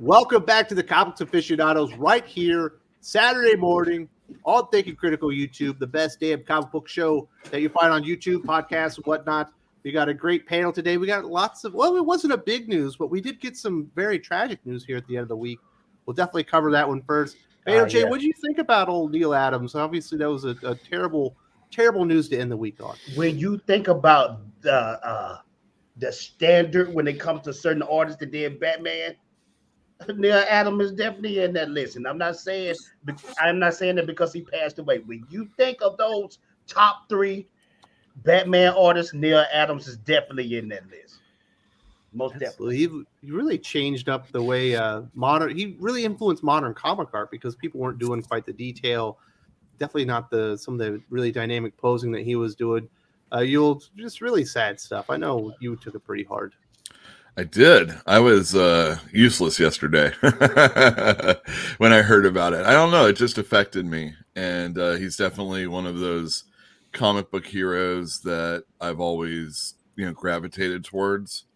Welcome back to the Comics Aficionados right here, Saturday morning, on Thinking Critical YouTube, the best damn comic book show that you find on YouTube, podcasts, and whatnot. We got a great panel today. We got lots of, well, it wasn't a big news, but we did get some very tragic news here at the end of the week. We'll definitely cover that one first. Banter Jay, what did you think about old Neal Adams? Obviously, that was a terrible, terrible news to end the week on. When you think about the standard when it comes to certain artists that did Batman, Neal Adams is definitely in that list. And I'm not saying that because he passed away. When you think of those top three Batman artists, Neal Adams is definitely in that list. Most definitely. He really changed up the way he really influenced modern comic art because people weren't doing quite the detail. Definitely not some of the really dynamic posing that he was doing. Just really sad stuff. I know you took it pretty hard. I did. I was useless yesterday when I heard about it. I don't know. It just affected me. And he's definitely one of those comic book heroes that I've always, gravitated towards.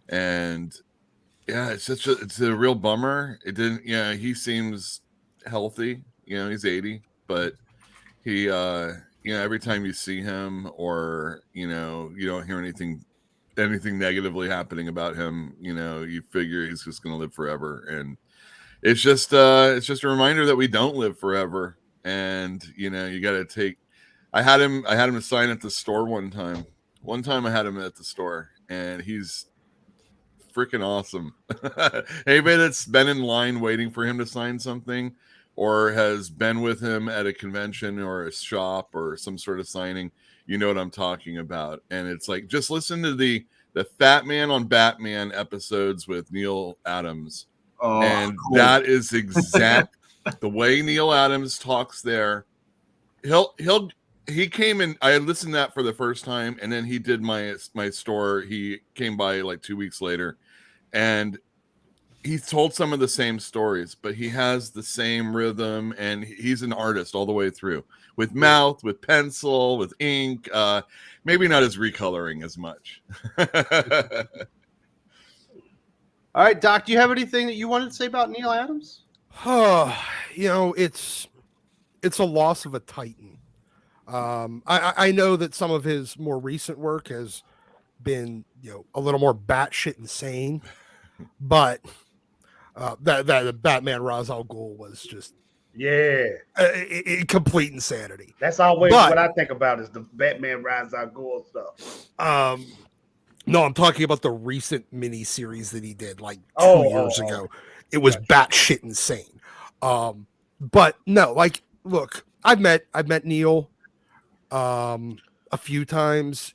And yeah, it's a real bummer. It didn't, he seems healthy. He's 80, but he, every time you see him or, you don't hear anything negatively happening about him, you figure he's just going to live forever. And it's just a reminder that we don't live forever. And, you got to take, I had him sign at the store one time I had him at the store and he's freaking awesome. Anybody that's been in line waiting for him to sign something or has been with him at a convention or a shop or some sort of signing, you know what I'm talking about. And it's like, just listen to the Fat Man on Batman episodes with Neal Adams. And cool. That is exact the way Neal Adams talks there. He came in, I listened to that for the first time, and then he did my store. He came by like 2 weeks later, and he told some of the same stories, but he has the same rhythm, and he's an artist all the way through. With mouth, with pencil, with ink, maybe not as recoloring as much. All right, Doc, do you have anything that you wanted to say about Neal Adams? It's a loss of a titan. I know that some of his more recent work has been, a little more batshit insane, but that Batman Ra's al Ghul was just complete insanity. That's always what I think about is the Batman Ra's al Ghul stuff. No, I'm talking about the recent mini series that he did like 2 years ago. It was batshit insane. But no, look, I've met Neal a few times.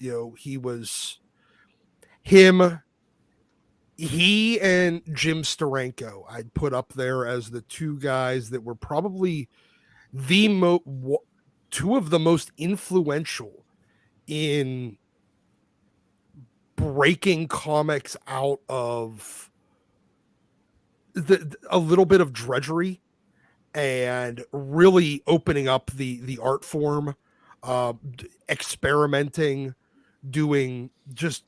He and Jim Steranko, I'd put up there as the two guys that were probably two of the most influential in breaking comics out of a little bit of drudgery and really opening up the art form, experimenting, doing just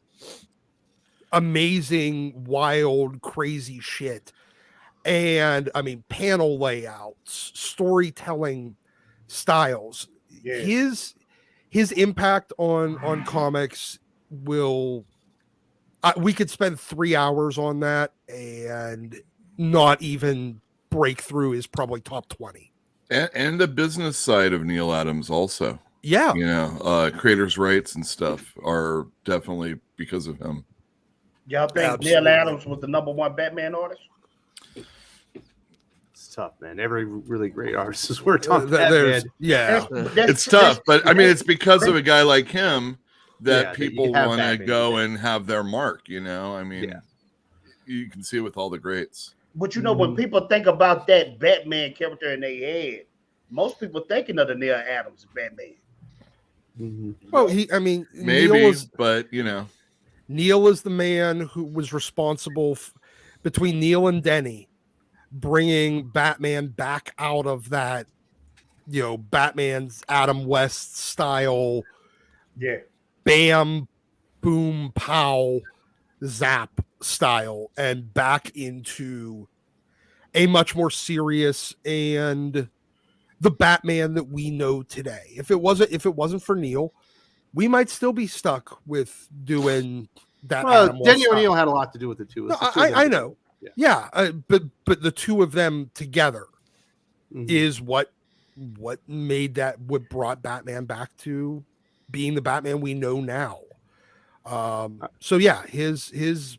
amazing, wild, crazy shit. And I mean, panel layouts, storytelling styles. Yeah. His impact on comics will, we could spend 3 hours on that and not even break through his probably top 20. And the business side of Neal Adams also. Yeah. Creators' rights and stuff are definitely because of him. Y'all think Neal Adams was the number one Batman artist? It's tough, man. Every really great artist has worked on Batman. Yeah. It's tough, but I mean, it's because of a guy like him that people want to go and have their mark, I mean, you can see it with all the greats. But when people think about that Batman character in their head, most people thinking of the Neal Adams Batman. Mm-hmm. Well, maybe, but Neal is the man who was responsible between Neal and Denny bringing Batman back out of that, Batman's Adam West style. Yeah. Bam, boom, pow, zap style and back into a much more serious and the Batman that we know today. If it wasn't for Neal, we might still be stuck with doing that. Well, Denny O'Neil had a lot to do with it too. No, I know. Yeah, but the two of them together is what brought Batman back to being the Batman we know now. So yeah, his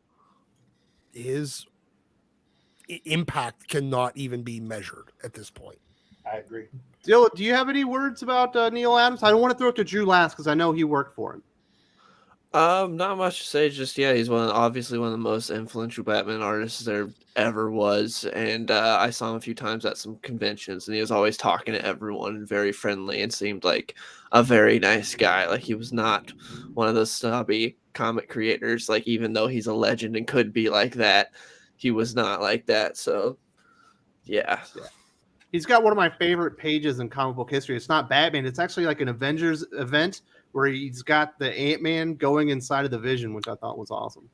impact cannot even be measured at this point. I agree. Dylan, do you have any words about Neal Adams? I don't want to throw it to Drew last because I know he worked for him. Not much to say. Just he's obviously one of the most influential Batman artists there ever was, and I saw him a few times at some conventions, and he was always talking to everyone and very friendly, and seemed like a very nice guy. Like he was not one of those snobby comic creators. Like even though he's a legend and could be like that, he was not like that. So yeah. He's got one of my favorite pages in comic book history. It's not Batman. It's actually like an Avengers event where he's got the Ant-Man going inside of the Vision, which I thought was awesome.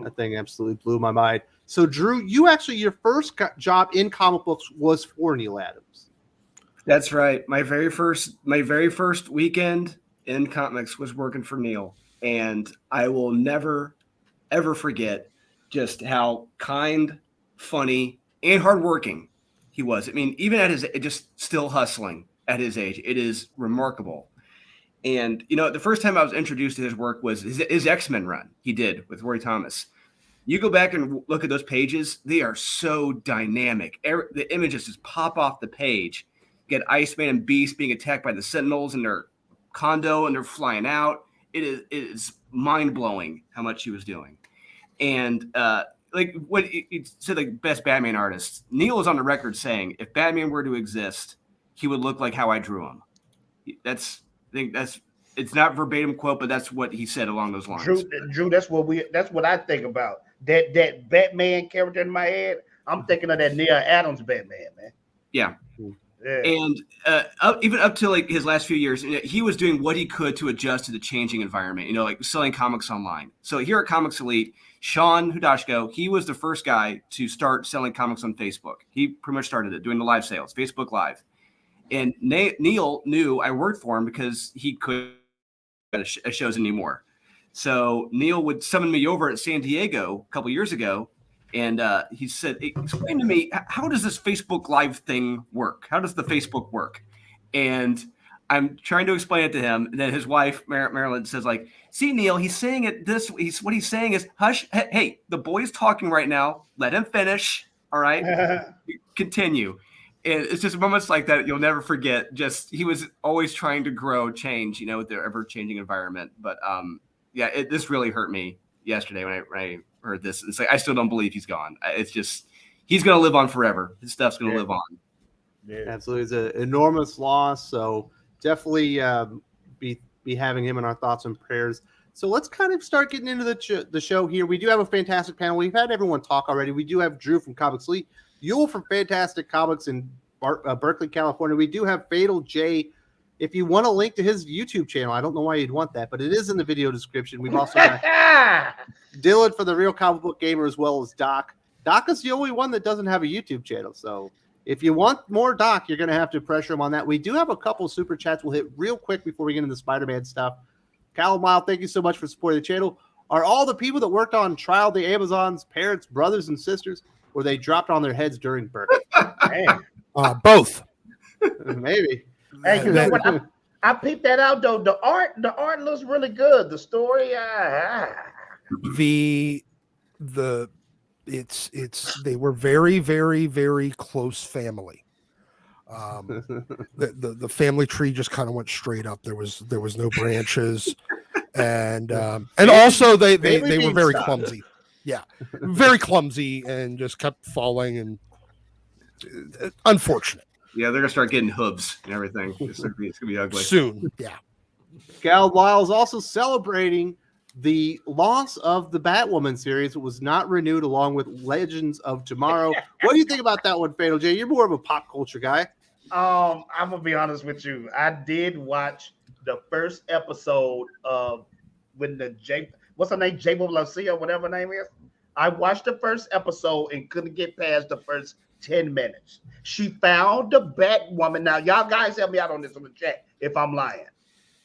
That thing absolutely blew my mind. So, Drew, your first job in comic books was for Neal Adams. That's right. My very first weekend in comics was working for Neal, and I will never, ever forget just how kind, funny, and hardworking he was. I mean, even at his just still hustling at his age, it is remarkable. And the first time I was introduced to his work was his X-Men run he did with Roy Thomas. You go back and look at those pages; they are so dynamic. The images just pop off the page. You get Iceman and Beast being attacked by the Sentinels in their condo, and they're flying out. It is mind blowing how much he was doing, and like what it said, like best Batman artist. Neal is on the record saying, if Batman were to exist, he would look like how I drew him. It's not verbatim quote, but that's what he said along those lines. Drew, that's what I think about. That Batman character in my head. I'm thinking of that Neal Adams Batman, man. Yeah. And even up to like his last few years, he was doing what he could to adjust to the changing environment, like selling comics online. So here at Comics Elite, Sean Hudashko, he was the first guy to start selling comics on Facebook. He pretty much started it, doing the live sales, Facebook Live. And Neal knew I worked for him because he couldn't get shows anymore. So Neal would summon me over at San Diego a couple years ago, and he said, explain to me, how does this Facebook Live thing work? How does the Facebook work? And I'm trying to explain it to him. And then his wife, Marilyn, says, like, see, Neal, he's saying it this way. What he's saying is, hush, hey, the boy's talking right now. Let him finish. All right. Continue. And it's just moments like that you'll never forget. Just he was always trying to grow, change, with the ever-changing environment. But this really hurt me yesterday when I heard this. It's like I still don't believe he's gone. It's just he's going to live on forever. His stuff's going to live on. Yeah. Absolutely, it's an enormous loss. So definitely be having him in our thoughts and prayers. So let's kind of start getting into the show here. We do have a fantastic panel. We've had everyone talk already. We do have Drew from Comics Elite, Yule from Fantastic Comics in Berkeley, California. We do have Fatal J. If you want a link to his YouTube channel, I don't know why you'd want that, but it is in the video description. We've also got Dylan for the Real Comic Book Gamer, as well as Doc. Doc is the only one that doesn't have a YouTube channel. So if you want more Doc, you're going to have to pressure him on that. We do have a couple super chats we'll hit real quick before we get into the Spider-Man stuff. Cal Mile, thank you so much for supporting the channel. Are all the people that worked on Trial of the Amazons parents, brothers, and sisters, or they dropped on their heads during birth? Both. Maybe. Hey, you know what? I peeped that out though. The art looks really good. The story, they were very, very, very close family. The family tree just kind of went straight up. There was no branches, and also they were very clumsy. Yeah, very clumsy, and just kept falling, and unfortunate. Yeah, they're gonna start getting hooves and everything. It's gonna be ugly soon. Yeah. Gal Wiles also celebrating the loss of the Batwoman series. It was not renewed, along with Legends of Tomorrow. What do you think about that one, Fatal J? You're more of a pop culture guy. I'm gonna be honest with you. I did watch the first episode of when what's her name, Jacob Lucia, whatever her name is. I watched the first episode and couldn't get past the first 10 minutes. She found the Batwoman. Now, y'all guys help me out on this in the chat if I'm lying.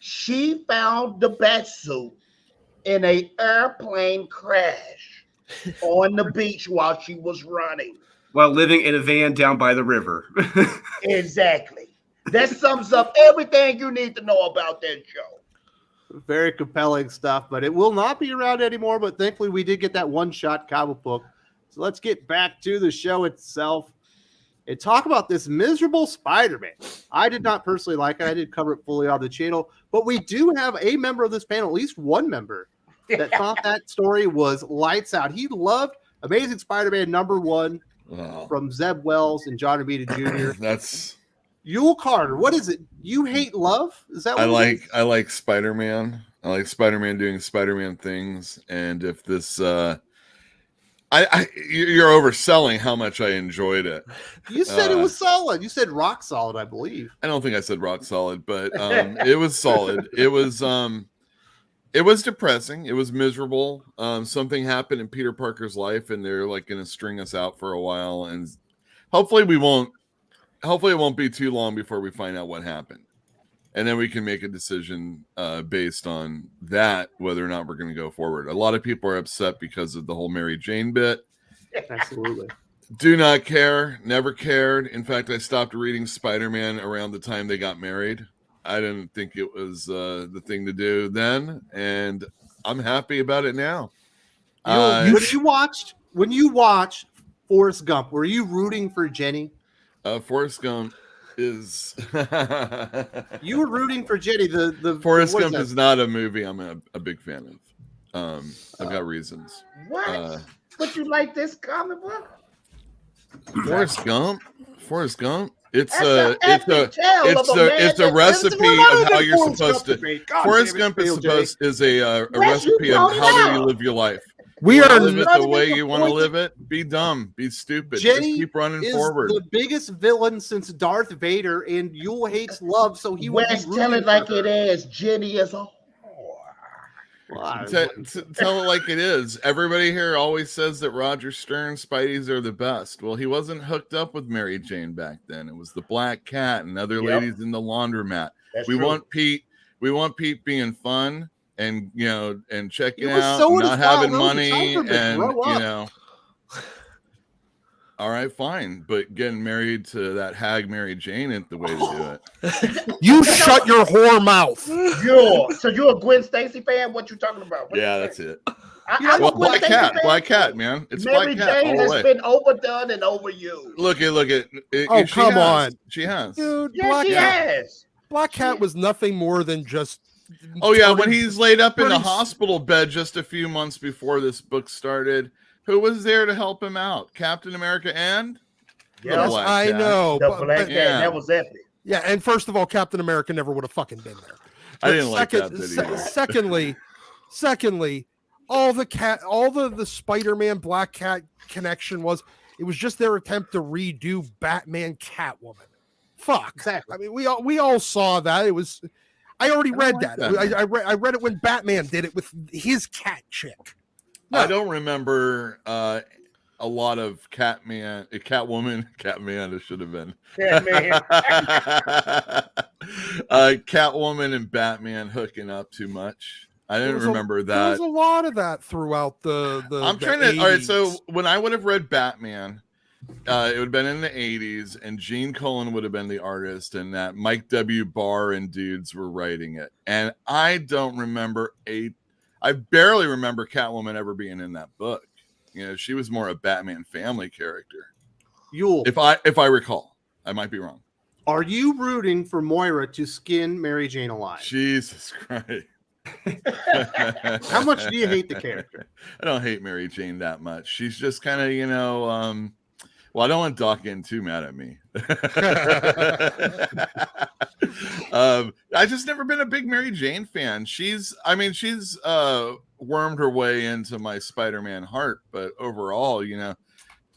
She found the Batsuit in an airplane crash on the beach while she was running. While living in a van down by the river. Exactly. That sums up everything you need to know about that show. Very compelling stuff, but it will not be around anymore. But thankfully, we did get that one-shot comic book. So let's get back to the show itself and talk about this miserable Spider-Man. I did not personally like it. I didn't cover it fully on the channel, but we do have a member of this panel, at least one member, that thought that story was lights out. He loved Amazing Spider-Man #1 from Zeb Wells and John Romita Jr. That's Yule Carter. What is it? You hate love? Is that what I like Spider-Man. I like Spider-Man doing Spider-Man things. And if this you're overselling how much I enjoyed it. You said it was solid. You said rock solid, I believe. I don't think I said rock solid, but it was solid. It was depressing. It was miserable. Something happened in Peter Parker's life, and they're like going to string us out for a while. And hopefully it won't be too long before we find out what happened. And then we can make a decision based on that, whether or not we're going to go forward. A lot of people are upset because of the whole Mary Jane bit. Absolutely. Do not care. Never cared. In fact, I stopped reading Spider-Man around the time they got married. I didn't think it was the thing to do then, and I'm happy about it now. When you watched Forrest Gump, were you rooting for Jenny? Forrest Gump is you were rooting for Jenny. The Forrest Gump is not a movie I'm a big fan of. I've got reasons. What? But you like this comic book? Forrest Gump. It's That's a recipe of how you're supposed to. Forrest Gump is a recipe of how do you live your life. We are live it the way you want to live it. Be dumb. Be stupid. Jenny just keep running is forward. The biggest villain since Darth Vader, and Yule hates love, so he would tell it like it is. Jenny is a Tell it like it is. Everybody here always says that Roger Stern Spideys are the best. Well, he wasn't hooked up with Mary Jane back then. It was the Black Cat and other ladies in the laundromat. We want Pete being fun and and checking out, not having money, and all right, fine, but getting married to that hag Mary Jane ain't the way to do it. You shut your whore mouth. So you're a Gwen Stacy fan? What you talking about? That's it. Black Cat, man. It's Mary Black Cat Jane has been overdone and overused. Look at. Come on. She has. Dude, she has. Black Cat was nothing more than just. Oh yeah, when he's laid up in the hospital bed just a few months before this book started, who was there to help him out? Captain America and yes, I know. The Black Cat, that was epic. Yeah, and first of all, Captain America never would have fucking been there. I didn't like that video. Secondly, all the Spider-Man Black Cat connection was just their attempt to redo Batman Catwoman. Fuck. Exactly. I mean, we all saw that. It was. I already read that. I read it when Batman did it with his cat chick. No. I don't remember a lot of Catwoman. It should have been. Catwoman and Batman hooking up too much. I didn't remember that. There's a lot of that throughout the. I'm trying to. 80s. All right, so when I would have read Batman, it would have been in the 80s, and Gene Colan would have been the artist, and that Mike W. Barr and dudes were writing it. And I don't remember I barely remember Catwoman ever being in that book. She was more a Batman family character. Yule, if I recall, I might be wrong. Are you rooting for Moira to skin Mary Jane alive? Jesus Christ. How much do you hate the character? I don't hate Mary Jane that much. She's just kind of, well, I don't want Doc getting too mad at me. I just never been a big Mary Jane fan. She's wormed her way into my Spider-Man heart, but overall,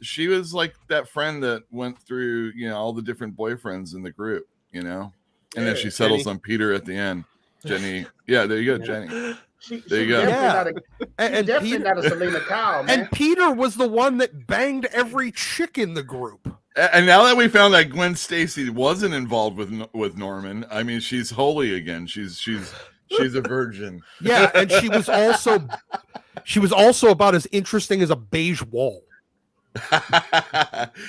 she was like that friend that went through, all the different boyfriends in the group, and then she settles on Peter at the end. Jenny. Yeah, there you go, Jenny. There you go. Definitely And definitely Peter, not a Selena Kyle, man. and Peter was the one that banged every chick in the group. And now that we found that Gwen Stacy wasn't involved with Norman, I mean, she's holy again. She's a virgin. Yeah, and she was also about as interesting as a beige wall.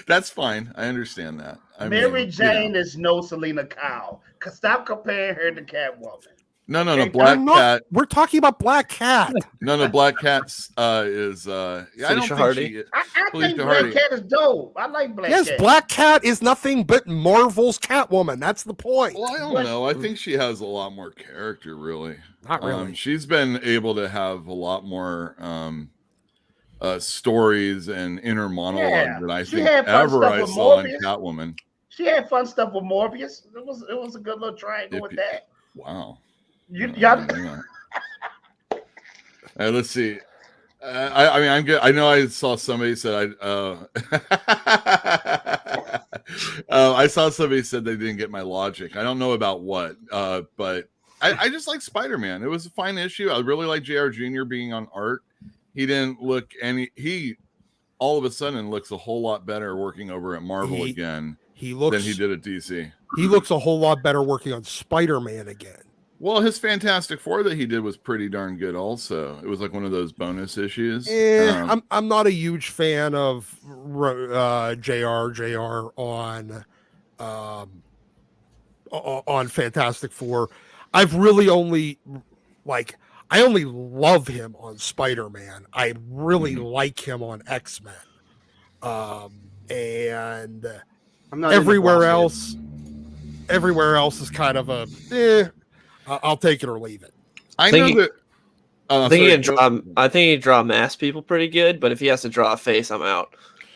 That's fine. I understand that. Mary Jane is no Selena Kyle. Stop comparing her to Catwoman. No. Black Cat. We're talking about Black Cat. No. Black Cat's is. I don't think Hardy. I think Black Cat is dope. I like Black Cat. Yes, Black Cat is nothing but Marvel's Catwoman. That's the point. Well, I don't know. I think she has a lot more character, really. Not really. She's been able to have a lot more stories and inner monologue that I think ever I saw in Catwoman. She had fun stuff with Morbius. It was a good little triangle with that. Wow. Y'all. Let's see. I mean, I'm good. I know I saw somebody said I saw somebody said they didn't get my logic. I don't know about what, but I just like Spider-Man. It was a fine issue. I really like JR Jr. being on art. He didn't look he all of a sudden looks a whole lot better working over at Marvel again than he did at DC. He looks a whole lot better working on Spider-Man again. Well, his Fantastic Four that he did was pretty darn good also. It was like one of those bonus issues. I'm not a huge fan of JR on Fantastic Four. I've really only I only love him on Spider-Man. I really like him on X-Men. And everywhere else is kind of a I'll take it or leave it. I think he draw mask people pretty good, but if he has to draw a face, I'm out.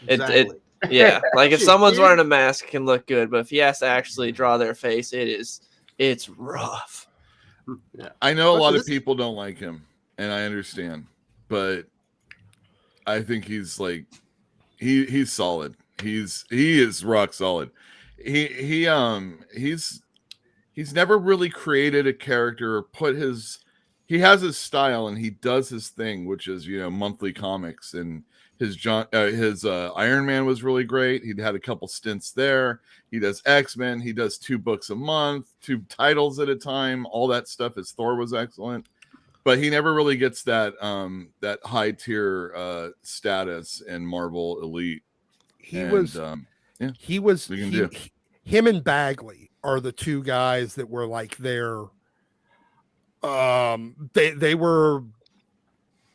Exactly. Yeah, like if someone's wearing a mask, it can look good, but if he has to actually draw their face, it's rough. Yeah. I know a lot of people don't like him, and I understand, but I think he's like he's solid. He is rock solid. He's never really created a character or he has his style and he does his thing, which is, monthly comics, and his Iron Man was really great. He'd had a couple stints there. He does X-Men. He does 2 books a month, 2 titles at a time. All that stuff. His Thor was excellent, but he never really gets that high tier status in Marvel Elite. Him and Bagley are the 2 guys that were like they were,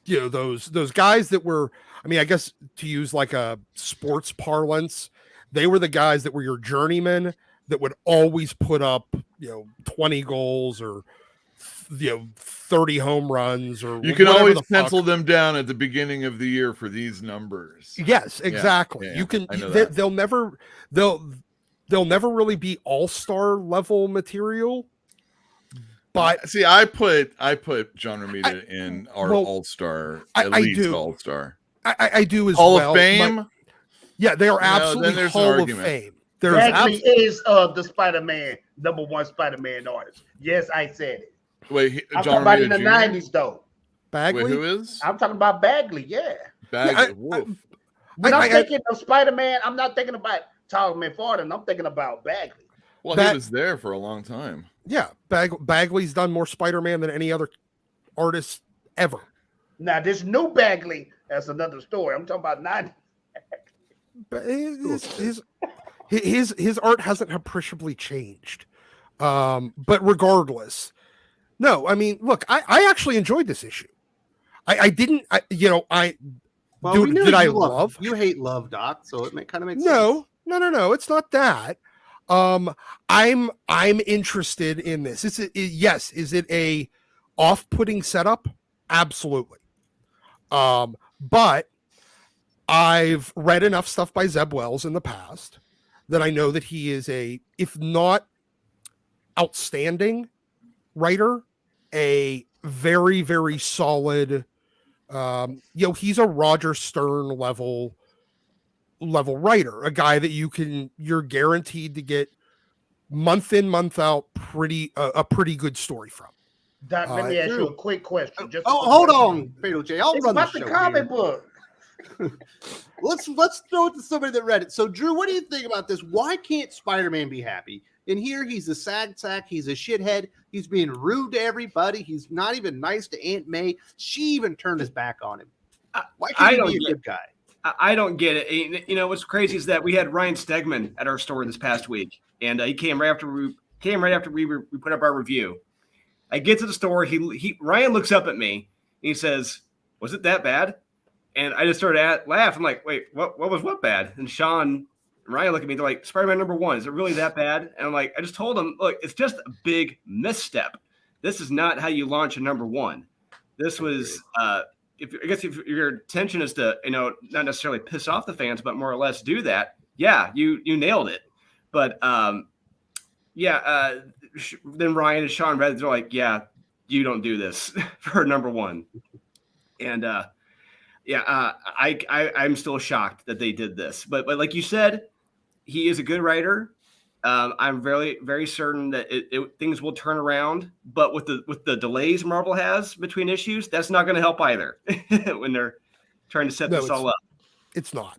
those guys that were, I mean, I guess to use like a sports parlance, they were the guys that were your journeymen that would always put up, 20 goals or 30 home runs, or you can always pencil them down at the beginning of the year for these numbers. Yes, exactly. You can. They'll never really be all-star level material. But see, I put John Romita in our all-star, at least all-star. I do as Hall well. Hall of Fame. Yeah, they are absolutely Hall of Fame. Bagley is the Spider-Man #1 Spider-Man artist. Yes, I said it. Wait, I'm talking about in the 90s though. Bagley? Wait, who is? I'm talking about Bagley. Yeah. Bagley. When I'm thinking of Spider-Man, I'm not thinking about Tom McFarlane. I'm thinking about Bagley. Well, he was there for a long time. Yeah, Bagley's done more Spider-Man than any other artist ever. Now, this new Bagley, that's another story. I'm talking about 90. His art hasn't appreciably changed. But regardless, no, I mean, look, I actually enjoyed this issue. Did I love? You hate love, Doc, so it kind of makes sense. No, it's not that. I'm interested in this. Is it a off-putting setup? Absolutely. But I've read enough stuff by Zeb Wells in the past that I know that he is if not outstanding writer, a very, very solid, he's a Roger Stern level writer, a guy that you're guaranteed to get month in, month out a pretty good story from. Doc, let me ask you a quick question. Hold on, Fatal J. I'll It's run the about the show comic here. book. Let's throw it to somebody that read it. So, Drew, what do you think about this? Why can't Spider-Man be happy? In here, he's a sad sack. He's a shithead. He's being rude to everybody. He's not even nice to Aunt May. She even turned his back on him. Why can't he be a good guy? I don't get it. You know, what's crazy is that we had Ryan Stegman at our store this past week, and he came right after we put up our review. I get to the store. Ryan looks up at me. And he says, "Was it that bad?" And I just started to laugh. I'm like, "Wait, what was what bad?" And Sean and Ryan look at me. They're like, "Spider-Man #1. Is it really that bad?" And I'm like, I just told them, "Look, it's just a big misstep. This is not how you launch a #1. This was." If your intention is to, not necessarily piss off the fans, but more or less do that, yeah, you nailed it. But then Ryan and Sean read, they're like, yeah, you don't do this for #1. And I'm still shocked that they did this. But like you said, he is a good writer. I'm very, very certain that things will turn around, but with the delays Marvel has between issues, that's not going to help either when they're trying to set this all up. It's not.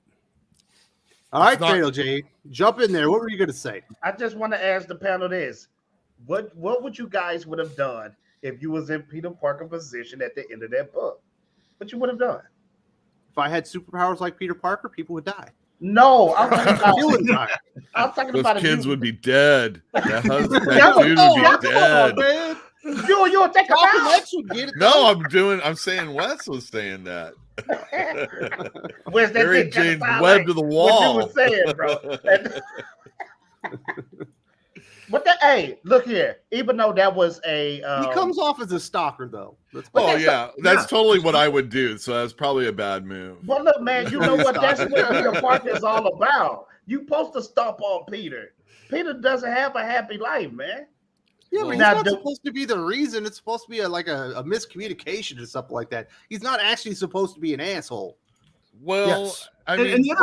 All right, Fatal J, jump in there. What were you going to say? I just want to ask the panel this: what would you guys would have done if you was in Peter Parker's position at the end of that book? What you would have done? If I had superpowers like Peter Parker, people would die. No, I'm talking about. I'm talking Those about kids would be dead. That dude would be dead. Man. You would take Malcolm a X would get it. No, I'm saying Wes was saying that. Where's that Mary Jane's web to the wall. What you were saying, bro. But hey, look here. Even though that was a he comes off as a stalker, though. That's totally what I would do. So that's probably a bad move. But look, man, you know what? That's what Peter Parker is all about. You supposed to stomp on Peter. Peter doesn't have a happy life, man. Yeah, but he's not supposed to be the reason. It's supposed to be a miscommunication or something like that. He's not actually supposed to be an asshole. Well, yes. I mean, no.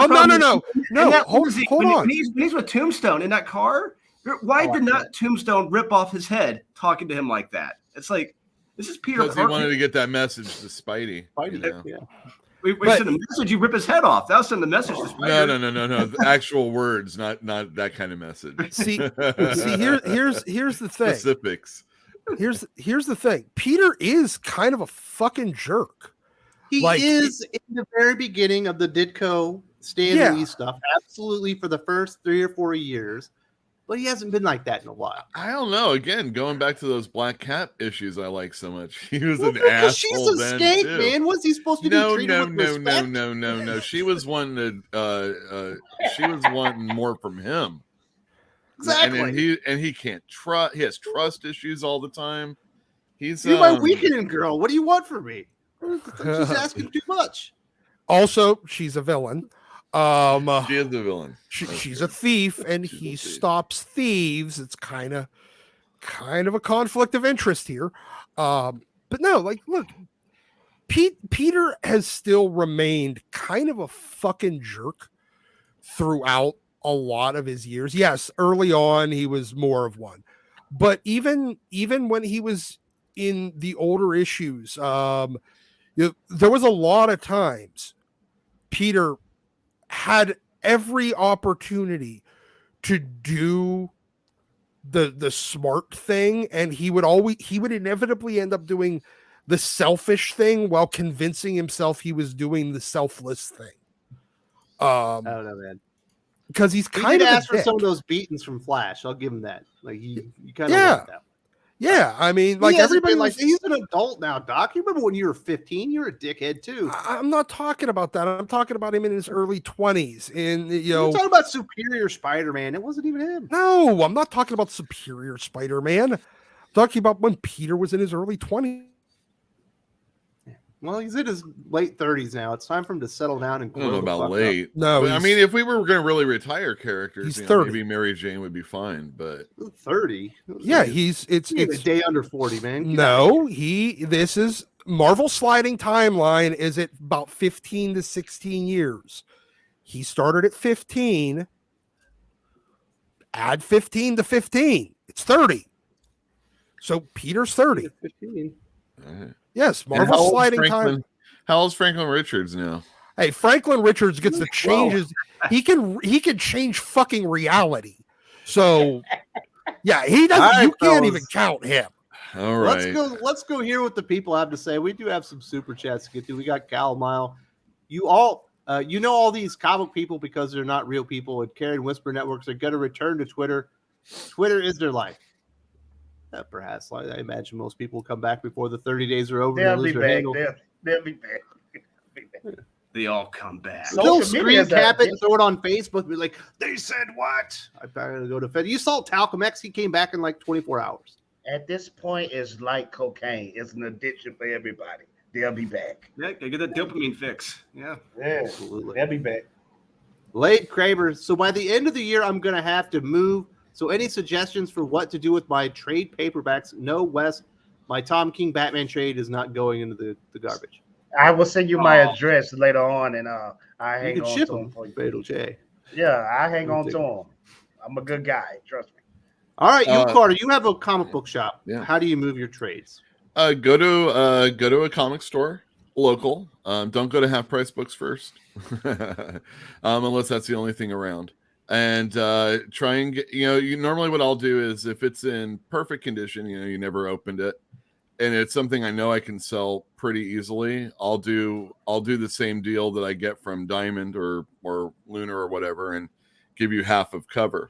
Hold on. When he's with Tombstone in that car, why did not Tombstone rip off his head talking to him like that? It's like, this is Peter Parker. Because he wanted to get that message to Spidey. Yeah. We sent a message, you rip his head off. That was sending the message to Spidey. No. The actual words, not that kind of message. See, here's the thing. Specifics. Here's the thing. Peter is kind of a fucking jerk. He is in the very beginning of the Ditko Stan Lee stuff, absolutely for the first 3 or 4 years. But he hasn't been like that in a while. I don't know. Again, going back to those Black Cat issues I like so much. He was an asshole. She's a skank, too. Man. What's he supposed to do? No. She was one that she was wanting more from him. Exactly. And he can't trust. He has trust issues all the time. You're my weekend girl. What do you want from me? She's asking too much. Also, she's a villain. She is the villain. She's a thief, and he stops thieves. It's kind of a conflict of interest here. But no, look, Peter has still remained kind of a fucking jerk throughout a lot of his years. Yes, early on he was more of one, but even when he was in the older issues, there was a lot of times Peter had every opportunity to do the smart thing, and he would inevitably end up doing the selfish thing while convincing himself he was doing the selfless thing. I don't know, man. Because he's kind of asked for some of those beatings from Flash. I'll give him that. Like you kind of like that. Yeah, I mean, like everybody, he's an adult now, Doc. You remember when you were 15? You were a dickhead too. I'm not talking about that. I'm talking about him in his early 20s. And you're talking about Superior Spider-Man. It wasn't even him. No, I'm not talking about Superior Spider-Man. I'm talking about when Peter was in his early 20s. Well, he's in his late 30s now. It's time for him to settle down and I don't know about late. No, but, I mean, if we were going to really retire characters, he's 30. Maybe Mary Jane would be fine. But 30, yeah, it's a day under 40, man. This is Marvel sliding timeline is at about 15 to 16 years. He started at 15. Add 15 to 15, it's 30. So Peter's 30. 15. Yes, And Marvel's sliding time. How old's Franklin Richards now? Hey, Franklin Richards gets to change his. He can change fucking reality. So, yeah, he doesn't. All right, you can't fellas. even count him. All right. Let's go hear what the people have to say. We do have some super chats to get to. We got Cal Mile. You all all these comic people because they're not real people, and Karen Whisper Networks are going to return to Twitter. Twitter is their life. Perhaps, I imagine most people will come back before the 30 days are over. They'll be back. They'll be back. They all come back. They'll screen cap it and throw it on Facebook. Be like, they said what? I'm probably gonna go to Fed. You saw Talcum X. He came back in like 24 hours. At this point, it's like cocaine. It's an addiction for everybody. They'll be back. Yeah, gotta get that dopamine fix. Yeah, Absolutely. They'll be back. Late Kramer. So by the end of the year, I'm gonna have to move. So any suggestions for what to do with my trade paperbacks? No, Wes. My Tom King Batman trade is not going into the garbage. I will send you my address later on, and I hang on ship to him them for you. Fatal J. Yeah, I hang on to him. I'm a good guy. Trust me. All right, you Carter. You have a comic book shop. Yeah. How do you move your trades? Go to a comic store, local. Don't go to half price books first, unless that's the only thing around. And try and get. You normally what I'll do is if it's in perfect condition, you never opened it, and it's something I know I can sell pretty easily. I'll do the same deal that I get from Diamond or Lunar or whatever, and give you half of cover.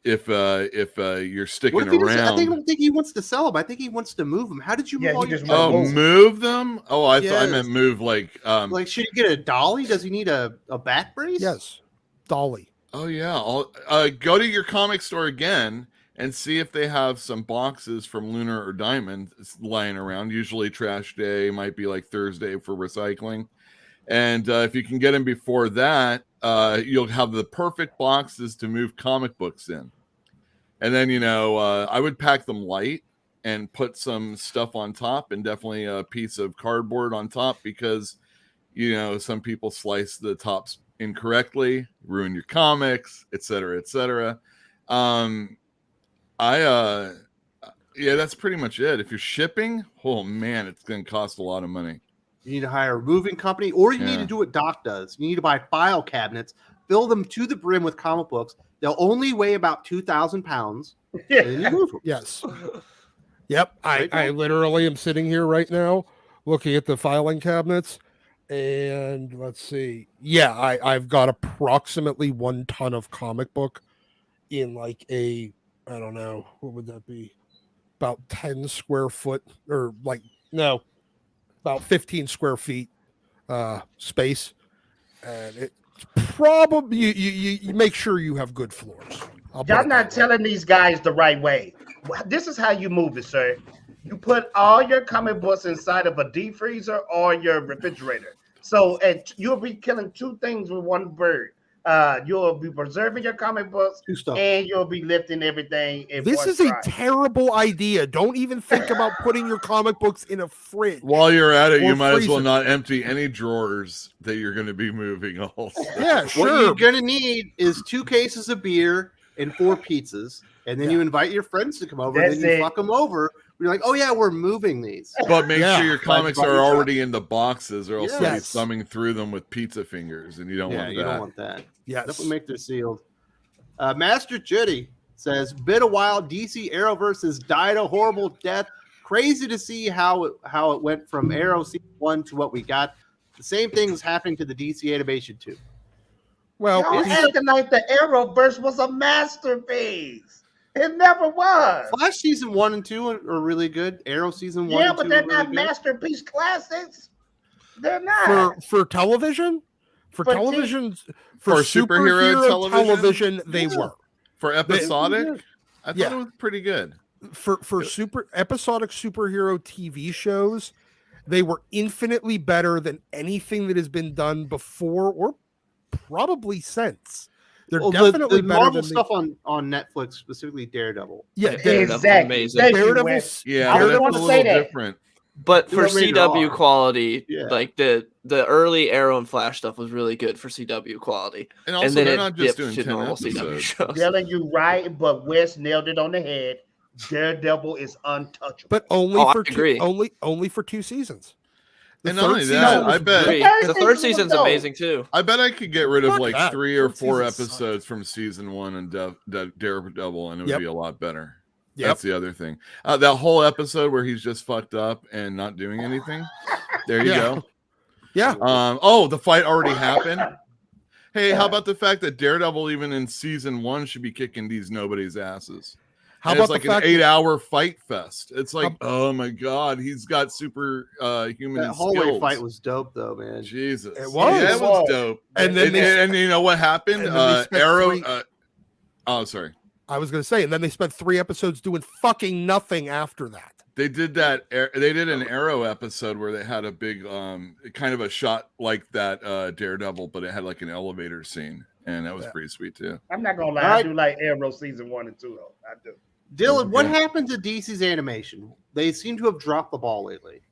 If you're sticking around, I don't think he wants to sell them. I think he wants to move them. How did you move all your? Move them? Oh, I thought I meant move like should he get a dolly? Does he need a back brace? Yes, dolly. Oh yeah, I'll go to your comic store again and see if they have some boxes from Lunar or Diamond lying around. Usually trash day might be like Thursday for recycling. And if you can get them before that, you'll have the perfect boxes to move comic books in. And then, I would pack them light and put some stuff on top and definitely a piece of cardboard on top because, some people slice the tops incorrectly, ruin your comics, et cetera, et cetera. That's pretty much it. If you're shipping, oh man, it's going to cost a lot of money. You need to hire a moving company, or you need to do what Doc does. You need to buy file cabinets, fill them to the brim with comic books. They'll only weigh about 2,000 pounds. And then you move them. Yes. Yep. I literally am sitting here right now looking at the filing cabinets. And let's see. Yeah, I've got approximately 1 ton of comic book in like I don't know, what would that be? About 10 square foot or about 15 square feet space. And it's probably you make sure you have good floors. Y'all not telling these guys the right way. This is how you move it, sir. You put all your comic books inside of a deep freezer or your refrigerator. So you'll be killing 2 things with 1 bird. You'll be preserving your comic books and you'll be lifting everything. This is a terrible idea. Don't even think about putting your comic books in a fridge. While you're at it, you might as well not empty any drawers that you're going to be moving also. Yeah, sure. What you're going to need is 2 cases of beer and 4 pizzas. And then you invite your friends to come over and then you fuck them over. You're like, oh yeah, we're moving these. But make sure your comics are already in the boxes, or else you'll be thumbing through them with pizza fingers, and you don't want that. You don't want that. Yes. Definitely make them sealed. Master Judy says, been a while. DC Arrowverse has died a horrible death. Crazy to see how it went from Arrow season 1 to what we got. The same thing is happening to the DC animation too. Well, acting like the Arrowverse was a masterpiece. It never was. Flash season 1 and 2 are really good. Arrow season 1 and 2 but they're really not good. Masterpiece classics. They're not. For television? For television, for superhero television, they were. For episodic, I thought it was pretty good. For episodic superhero TV shows, they were infinitely better than anything that has been done before or probably since. They're definitely the better Marvel than stuff on Netflix, specifically Daredevil. Yeah, Daredevil's amazing. Daredevil's, yeah, that's a little different. But for rated CW R. quality, Yeah. like the early Arrow and Flash stuff was really good for CW quality. And also, then they're it not just dipped doing to 10 normal CW episodes. shows. Telling you right, but Wes nailed it on the head. Daredevil is untouchable. But only I for two, agree. only for 2 seasons. The And not third only season that, was I bet- Agree. third The season third was season's dope. amazing too. I bet I could get rid of Fuck like that. 3 or Third 4 season sucked. episodes from season 1 and Daredevil, and it would Yep. be a lot better. Yep. That's the other thing. That whole episode where he's just fucked up and not doing anything. There you Yeah. go. Yeah. Oh, the fight already happened. Hey, how about the fact that Daredevil, even in season 1, should be kicking these nobody's asses? How And about it's like the an fact 8-hour fight fest? It's like, How- oh my god, he's got super human That hallway skills. fight was dope, though, man. Jesus, It was. Yeah, It it was was. dope. And then And you know what happened? and then they spent Arrow. 3 Oh, sorry. I was going to say, and then they spent 3 episodes doing fucking nothing after that. They did that. They did an Arrow episode where they had a big, kind of a shot like that Daredevil, but it had like an elevator scene, and that was pretty sweet too. I'm not gonna lie, All I right. do like Arrow season 1 and 2 though. I do. Dylan, what Okay. happened to DC's animation? They seem to have dropped the ball lately.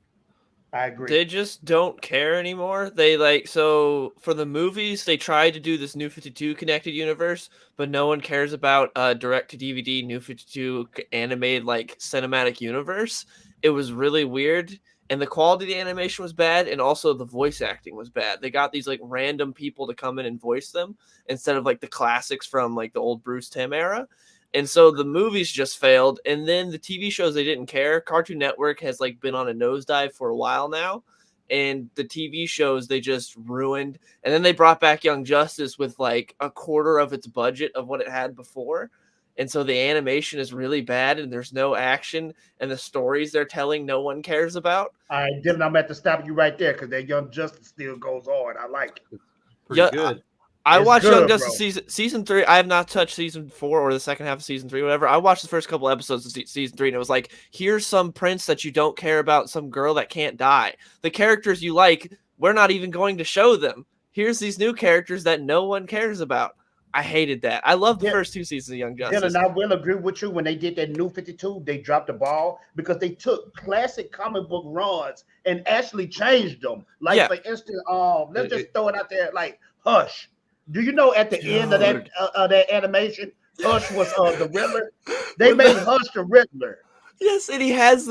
I agree. They just don't care anymore. They so for the movies, they tried to do this New 52 connected universe, but no one cares about direct to DVD New 52 animated like cinematic universe. It was really weird, and the quality of the animation was bad, and also the voice acting was bad. They got these like random people to come in and voice them instead of like the classics from like the old Bruce Timm era. And so the movies just failed. And then the TV shows, they didn't care. Cartoon Network has like been on a nosedive for a while now. And the TV shows, they just ruined. And then they brought back Young Justice with like a quarter of its budget of what it had before. And so the animation is really bad and there's no action. And the stories they're telling, no one cares about. All right, Dylan, I'm gonna have to stop you right there because that Young Justice still goes on. I like it. Pretty Yeah, good. I It's watched good, Young Justice bro. season 3. I have not touched season 4 or the second half of season 3, whatever. I watched the first couple episodes of season 3, and it was like, here's some prince that you don't care about, some girl that can't die. The characters you like, we're not even going to show them. Here's these new characters that no one cares about. I hated that. I loved the Yeah. first 2 seasons of Young Justice. Dylan, I will agree with you. When they did that New 52, they dropped the ball because they took classic comic book runs and actually changed them. Like, Yeah. for instance, let's just throw it out there, like Hush. Do you know at the end of that animation, Hush was the Riddler? They made Hush the Riddler. Yes, and he has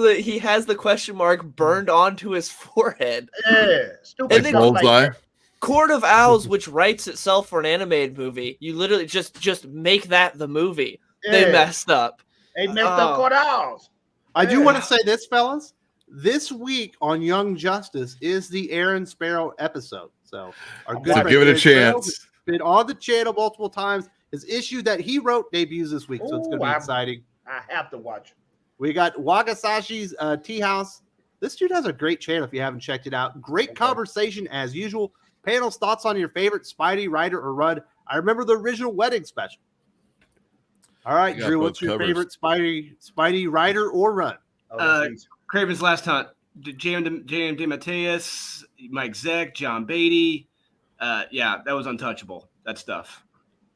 the question mark burned onto his forehead. Yeah, stupid And then- stuff like Bullseye. that. Court of Owls, which writes itself for an animated movie, you literally just make that the movie. They Yeah. messed up. They messed up Court of Owls. I do Yeah. want to say this, fellas. This week on Young Justice is the Aaron Sparrow episode. So our good So friend give it a Aaron Sparrow chance. has been on the channel multiple times. His issue that he wrote debuts this week, so it's going to Ooh, be exciting. I have to watch it. We got Wagasashi's Tea House. This dude has a great channel if you haven't checked it out. Great conversation as usual. Panel's thoughts on your favorite Spidey, Ryder, or Rudd. I remember the original wedding special. All right, We got Drew, both what's your covers. favorite Spidey, Ryder, or Rudd? Geez. Craven's Last Hunt. J.M. DeMatteis, Mike Zeck, John Beatty. Yeah, that was untouchable. That stuff.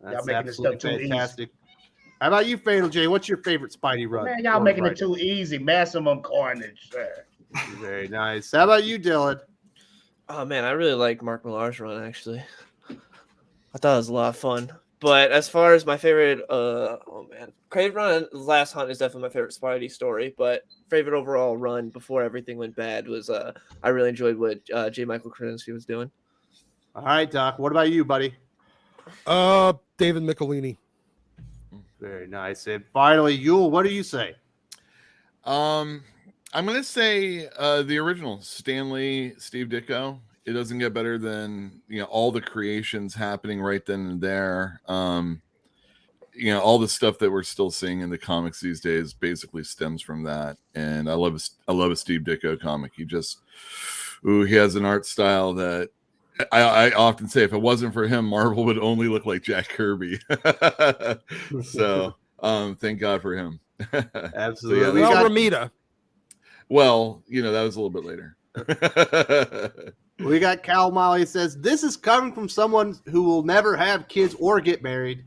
That's making this stuff absolutely too fantastic. How about you, Fatal J? What's your favorite Spidey Rudd? Man, y'all or making Ryder? it too easy. Maximum carnage, sir. Very nice. How about you, Dylan? Oh man, I really like Mark Millar's run actually. I thought it was a lot of fun. But as far as my favorite, Craven Run Last Hunt is definitely my favorite Spidey story. But favorite overall run before everything went bad was I really enjoyed what J. Michael Krasinski was doing. All right, Doc. What about you, buddy? David Michelini. Very nice. And finally, Yule, what do you say? I'm gonna say the original Stanley, Steve Ditko. It doesn't get better than all the creations happening right then and there. All the stuff that we're still seeing in the comics these days basically stems from that. And I love a Steve Ditko comic. He has an art style that I often say if it wasn't for him, Marvel would only look like Jack Kirby. So thank God for him. Absolutely. So, We Well, got- Romita. Well, that was a little bit later. We got Cal Molly says, this is coming from someone who will never have kids or get married.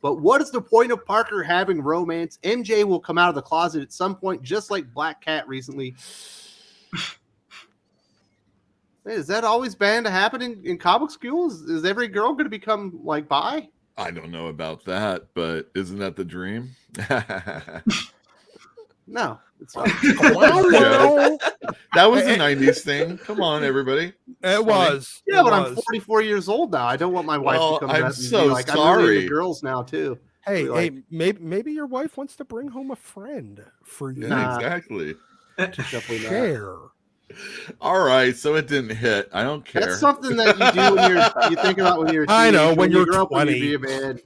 But what is the point of Parker having romance? MJ will come out of the closet at some point, just like Black Cat recently. Hey, is that always banned to happen in comic school? Is every girl going to become like bi? I don't know about that, but isn't that the dream? No, it's not. Joe. That was a 90s thing. Come on, everybody. It was. Yeah, It but was. I'm 44 years old now. I don't want my wife Well, to come I'm back and so be like, I'm really sorry. into girls now too. Hey, Like- maybe your wife wants to bring home a friend for you Yeah, Nah. exactly. Definitely to not. share. All right, so it didn't hit. I don't care. That's something that you do when you think about when you're a I know, teenager. when you you're grow up, when 20. you be a man.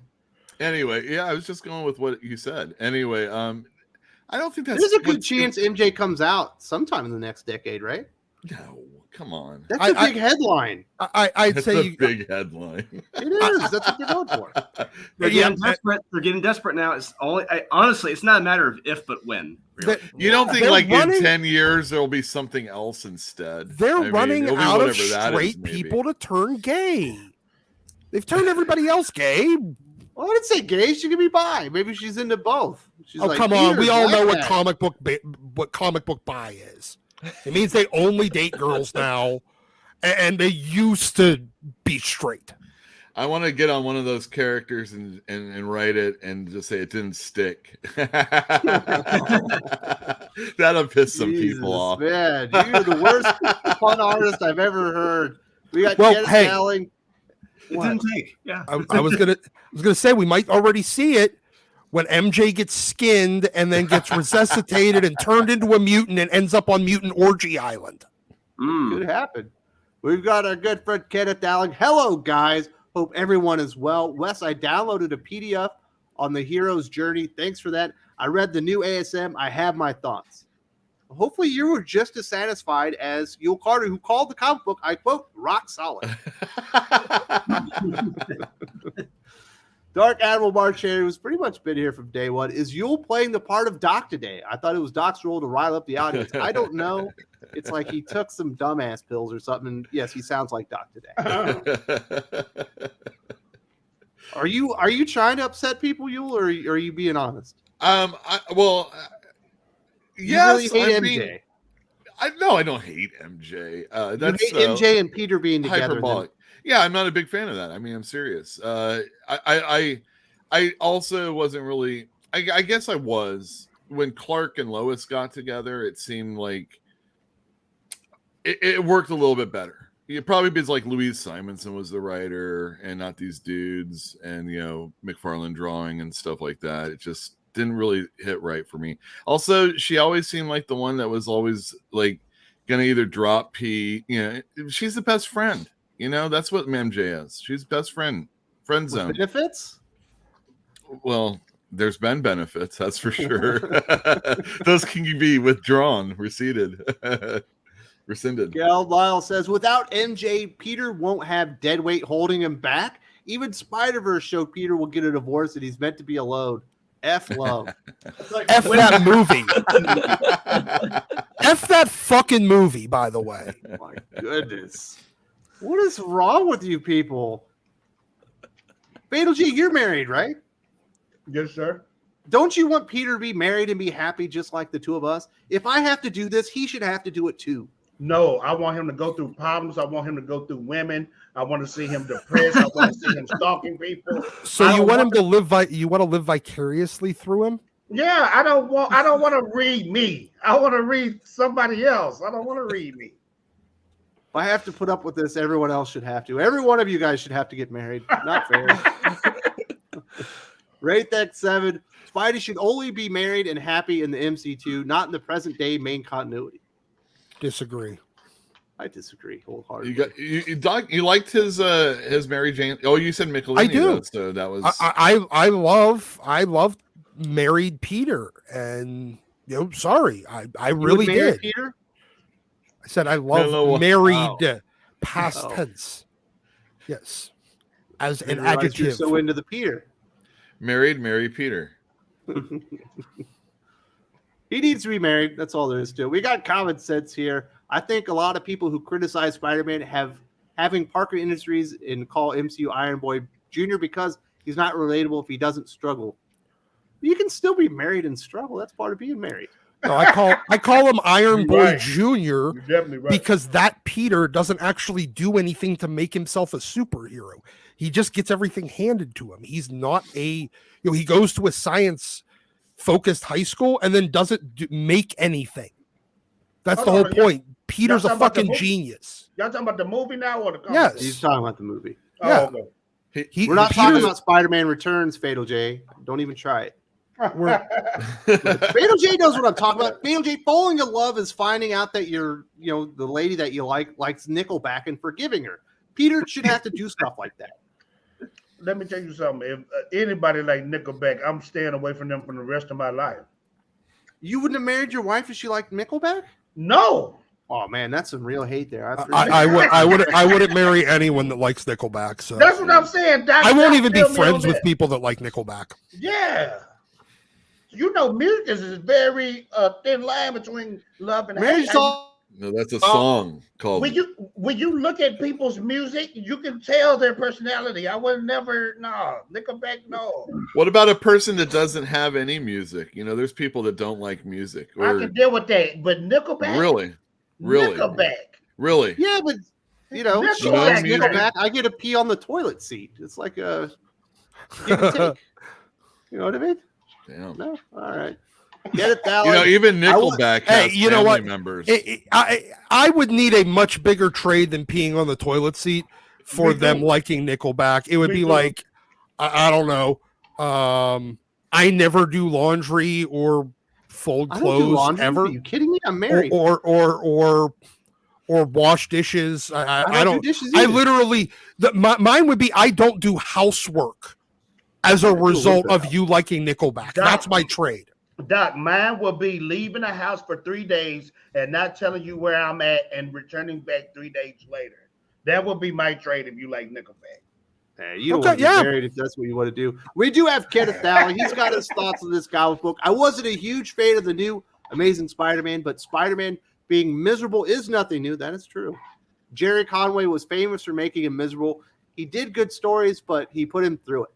Anyway, yeah, I was just going with what you said. Anyway, I don't think that's There's a good what's- chance MJ comes out sometime in the next decade, right? No, come on. That's a big headline. I'd That's say a big headline. It is. That's what they're going for. They're Yeah, getting desperate. They're getting desperate now. It's honestly, it's not a matter of if, but when. Really. You don't think They're like running- in 10 years there'll be something else instead? they're I mean, running it'll be out of whatever that is, straight maybe. people to turn gay. They've turned everybody else gay. Well, I didn't say gay. She could be bi. Maybe she's into both. She's Oh, like, come on. We Peter's all like know that. what comic book bi is. It means they only date girls now, and they used to be straight. I want to get on one of those characters and write it and just say it didn't stick. That'll piss some Jesus, people off. Man, you're the worst fun artist I've ever heard. We got Well, Kenneth hey. Dowling. It What? didn't take. Yeah. I was gonna say we might already see it when MJ gets skinned and then gets resuscitated and turned into a mutant and ends up on Mutant Orgy Island. Could happen. We've got our good friend Kenneth Dowling. Hello, guys. Hope everyone is well. Wes, I downloaded a PDF on the hero's journey. Thanks for that. I read the new ASM. I have my thoughts. Hopefully, you were just as satisfied as Yul Carter, who called the comic book, I quote, rock solid. Dark Admiral Marcher, who's pretty much been here from day one. Is Yul playing the part of Doc today? I thought it was Doc's role to rile up the audience. I don't know. It's like he took some dumbass pills or something. And yes, he sounds like Doc today. Are you trying to upset people, Yul, or are you being honest? Yes, You really hate I MJ. mean, I don't hate MJ. That's you hate MJ and Peter being together. hyperbolic. Yeah, I'm not a big fan of that. I mean, I'm serious. I also wasn't really. I guess I was when Clark and Lois got together. It seemed like it worked a little bit better. It probably because like Louise Simonson was the writer and not these dudes, and McFarlane drawing and stuff like that. It just didn't really hit right for me. Also, she always seemed like the one that was always like gonna either drop P. She's the best friend. That's what MJ is. She's best friend zone. Benefits? Well, there's been benefits, that's for sure. Those can be withdrawn, rescinded. Gail Lyle says, without MJ, Peter won't have deadweight holding him back. Even Spider-Verse showed Peter will get a divorce and he's meant to be alone. F love. F that movie. F that fucking movie, by the way. Oh my goodness. What is wrong with you people? Fatal G, you're married, right? Yes, sir. Don't you want Peter to be married and be happy just like the two of us? If I have to do this, he should have to do it too. No, I want him to go through problems. I want him to go through women. I want to see him depressed. I want to see him stalking people. So you want him to live you want to live vicariously through him? Yeah, I don't want to read me. I want to read somebody else. I don't want to read me. If I have to put up with this, everyone else should have to. Every one of you guys should have to get married. Not fair. Rate that 7. Spidey should only be married and happy in the MC2, not in the present day main continuity. Disagree. I disagree wholeheartedly. Doc, you liked his Mary Jane. Oh, you said Michelini. I do. Though, so that was I love married Peter, and sorry, I really marry did. Peter? I said I love married past tense. Yes, as an You're adjective. so into the Peter. married Mary Peter. He needs to be married. That's all there is to it. We got common sense here. I think a lot of people who criticize Spider-Man having Parker Industries and call MCU Iron Boy Jr. because he's not relatable if he doesn't struggle. You can still be married and struggle. That's part of being married. No, I call him Iron You're Boy right. Jr. You're definitely right. because that Peter doesn't actually do anything to make himself a superhero. He just gets everything handed to him. He's not he goes to a science focused high school and then doesn't make anything. That's the whole point. Peter's a fucking genius. Y'all talking about the movie now or the comic? Yes. book? He's talking about the movie. Oh, Yeah. okay. We're not talking about Spider-Man Returns, Fatal J. Don't even try it. Fatal J knows what I'm talking about. Fatal J, falling in love is finding out that the lady that you likes Nickelback and forgiving her. Peter should have to do stuff like that. Let me tell you something. If anybody like Nickelback, I'm staying away from them for the rest of my life. You wouldn't have married your wife if she liked Nickelback? No. Oh man, that's some real hate there. I wouldn't marry anyone that likes Nickelback. So That's what I'm saying. I won't even be friends with people that like Nickelback. Yeah. You know, music is a very thin line between love and hate. No, that's a song called. When you look at people's music, you can tell their personality. I would never, Nickelback, no. What about a person that doesn't have any music? There's people that don't like music. I can deal with that, but Nickelback, Really? Nickelback, Really? Yeah, but Nickelback, I get to pee on the toilet seat. It's like a give and take. You know what I mean? Damn. No, all right. Get it, Valley. Even Nickelback has family members. I would need a much bigger trade than peeing on the toilet seat for them liking Nickelback. It would be like, I don't know. I never do laundry or fold clothes ever. Are you kidding me? I'm married. Or wash dishes. I don't do dishes I either. literally mine would be I don't do housework as a result of you liking Nickelback. That's my trade. Doc, mine will be leaving the house for 3 days and not telling you where I'm at and returning back 3 days later. That would be my trade if you like Nickelback. Hey, you don't want to be married if that's what you want to do. We do have Kenneth Dalley. He's got his thoughts on this comic book. I wasn't a huge fan of the new Amazing Spider-Man, but Spider-Man being miserable is nothing new. That is true. Jerry Conway was famous for making him miserable. He did good stories, but he put him through it.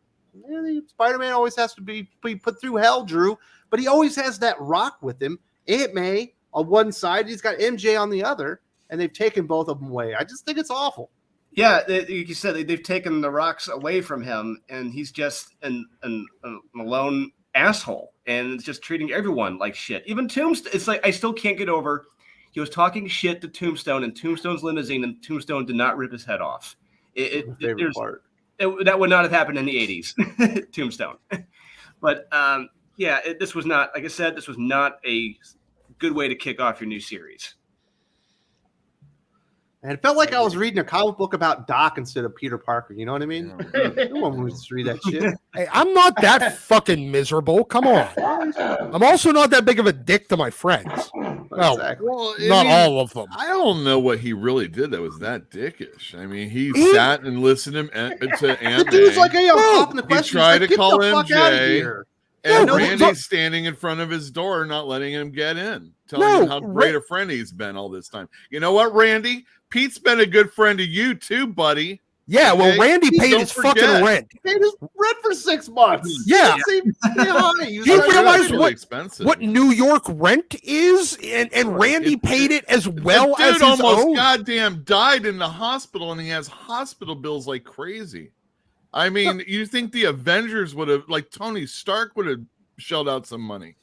Really, Spider-Man always has to be put through hell, Drew, but he always has that rock with him. Aunt May on one side, he's got MJ on the other, and they've taken both of them away. I just think it's awful. Yeah, like you said, they've taken the rocks away from him, and he's just a lone asshole, and it's just treating everyone like shit. Even Tombstone, it's like I still can't get over. He was talking shit to Tombstone in Tombstone's limousine, and Tombstone did not rip his head off. Favorite part. That would not have happened in the 80s, Tombstone. But this was not, like I said, this was not a good way to kick off your new series. And it felt like I was reading a comic book about Doc instead of Peter Parker. You know what I mean? No one wants to read that shit. Hey, I'm not that fucking miserable. Come on. I'm also not that big of a dick to my friends. Well, Exactly. not all of them. I don't know what he really did that was that dickish. I mean, he sat and listened to Aunt The dude's like, hey, I'm talking the He question. tried Like, to get call the fuck out of MJ. here. And No, Randy's standing in front of his door, not letting him get in, telling him how great a friend he's been all this time. You know what, Randy? Pete's been a good friend to you too, buddy. Yeah, well, Okay? Randy paid Don't his forget. fucking rent. He paid his rent for 6 months. Yeah. He You realize really expensive. what New York rent is? And Randy paid it as well the as dude his almost own. goddamn died in the hospital, and he has hospital bills like crazy. I mean, you think the Avengers would have, like Tony Stark would have shelled out some money?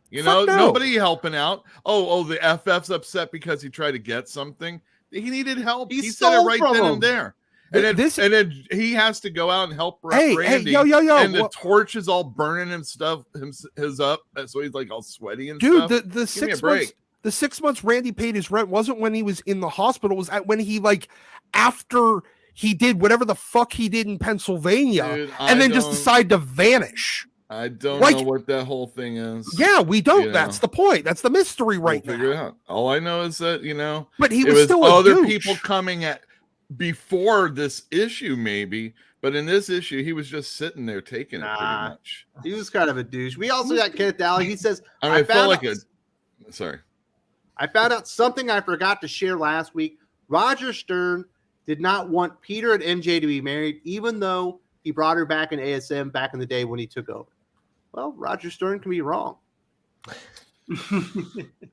You know, Fuck no. nobody helping out. Oh, the FF's upset because he tried to get something. He needed help. He He said it stole right from then him. and there. And then he has to go out and help Randy. yo. And the torch is all burning his stuff, his up. So he's like all sweaty and Dude, stuff. the 6 months. The 6 months Randy paid his rent wasn't when he was in the hospital. It was when he after he did whatever the fuck he did in Pennsylvania, Dude, and then just decided to vanish. I don't know what that whole thing is. Yeah, we don't. You That's know. the point. That's the mystery right We'll figure it now. out. All I know is that But he it was still a other douche. people coming at before this issue, maybe. But in this issue, he was just sitting there taking it pretty much. He was kind of a douche. We also got Kenneth Dalley. He says, I mean, it felt like sorry. I found out something I forgot to share last week. Roger Stern did not want Peter and MJ to be married, even though he brought her back in ASM back in the day when he took over. Well, Roger Stern can be wrong.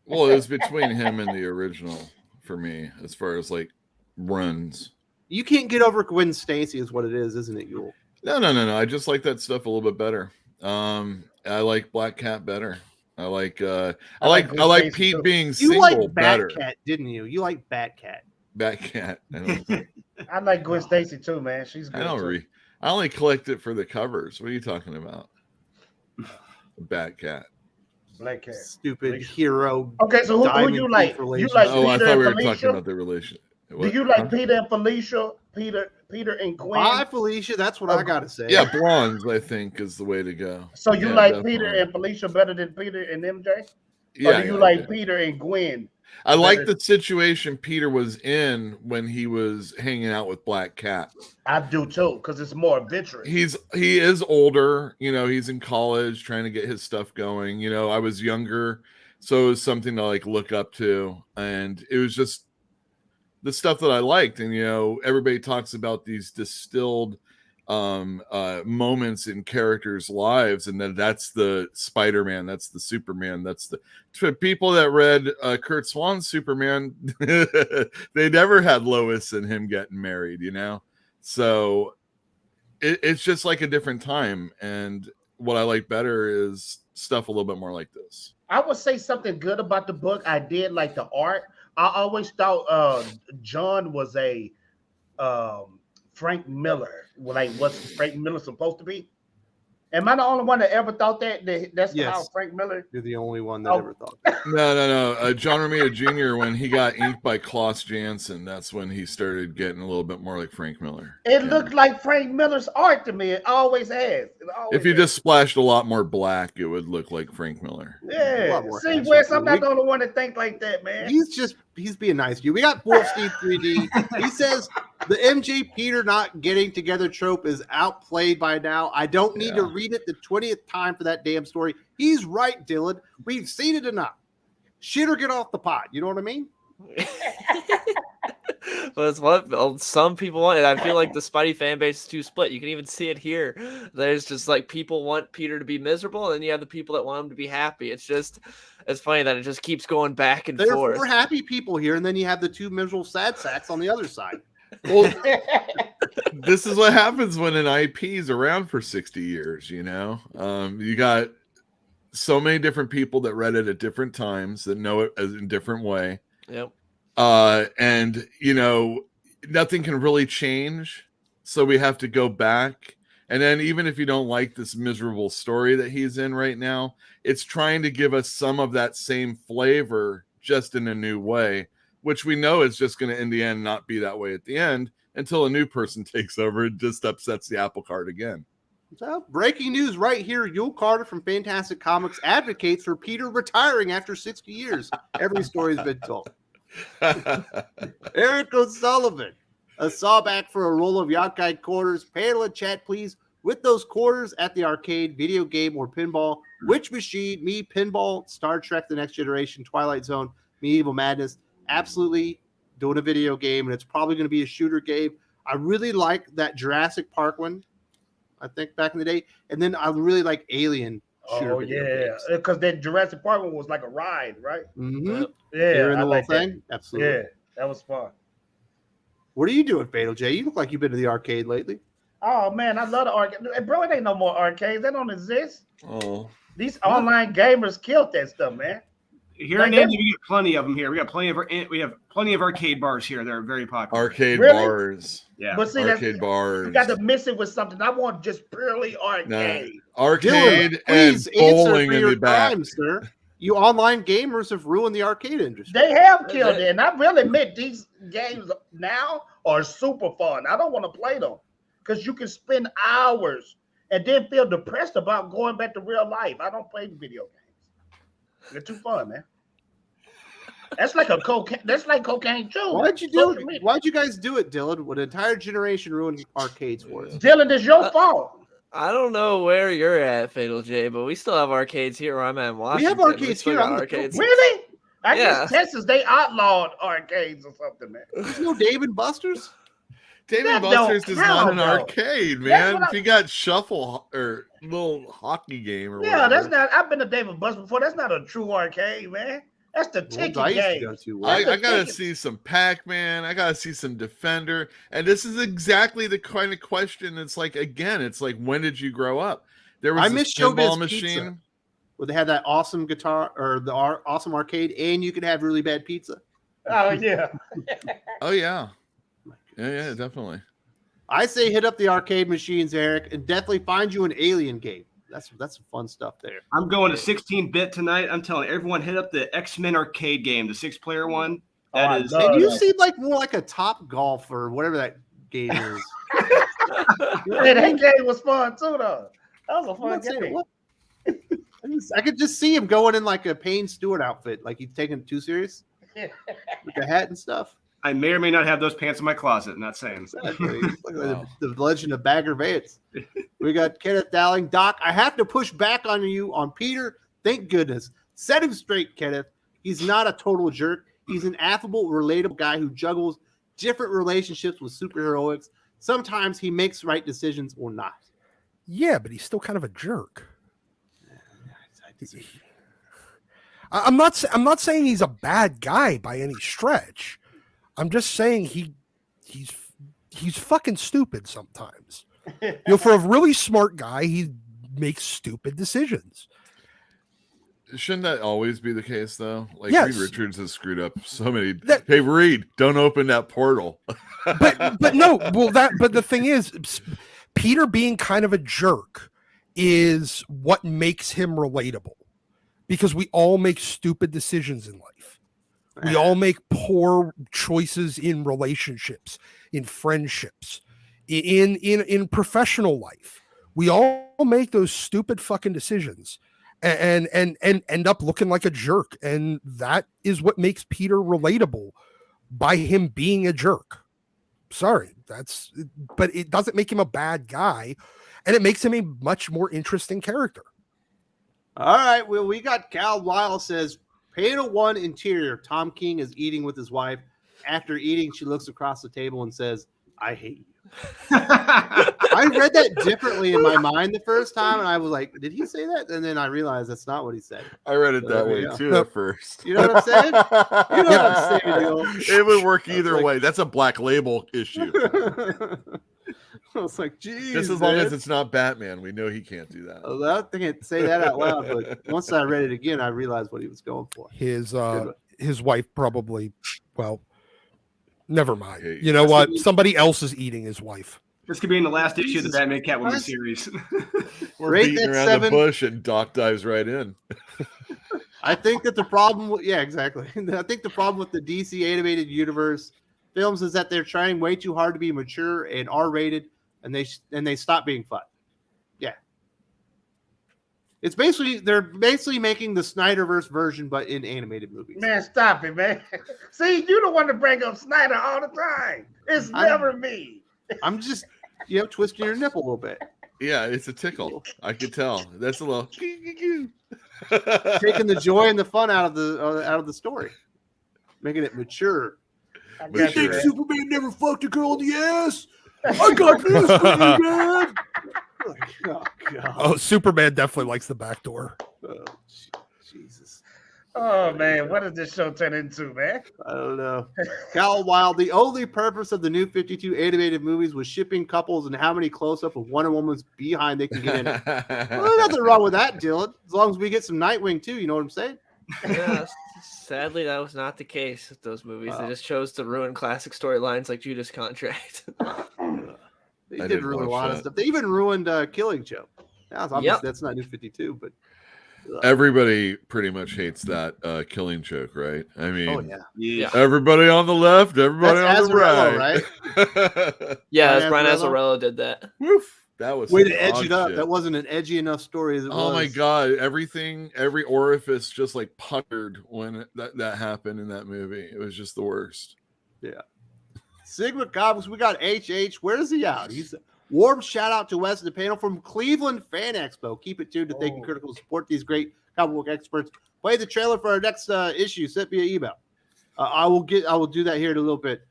Well, it was between him and the original for me, as far as like runs. You can't get over Gwen Stacy, is what it is, isn't it, Yule? No. I just like that stuff a little bit better. I like Black Cat better. I like Pete too. being You single like better. Batcat, didn't you? You like Batcat. Batcat. I like Gwen Stacy too, man. She's good. I only collect it for the covers. What are you talking about? Batcat. Black Cat. Stupid hero. Okay, so who diamond you like? thief You relationship. like Oh, I Peter thought and we were Felicia? talking about the relation. Do you like Peter and Felicia? Peter and Gwen? Bye, Felicia. That's what I gotta say. Yeah, blondes, I think, is the way to go. So you Yeah, like definitely. Peter and Felicia better than Peter and MJ? Yeah, Or do you yeah, like yeah. Peter and Gwen? I like the situation Peter was in when he was hanging out with Black Cat. I do too, because it's more adventurous. He is older, he's in college trying to get his stuff going. I was younger, so it was something to like look up to, and it was just the stuff that I liked. And everybody talks about these distilled moments in characters' lives, and then that's the Spider-Man, that's the Superman, that's the for people that read Kurt Swan's Superman. They never had Lois and him getting married, so it's just like a different time. And what I like better is stuff a little bit more like this. I would say something good about the book. I did like the art. I always thought John was a Frank Miller. Like, what's Frank Miller supposed to be? Am I the only one that ever thought that's Yes. how Frank Miller? You're the only one that Oh. ever thought that. No. John Romita Jr., when he got inked by Klaus Janson, that's when he started getting a little bit more like Frank Miller. It looked like Frank Miller's art to me. It always has. If you just splashed a lot more black, it would look like Frank Miller. A Yeah. lot more See, hash Wes, up I'm there. not the only one that think like that, man. He's being nice to you. We got Wolf Steve 3D. He says the MJ Peter not getting together trope is outplayed by now. I don't need to read it the 20th time for that damn story. He's right, Dylan. We've seen it enough. Shit or get off the pot. You know what I mean? But it's what some people want, and I feel like the Spidey fan base is too split. You can even see it here. There's just like people want Peter to be miserable, and then you have the people that want him to be happy. It's funny that it just keeps going back and There are forth. 4 happy people here, and then you have the 2 miserable sad sacks on the other side. Well, this is what happens when an IP is around for 60 years, you got so many different people that read it at different times that know it as in a different way. Yep. And nothing can really change, so we have to go back. And then even if you don't like this miserable story that he's in right now, it's trying to give us some of that same flavor just in a new way, which we know is just going to in the end not be that way at the end until a new person takes over and just upsets the apple cart again. So, breaking news right here. Yule Carter from Fantastic Comics advocates for Peter retiring after 60 years. Every story's been told. Eric O'Sullivan, a sawback for a roll of Yokai quarters. Panel and chat, please. With those quarters at the arcade, video game, or pinball, which machine? Me, pinball, Star Trek, The Next Generation, Twilight Zone, Medieval Madness. Absolutely doing a video game, and it's probably going to be a shooter game. I really like that Jurassic Park one, I think, back in the day. And then I really like Alien. Oh, yeah. Because that Jurassic Park one was like a ride, right? Mm-hmm. Yeah. You're in I the like little that. thing? Absolutely. Yeah, that was fun. What are you doing, Fatal J? You look like you've been to the arcade lately. Oh, man, I love the arcade. Bro, it ain't no more arcades. They don't exist. Oh, These online gamers killed that stuff, man. Here in Indy, we get plenty of them here. We have plenty of arcade bars here. They're very popular. arcade Really? bars. Yeah. But see, Arcade bars. you got to mix it with something. I want just purely arcade. Arcade Dylan, and please answer bowling for in your the back. crime, sir. You online gamers have ruined the arcade industry. They have killed it. And I really admit these games now are super fun. I don't want to play them because you can spend hours and then feel depressed about going back to real life. I don't play video games. They're too fun, man. That's like cocaine. That's like cocaine too. Why'd you guys do it, Dylan? When an entire generation ruined arcades for us. Dylan, it's your fault. I don't know where you're at, Fatal J, but we still have arcades here where I'm at in Washington. arcades still here. got I'm the- arcades. Really? I Yeah. guess Texas, they outlawed arcades or something, man. There's no Dave and Buster's. Dave and That Buster's don't is not count, an though. arcade, That's man. what I- If you got shuffle or little hockey game or Yeah, whatever. that's not. I've been to Dave and Buster's before. That's not a true arcade, man. That's the Ones ticket I used to game. go to. I That's the gotta ticket. see some Pac-Man. I gotta see some Defender. And this is exactly the kind of question. It's like, again, it's like, when did you grow up? There was I this miss pinball Showbiz machine. Pizza, where they had that awesome guitar or the awesome arcade, and you could have really bad pizza. Oh yeah. Oh yeah, yeah, definitely. I say hit up the arcade machines, Eric, and definitely find you an Alien game. That's some fun stuff there. I'm going to 16-bit tonight. I'm telling everyone, hit up the X-Men arcade game, the 6-player one. That I is. love And you that. seem like more like a Top Golf or whatever that game is. Hey, that game was fun too, though. That was a I'm fun not saying game. what. I could just see him going in like a Payne Stewart outfit, like he's taking it too serious with the hat and stuff. I may or may not have those pants in my closet. I'm not saying. Exactly. It's like Wow. the Legend of Bagger Vance. We got Kenneth Dowling. Doc, I have to push back on you on Peter. Thank goodness. Set him straight, Kenneth. He's not a total jerk. He's an affable, relatable guy who juggles different relationships with superheroics. Sometimes he makes right decisions or not. Yeah, but he's still kind of a jerk. I'm not saying he's a bad guy by any stretch. I'm just saying he's fucking stupid sometimes. For a really smart guy, he makes stupid decisions. Shouldn't that always be the case, though? Like, Yes. Reed Richards has screwed up so many. That- Hey, Reed, don't open that portal. But no, but the thing is, Peter being kind of a jerk is what makes him relatable, because we all make stupid decisions in life. We all make poor choices in relationships, in friendships, in professional life. We all make those stupid fucking decisions and end up looking like a jerk. And that is what makes Peter relatable, by him being a jerk. Sorry, but it doesn't make him a bad guy, and it makes him a much more interesting character. All right. Well, we got Cal Lyle says, Panel 1 interior. Tom King is eating with his wife. After eating, she looks across the table and says, I hate you. I read that differently in my mind the first time, and I was like, did he say that? And then I realized that's not what he said. I read it that There way, you go. too, at first. You know what I'm saying? You know what I'm saying, Neil. It would work either like- way. That's a Black Label issue. I was like, geez. Just as long man. as it's not Batman, we know he can't do that. I didn't say that out loud, but once I read it again, I realized what he was going for. His Good one. his wife probably, well, never mind. Okay. You know what? Somebody else is eating his wife. This could be in the last issue of the Jesus Batman Catwoman Christ. series. We're Rate beating that around 7. the bush, and Doc dives right in. I think that the problem with, yeah, exactly. I think the problem with the DC animated universe films is that they're trying way too hard to be mature and R-rated, and they stop being fun. Yeah. They're basically making the Snyderverse version, but in animated movies. Man, stop it, man. See, you the one to bring up Snyder all the time. It's never me. I'm just, twisting your nipple a little bit. Yeah, it's a tickle. I could tell. That's a little. Taking the joy and the fun out of the story. Making it mature. I You think man. Superman never fucked a girl in the ass? I got this for you, man. Oh, God. Oh, Superman definitely likes the back door. Oh, Jesus. Oh man, what does this show turn into, man? I don't know. Cal Wild, the only purpose of the new 52 animated movies was shipping couples and how many close-up of Wonder Woman's behind they can get in it. Well, nothing wrong with that, Dylan. As long as we get some Nightwing too, you know what I'm saying? Yeah, sadly, that was not the case with those movies. Wow. They just chose to ruin classic storylines like Judas Contract. They I did didn't ruin a watch lot of that. stuff. They even ruined Killing Joke. Yep. That's not new 52, but Everybody pretty much hates that Killing Joke, right? I mean, oh yeah. Yeah. everybody on the left, everybody That's on the Azzarello, right. Yeah, Brian Brian Azzarello? Azzarello did that. Woof. That was Way some to edge dog it up. shit. That wasn't an edgy enough story as it was. Oh my god! Every orifice just like puckered when that happened in that movie. It was just the worst. Sigma Comics, we got HH. Where's he out? He's warm shout out to Wes and the panel from Cleveland Fan Expo. Keep it tuned to Thinking Critical. Support these great comic book experts. Play the trailer for our next issue. Send me an email. I will do that here in a little bit.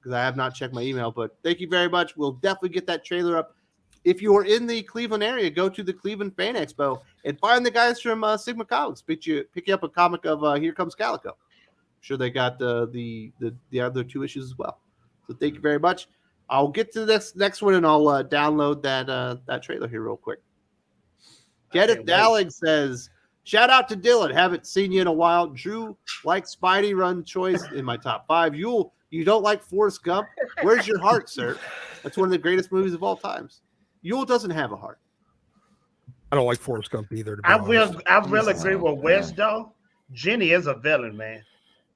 because I have not checked my email. But thank you very much. We'll definitely get that trailer up. If you are in the Cleveland area, go to the Cleveland Fan Expo and find the guys from Sigma Comics. Pick you up a comic of Here Comes Calico. I'm sure they got the other 2 issues as well. So thank you very much. I'll get to this next one and I'll download that trailer here real quick. Kenneth Dowling says, shout out to Dylan. Haven't seen you in a while. Drew likes Spidey Run choice in my top 5. You don't like Forrest Gump? Where's your heart, sir? That's one of the greatest movies of all times. Yule doesn't have a heart. I don't like Forrest Gump either. I will agree with Wes though. Jenny is a villain, man.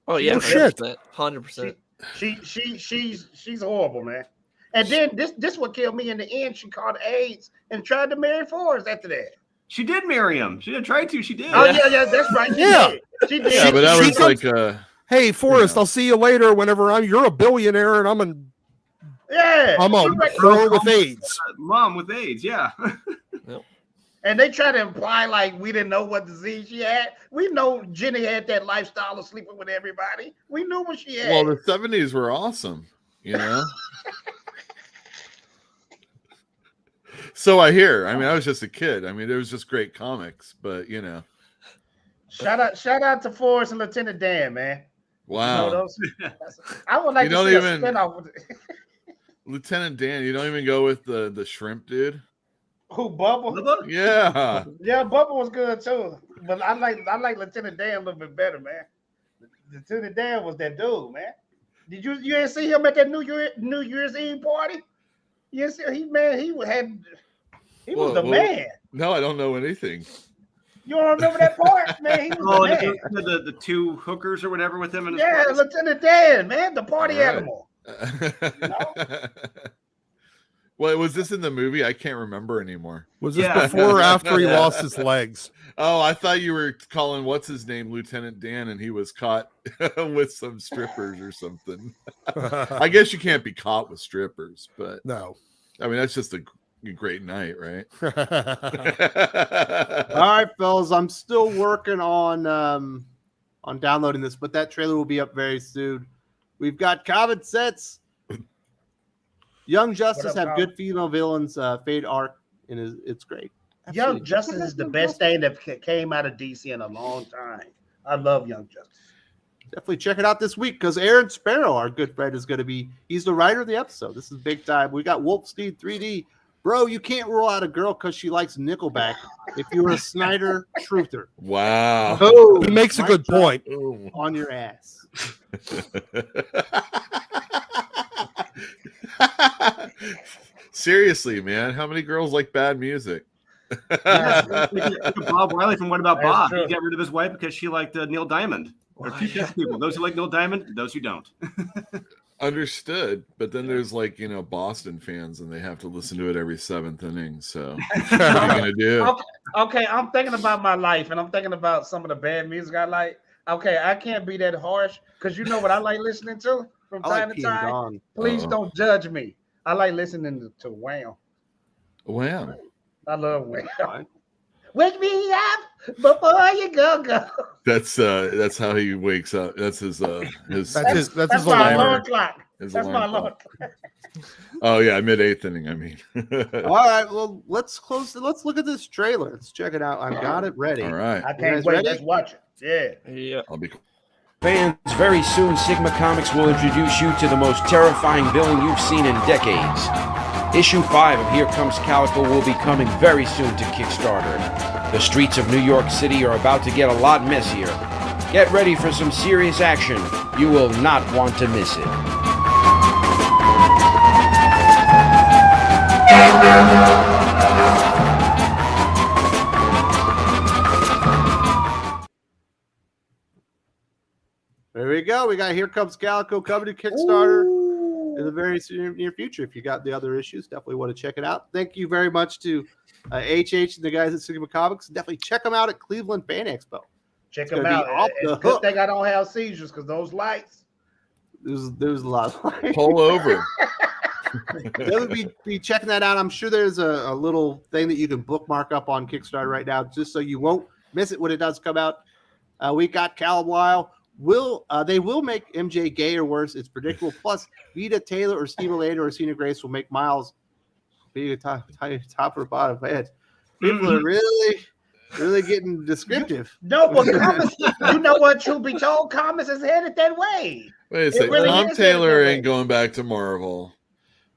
Oh yeah, 100%. She's horrible, man. And then this what killed me in the end. She caught AIDS and tried to marry Forrest after that. She did marry him. She didn't try to. She did. Oh yeah, that's right. She did. Yeah, but that was like hey, Forrest, I'll see you later. Whenever you're a billionaire and I'm a girl with AIDS. Mom with AIDS, yeah. And they try to imply like we didn't know what disease she had. We know Jenny had that lifestyle of sleeping with everybody. We knew what she had. Well, the 70s were awesome, you know. So I hear. I mean, I was just a kid. I mean, there was just great comics, but you know. Shout out to Forrest and Lieutenant Dan, man. Wow. You know, I would like to see a spinoff. Lieutenant Dan, you don't even go with the shrimp dude. Who, Bubba? Yeah. Yeah, Bubba was good too. But I like Lieutenant Dan a little bit better, man. Lieutenant Dan was that dude, man. Did you didn't see him at that New Year's Eve party? You see he was the man. No, I don't know anything. You don't remember that part, man? He was the man. The 2 hookers or whatever with him. Lieutenant Dan, man, the party animal. You know? Well, was this in the movie? I can't remember anymore. Was this before or after he lost his legs? Oh, I thought you were calling what's his name Lieutenant Dan, and he was caught with some strippers or something. I guess you can't be caught with strippers, but no. I mean, that's just a great night, right? All right, fellas, I'm still working on downloading this, but that trailer will be up very soon. We've got Common Sense. Young Justice have good female villains. Fade arc, and it's great. Absolutely. Young Justice is the best thing that came out of DC in a long time. I love Young Justice. Definitely check it out this week because Aaron Sparrow, our good friend, is going to be. He's the writer of the episode. This is big time. We got Wolfstein 3D. Bro, you can't rule out a girl because she likes Nickelback if you're a Snyder truther. Wow. Oh, he makes a good point. On your ass. Seriously, man, how many girls like bad music? Bob Wiley from What About Bob? He got rid of his wife because she liked Neil Diamond. Or 2 types of people: those who like Neil Diamond, those who don't. Understood, but then there's like Boston fans, and they have to listen to it every 7th inning. So what are you gonna do? Okay, I'm thinking about my life, and I'm thinking about some of the bad music I like. Okay, I can't be that harsh because you know what I like listening to from time to time. Please don't judge me. I like listening to Wham. Wham. I love Wham. Wake me up before you go. That's how he wakes up. That's his that's my alarm clock. That's my alarm clock. Oh yeah, mid-8th inning. I mean. All right, well let's look at this trailer. Let's check it out. I've got it ready. All right. I can't wait. Let's watch it. Yeah. I'll be. Fans, very soon Sigma Comics will introduce you to the most terrifying villain you've seen in decades. Issue 5 of Here Comes Calico will be coming very soon to Kickstarter. The streets of New York City are about to get a lot messier. Get ready for some serious action. You will not want to miss it. There we go. We got Here Comes Calico coming to Kickstarter in the very near future. If you got the other issues, definitely want to check it out. Thank you very much to HH and the guys at Sigma Comics. Definitely check them out at Cleveland Fan Expo. Check them out. It's good thing I don't have seizures because those lights. There's a lot of lights. Pull over. Definitely be checking that out. I'm sure there's a little thing that you can bookmark up on Kickstarter right now just so you won't miss it when it does come out. We got Callum Lyle. they will make MJ gay or worse. It's predictable. Plus, Vita Taylor or Steve Orlando or Cena Grace will make Miles be a top or bottom head. People are really getting descriptive. No, but Thomas, you know what? Truth be told, Thomas is headed that way. Wait a second. really Tom is Taylor that way. ain't going back to Marvel.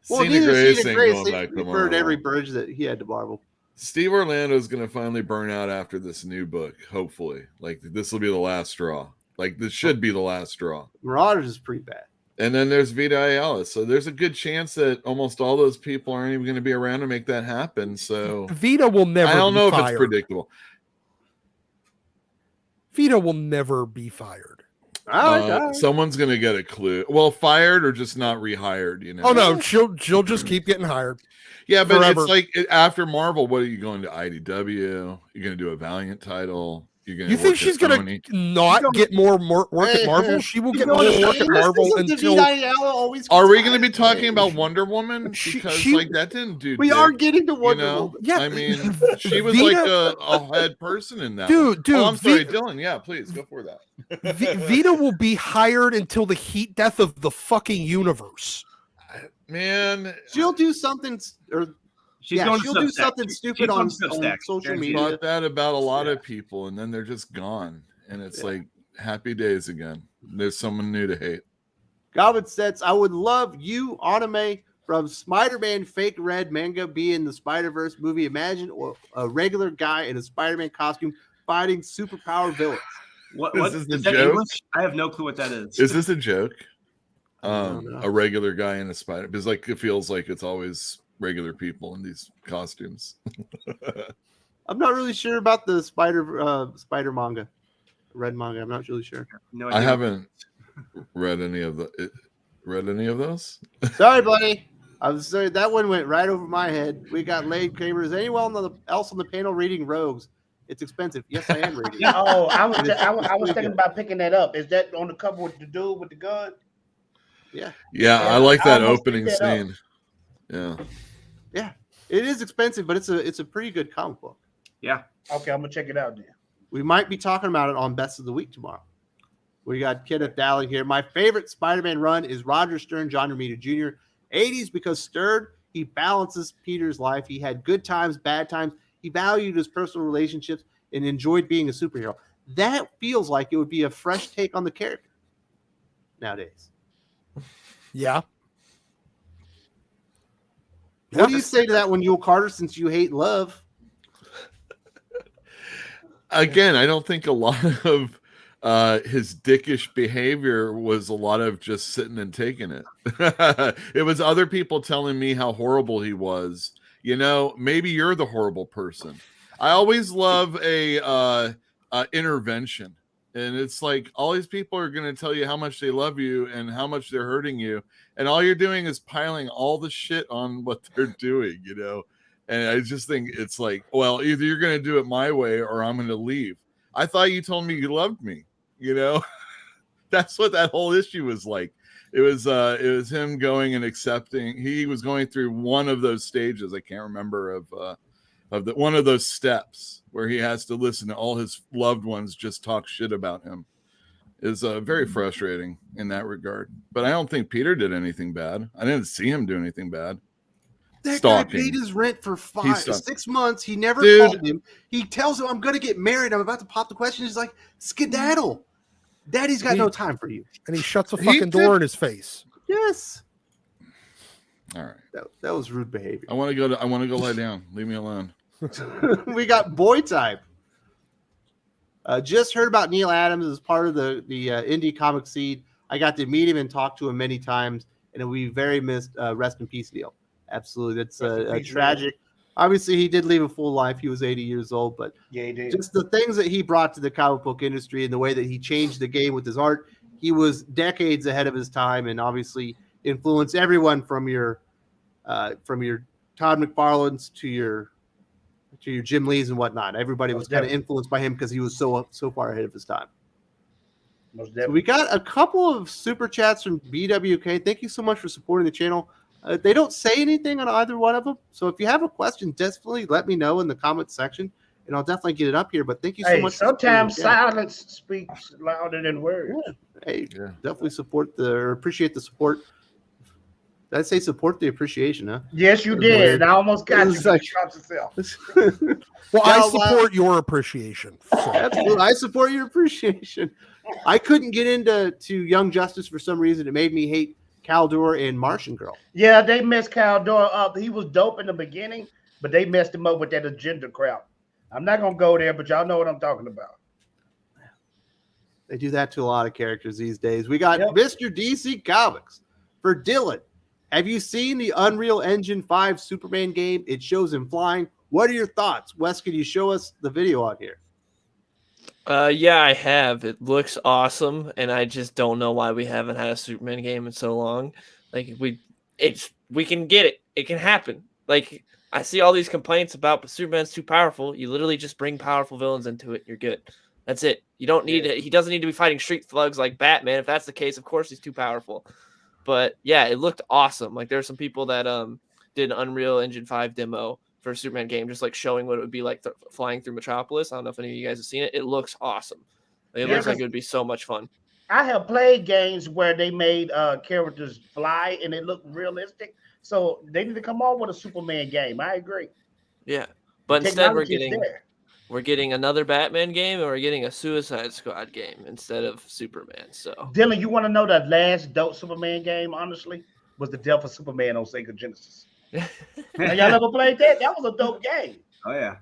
Well, Cena neither Grace Cena ain't Grace. going back to He burned Marvel. every bridge that he had to Marvel. Steve Orlando is going to finally burn out after this new book, hopefully. Like, this will be the last straw. Like, this should be the last straw. Marauders is pretty bad. And then there's Vita Ayala. So there's a good chance that almost all those people aren't even going to be around to make that happen. So Vita will never. I don't know if fired. it's predictable. Vita will never be fired. All right. Someone's going to get a clue. Well, fired or just not rehired, you know? Oh no, she'll just keep getting hired. Yeah, but forever. it's like after Marvel, what are you going to IDW? You're going to do a Valiant title. You're going. You think she's going to not get more work at Marvel? She will get more work at Marvel until. Are we going to be talking about Wonder Woman? Because like that didn't do. We are getting to Wonder Woman. Yeah, I mean, she was like a head person in that. Dude. Oh, I'm sorry, Dylan. Yeah, please go for that. Vita will be hired until the heat death of the fucking universe. Man, she'll do something, or she'll do something stupid on social media. I thought that about a lot of people, and then they're just gone, and it's like happy days again. There's someone new to hate. Goblin says, "I would love you anime from Spider-Man Fake Red manga be in the Spider-Verse movie. Imagine a regular guy in a Spider-Man costume fighting superpower villains." What is this is a that joke? English? I have no clue what that is. Is this a joke? A regular guy in a spider, because like it feels like it's always regular people in these costumes. I'm not really sure about the spider manga, red manga. I'm not really sure. No, I haven't read any of those. Sorry, buddy. I'm sorry. That one went right over my head. We got Lade Kramer. Is anyone else on the panel reading Rogues? It's expensive. Yes, I am reading. Oh, I was thinking about picking that up. Is that on the cover with the dude with the gun? Yeah, I like that opening scene. Yeah, it is expensive, but it's a pretty good comic book. Yeah. Okay, I'm gonna check it out then. We might be talking about it on Best of the Week tomorrow. We got Kenneth Dowling here. My favorite Spider-Man run is Roger Stern, John Romita Jr. 80s because Stern, he balances Peter's life. He had good times, bad times. He valued his personal relationships and enjoyed being a superhero. That feels like it would be a fresh take on the character nowadays. Yeah. What do you say to that one, Yul Carter, since you hate love? Again, I don't think a lot of his dickish behavior was a lot of just sitting and taking it. It was other people telling me how horrible he was. You know, maybe you're the horrible person. I always love a intervention. And it's like all these people are going to tell you how much they love you and how much they're hurting you. And all you're doing is piling all the shit on what they're doing, you know? And I just think it's like, well, either you're going to do it my way or I'm going to leave. I thought you told me you loved me, you know? That's what that whole issue was like. It was him going and accepting. He was going through one of those stages. I can't remember of the one of those steps where he has to listen to all his loved ones just talk shit about him. Is very frustrating in that regard. But I don't think Peter did anything bad. I didn't see him do anything bad. That Stalking. guy paid his rent for 6 months. He never Dude. called him. He tells him, I'm going to get married. I'm about to pop the question. He's like, skedaddle. Daddy's got no time for you. And he shuts a fucking door in his face. Yes. All right. That was rude behavior. I want to go lie down. Leave me alone. We got Boy Type. Just heard about Neal Adams as part of the indie comic scene. I got to meet him and talk to him many times, and we very missed rest in peace, Neal. Absolutely. That's a tragic. Obviously, he did live a full life. He was 80 years old, but yeah, he did. Just the things that he brought to the comic book industry and the way that he changed the game with his art, he was decades ahead of his time, and obviously influenced everyone from your Todd McFarlane's to your Jim Lees and whatnot. Everybody was kind of influenced by him because he was so far ahead of his time. So we got a couple of super chats from BWK. Thank you so much for supporting the channel. They don't say anything on either one of them. So if you have a question, definitely let me know in the comments section. and I'll definitely get it up here. But thank you so much. Sometimes silence speaks louder than words. Yeah. Hey, definitely appreciate the support. Did I say support the appreciation, huh? Yes, you did. I almost got you. Like, well, I support your appreciation. So. Absolutely. I support your appreciation. I couldn't get into Young Justice for some reason. It made me hate Caldor and Martian Girl. Yeah, they messed Caldor up. He was dope in the beginning, but they messed him up with that agenda crap. I'm not going to go there, but y'all know what I'm talking about. They do that to a lot of characters these days. We got Mr. DC Comics for Dylan. Have you seen the Unreal Engine 5 Superman game? It shows him flying. What are your thoughts? Wes, can you show us the video on here? Yeah, I have. It looks awesome, and I just don't know why we haven't had a Superman game in so long. Like we can get it. It can happen. Like I see all these complaints about but Superman's too powerful. You literally just bring powerful villains into it. You're good. That's it. You don't need it. He doesn't need to be fighting street thugs like Batman. If that's the case, of course he's too powerful. But yeah, it looked awesome. Like there are some people that did an Unreal Engine 5 demo for a Superman game, just like showing what it would be like flying through Metropolis. I don't know if any of you guys have seen it. It looks awesome. It looks like it would be so much fun. I have played games where they made characters fly and it looked realistic. So they need to come on with a Superman game. I agree. Yeah, but instead we're getting another Batman game, and we're getting a Suicide Squad game instead of Superman. So, Dylan, you want to know the last dope Superman game? Honestly, was the Death of Superman on Sega Genesis. Y'all ever played that? That was a dope game. Oh yeah.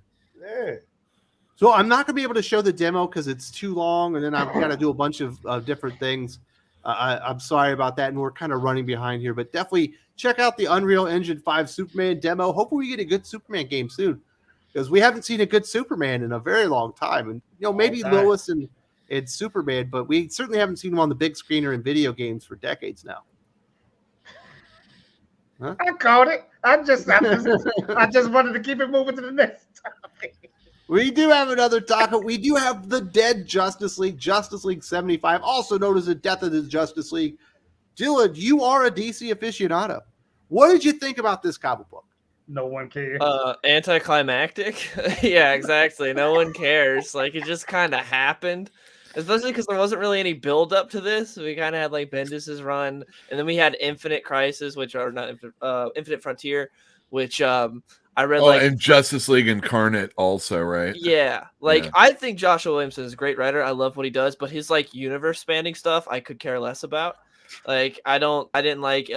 So I'm not going to be able to show the demo because it's too long, and then I've got to do a bunch of different things. I'm sorry about that, and we're kind of running behind here. But definitely check out the Unreal Engine 5 Superman demo. Hopefully we get a good Superman game soon, because we haven't seen a good Superman in a very long time. And maybe Lois and Superman, but we certainly haven't seen him on the big screen or in video games for decades now. Huh? I caught it. I just wanted to keep it moving to the next topic. We do have another topic. We do have the Dead Justice League 75, also known as the Death of the Justice League. Dylan, you are a DC aficionado. What did you think about this comic book? No one cares. Anticlimactic. Yeah, exactly. No one cares. Like it just kind of happened, especially because there wasn't really any build up to this. We kind of had like Bendis's run, and then we had Infinite Crisis, which are not Infinite Frontier, which I read and Justice League Incarnate also, right? Yeah, I think Joshua Williamson is a great writer. I love what he does, but his like universe spanning stuff I could care less about. Like I didn't like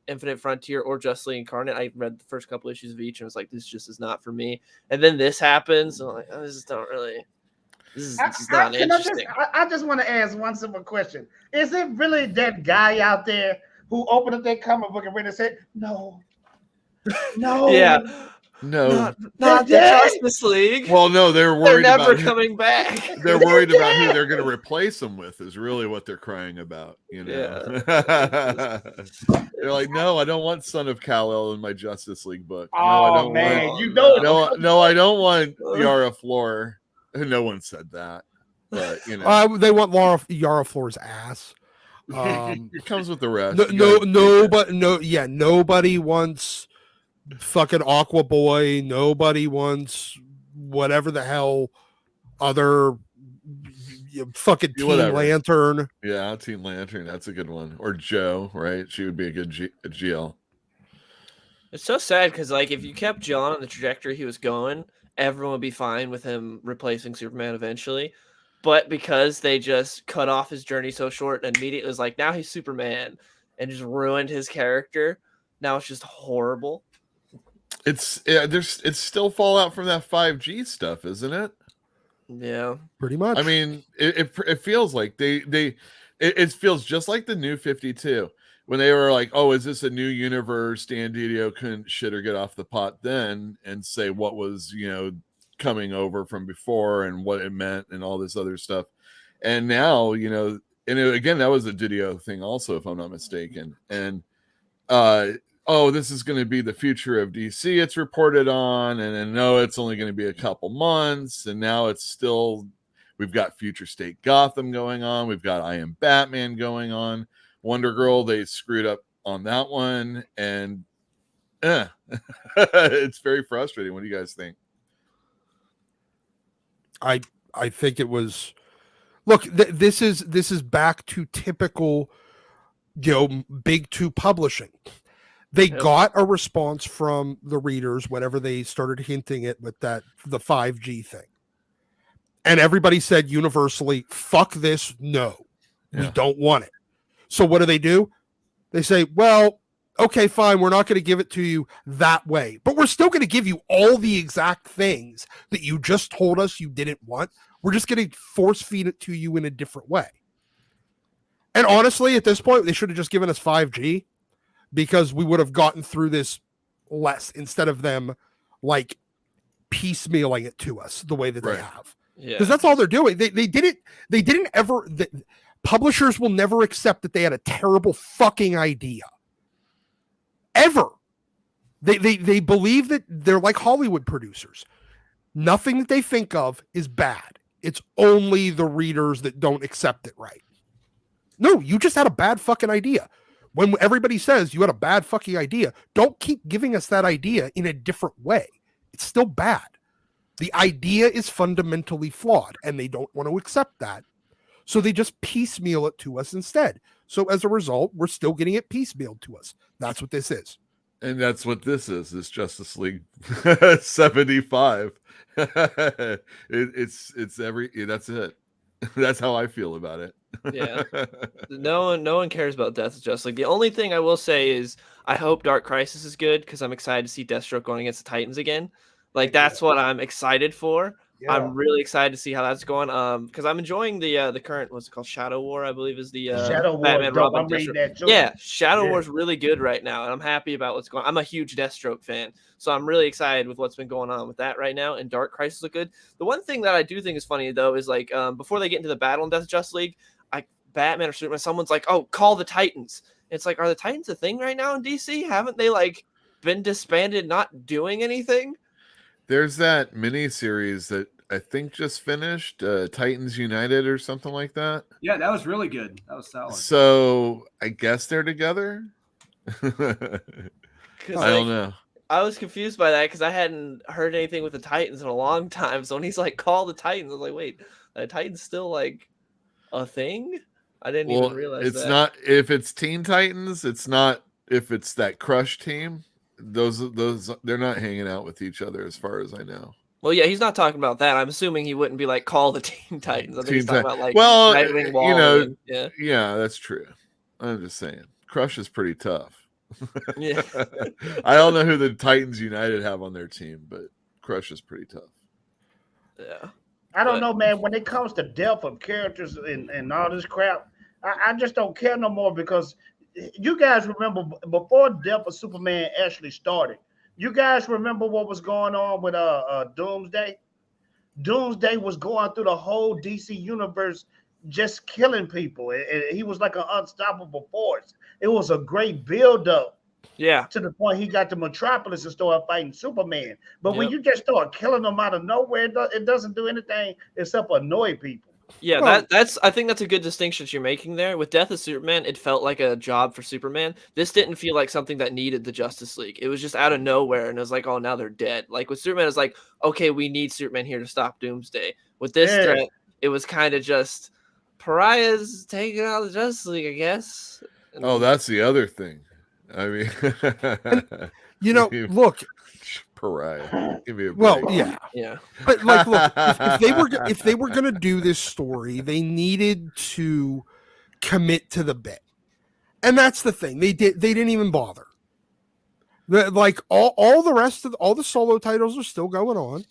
Infinite Frontier or Justice League Incarnate. I read the first couple issues of each and was like, this just is not for me. And then this happens, and I'm like, this is not interesting. I just want to ask one simple question: is it really that guy out there who opened up that comic book and read and said, "No, yeah, no, not the Justice League"? Well, no, they're worried. They're never about coming back. They're worried about who they're going to replace them with. Is really what they're crying about. Yeah. They're like, no, I don't want Son of Kal-El in my Justice League book. Oh, no, I don't man, want. No, I don't want Yara Flor. No one said that, but they want Yara Flor's ass. It comes with the rest. Nobody wants fucking Aqua Boy. Nobody wants whatever the hell other fucking Teen Lantern. Yeah, Teen Lantern. That's a good one. Or Joe, right? She would be a good GL. It's so sad because like if you kept John on the trajectory he was going, everyone would be fine with him replacing Superman eventually. But because they just cut off his journey so short and immediately was like, now he's Superman and just ruined his character. Now it's just horrible. It's still fallout from that 5G stuff, isn't it? Yeah, pretty much. I mean, it feels like it feels just like the New 52 when they were like, oh, is this a new universe? Dan Didio couldn't shit or get off the pot then and say what was, coming over from before and what it meant and all this other stuff. And now, again, that was a Didio thing also, if I'm not mistaken. And, this is going to be the future of DC it's reported on. And then, no, it's only going to be a couple months. And now it's still, we've got Future State Gotham going on. We've got I Am Batman going on. Wonder Girl, they screwed up on that one. And it's very frustrating. What do you guys think? I think it was. Look, this is back to typical, big two publishing. They got a response from the readers whenever they started hinting it with the 5G thing. And everybody said universally, fuck this, no. Yeah. We don't want it. So what do? They say, well, okay, fine, we're not going to give it to you that way. But we're still going to give you all the exact things that you just told us you didn't want. We're just going to force feed it to you in a different way. And honestly, at this point, they should have just given us 5G, because we would have gotten through this less, instead of them like piecemealing it to us the way that they have. Because that's all they're doing. They didn't ever. Publishers will never accept that they had a terrible fucking idea. Ever. They believe that they're like Hollywood producers. Nothing that they think of is bad. It's only the readers that don't accept it right. No, you just had a bad fucking idea. When everybody says you had a bad fucking idea, don't keep giving us that idea in a different way. It's still bad. The idea is fundamentally flawed, and they don't want to accept that. So they just piecemeal it to us instead. So as a result, we're still getting it piecemealed to us. That's what this is. And that's what this is Justice League 75. It's that's it. That's how I feel about it. Yeah. No one cares about Death of Justice League. The only thing I will say is I hope Dark Crisis is good, because I'm excited to see Deathstroke going against the Titans again. Like, that's what I'm excited for. Yeah. I'm really excited to see how that's going. Because I'm enjoying the current, what's it called? Shadow War, I believe, is the Shadow Batman War. Robin Deathstroke. Yeah, Shadow War's really good right now, and I'm happy about what's going on. I'm a huge Deathstroke fan, so I'm really excited with what's been going on with that right now. And Dark Crisis look good. The one thing that I do think is funny though is like before they get into the battle in Death of Justice League, Batman or Superman, someone's like, "Oh, call the Titans." It's like, are the Titans a thing right now in DC? Haven't they like been disbanded, not doing anything? There's that mini series that I think just finished, Titans United or something like that. Yeah, that was really good. That was solid. So I guess they're together. I don't know. I was confused by that because I hadn't heard anything with the Titans in a long time. So when he's like, "Call the Titans," I was like, "Wait, the Titans still like a thing?" I didn't even realize it's that. not. If it's Teen Titans, it's not. If it's that Crush team, those they're not hanging out with each other, as far as I know. Well, yeah, he's not talking about that. I'm assuming he wouldn't be like, "Call the Teen Titans." I think he's talking about like, Nightwing Wall. Yeah, that's true. I'm just saying, Crush is pretty tough. Yeah. I don't know who the Titans United have on their team, but Crush is pretty tough. Yeah. I don't know, man. When it comes to depth of characters and all this crap, I just don't care no more, because you guys remember before Death of Superman actually started, you guys remember what was going on with Doomsday? Doomsday was going through the whole DC universe just killing people. He was like an unstoppable force. It was a great build-up. Yeah. To the point he got to Metropolis and started fighting Superman. But when you just start killing them out of nowhere, it doesn't do anything except annoy people. Yeah, I think that's a good distinction that you're making there. With Death of Superman, it felt like a job for Superman. This didn't feel like something that needed the Justice League. It was just out of nowhere, and it was like, oh, now they're dead. Like with Superman, it's like, okay, we need Superman here to stop Doomsday. With this threat, it was kind of just pariahs taking out the Justice League, I guess. Oh, that's the other thing. I mean, look, pariah. Give me a break. Well, yeah. But like, look, if they were gonna do this story, they needed to commit to the bit, and that's the thing. They didn't even bother. Like all the rest of all the solo titles are still going on.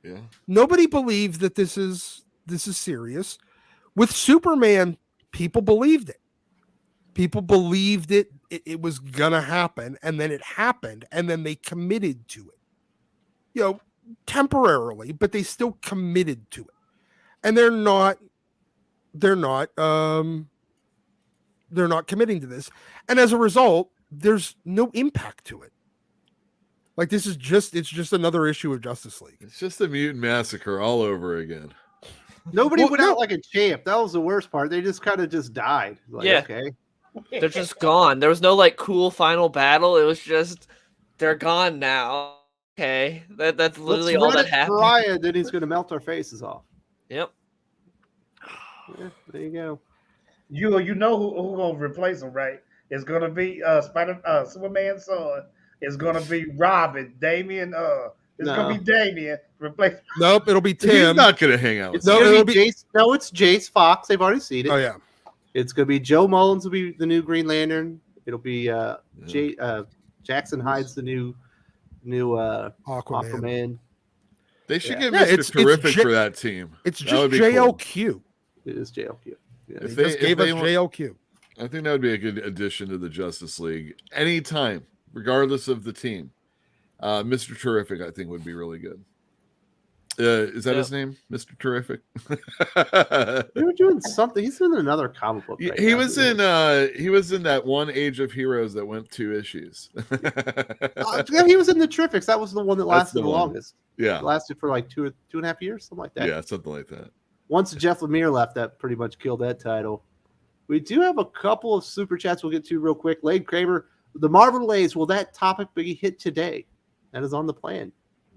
Yeah. Nobody believes that this is serious. With Superman, people believed it. People believed it was gonna happen, and then it happened, and then they committed to it. Temporarily, but they still committed to it. And they're not committing to this. And as a result, there's no impact to it. Like it's just another issue of Justice League. It's just a mutant massacre all over again. Nobody went out like a champ. That was the worst part. They just kind of just died. Like, okay. They're just gone. There was no like cool final battle. It was just they're gone now. okay. That's Let's literally all run that it happened. Mariah, then he's going to melt our faces off. Yep. Yeah, there you go. You know who gonna replace him, right? It's gonna be Superman's son. It's gonna be Robin. Damian. It's gonna be Damian. Replace. Nope, it'll be He's Tim. not going to hang out with It's No, going it'll to be be- Jace. No, it's Jace Fox. They've already seen it. Oh yeah. It's going to be Joe Mullins will be the new Green Lantern. It'll be Jackson Hyde's the new Aquaman. They should get Yeah, Mr. it's Terrific J- for that team. It's That would just be cool. JLQ. It is JLQ. Yeah. If They just gave us want- JLQ. I think that would be a good addition to the Justice League. Anytime, regardless of the team. Mr. Terrific, I think, would be really good. Is that his name? Mr. Terrific? They were doing something. He's in another comic book. Right he now, was isn't in that one Age of Heroes that went 2 issues. Yeah, he was in the Terrifics. That was the one that That's lasted the the one. longest. Yeah. It lasted for like 2.5 years, something like that. Yeah, something like that. Once Jeff Lemire left, that pretty much killed that title. We do have a couple of super chats we'll get to real quick. Lade Kramer, the Marvel delays, will that topic be hit today? That is on the plan.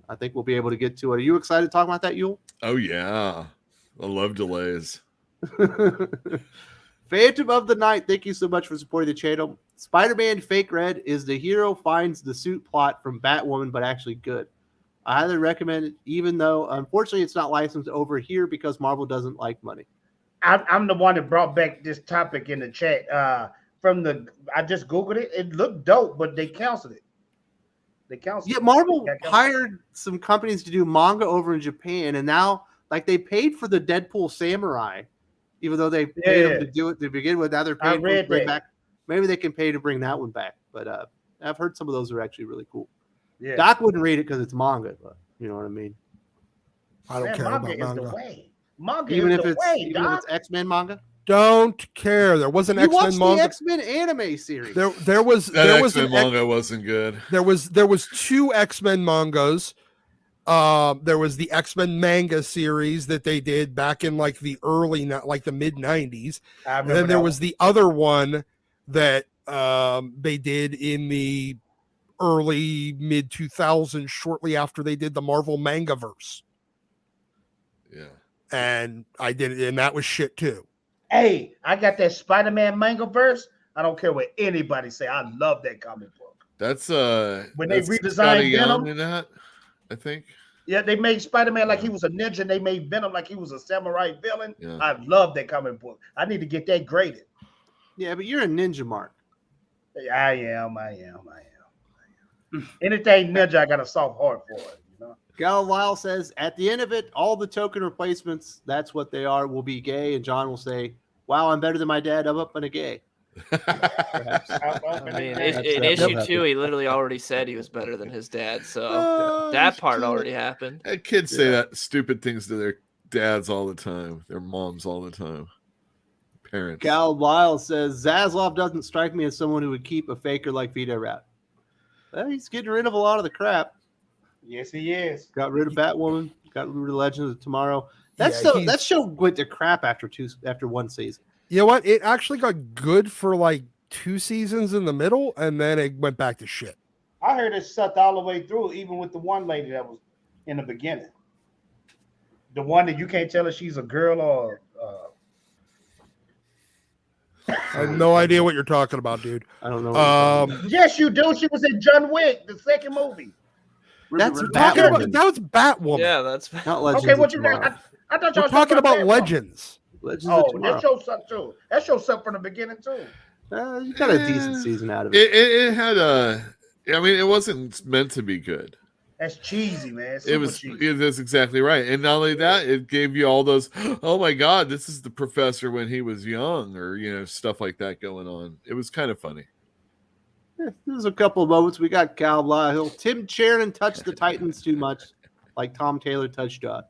I think we'll be able to get to it. Are you excited to talk about that, Yule? Oh, yeah. I love delays. Phantom of the Night, thank you so much for supporting the channel. Spider-Man Fake Red is the hero finds the suit plot from Batwoman, but actually good. I highly recommend it, even though, unfortunately, it's not licensed over here because Marvel doesn't like money. I'm the one that brought back this topic in the chat. I just Googled it. It looked dope, but they canceled it. Yeah, Marvel hired some companies to do manga over in Japan, and now, like, they paid for the Deadpool Samurai, even though they paid them to do it to begin with. Now they're paying for it to bring back. Maybe they can pay to bring that one back. But I've heard some of those are actually really cool. Yeah. Doc wouldn't read it because it's manga, but you know what I mean. I don't care about Is manga. the way. Manga Even is if the it's way, even if it's X-Men manga. Don't care. There was an You X-Men watched manga. the X-Men anime series. There was X-Men an manga wasn't good. There was 2 X-Men mangas. There was the X-Men manga series that they did back in like the mid 90s. And then there was the other one that they did in the early mid 2000s, shortly after they did the Marvel Mangaverse. Yeah. And I did it, and that was shit too. Hey, I got that Spider-Man manga verse. I don't care what anybody say. I love that comic book. That's when they that's redesigned Scotty Venom. Young in that, I think. Yeah, they made Spider-Man like he was a ninja, and they made Venom like he was a samurai villain. Yeah. I love that comic book. I need to get that graded. Yeah, but you're a ninja, Mark. I am. Anything ninja, I got a soft heart for it. You know? Gal Lyle says, at the end of it, all the token replacements, that's what they are, will be gay. And John will say, wow, I'm better than my dad. I'm up and a gay. I mean, in issue 2, he literally already said he was better than his dad. So that part already happened. Kids say that stupid things to their dads all the time, their moms all the time. Parents. Gal Lyle says, Zaslav doesn't strike me as someone who would keep a faker like Vito Rat. Well, he's getting rid of a lot of the crap. Yes, he is. Got rid of Batwoman. Got rid of Legends of Tomorrow. That show went to crap after one season. You know what? It actually got good for like 2 seasons in the middle, and then it went back to shit. I heard it sucked all the way through, even with the one lady that was in the beginning. The one that you can't tell if she's a girl or. I have no idea what you're talking about, dude. I don't know. Yes, you do. She was in John Wick, the second movie. That's That was Batwoman. Yeah, that's not Legends. Okay, what of you Tomorrow. got? I thought y'all We're talking about Legends. Legends of Oh, Tomorrow. that show sucked too. That show sucked from the beginning too. You got a decent season out of it. It had a. I mean, it wasn't meant to be good. That's cheesy, man. It was. That's exactly right. And not only that, it gave you all those. Oh my God, this is the professor when he was young, or stuff like that going on. It was kind of funny. Yeah, there's a couple of moments. We got Cal Hill. Tim Chernin touched the Titans too much, like Tom Taylor touched Dot.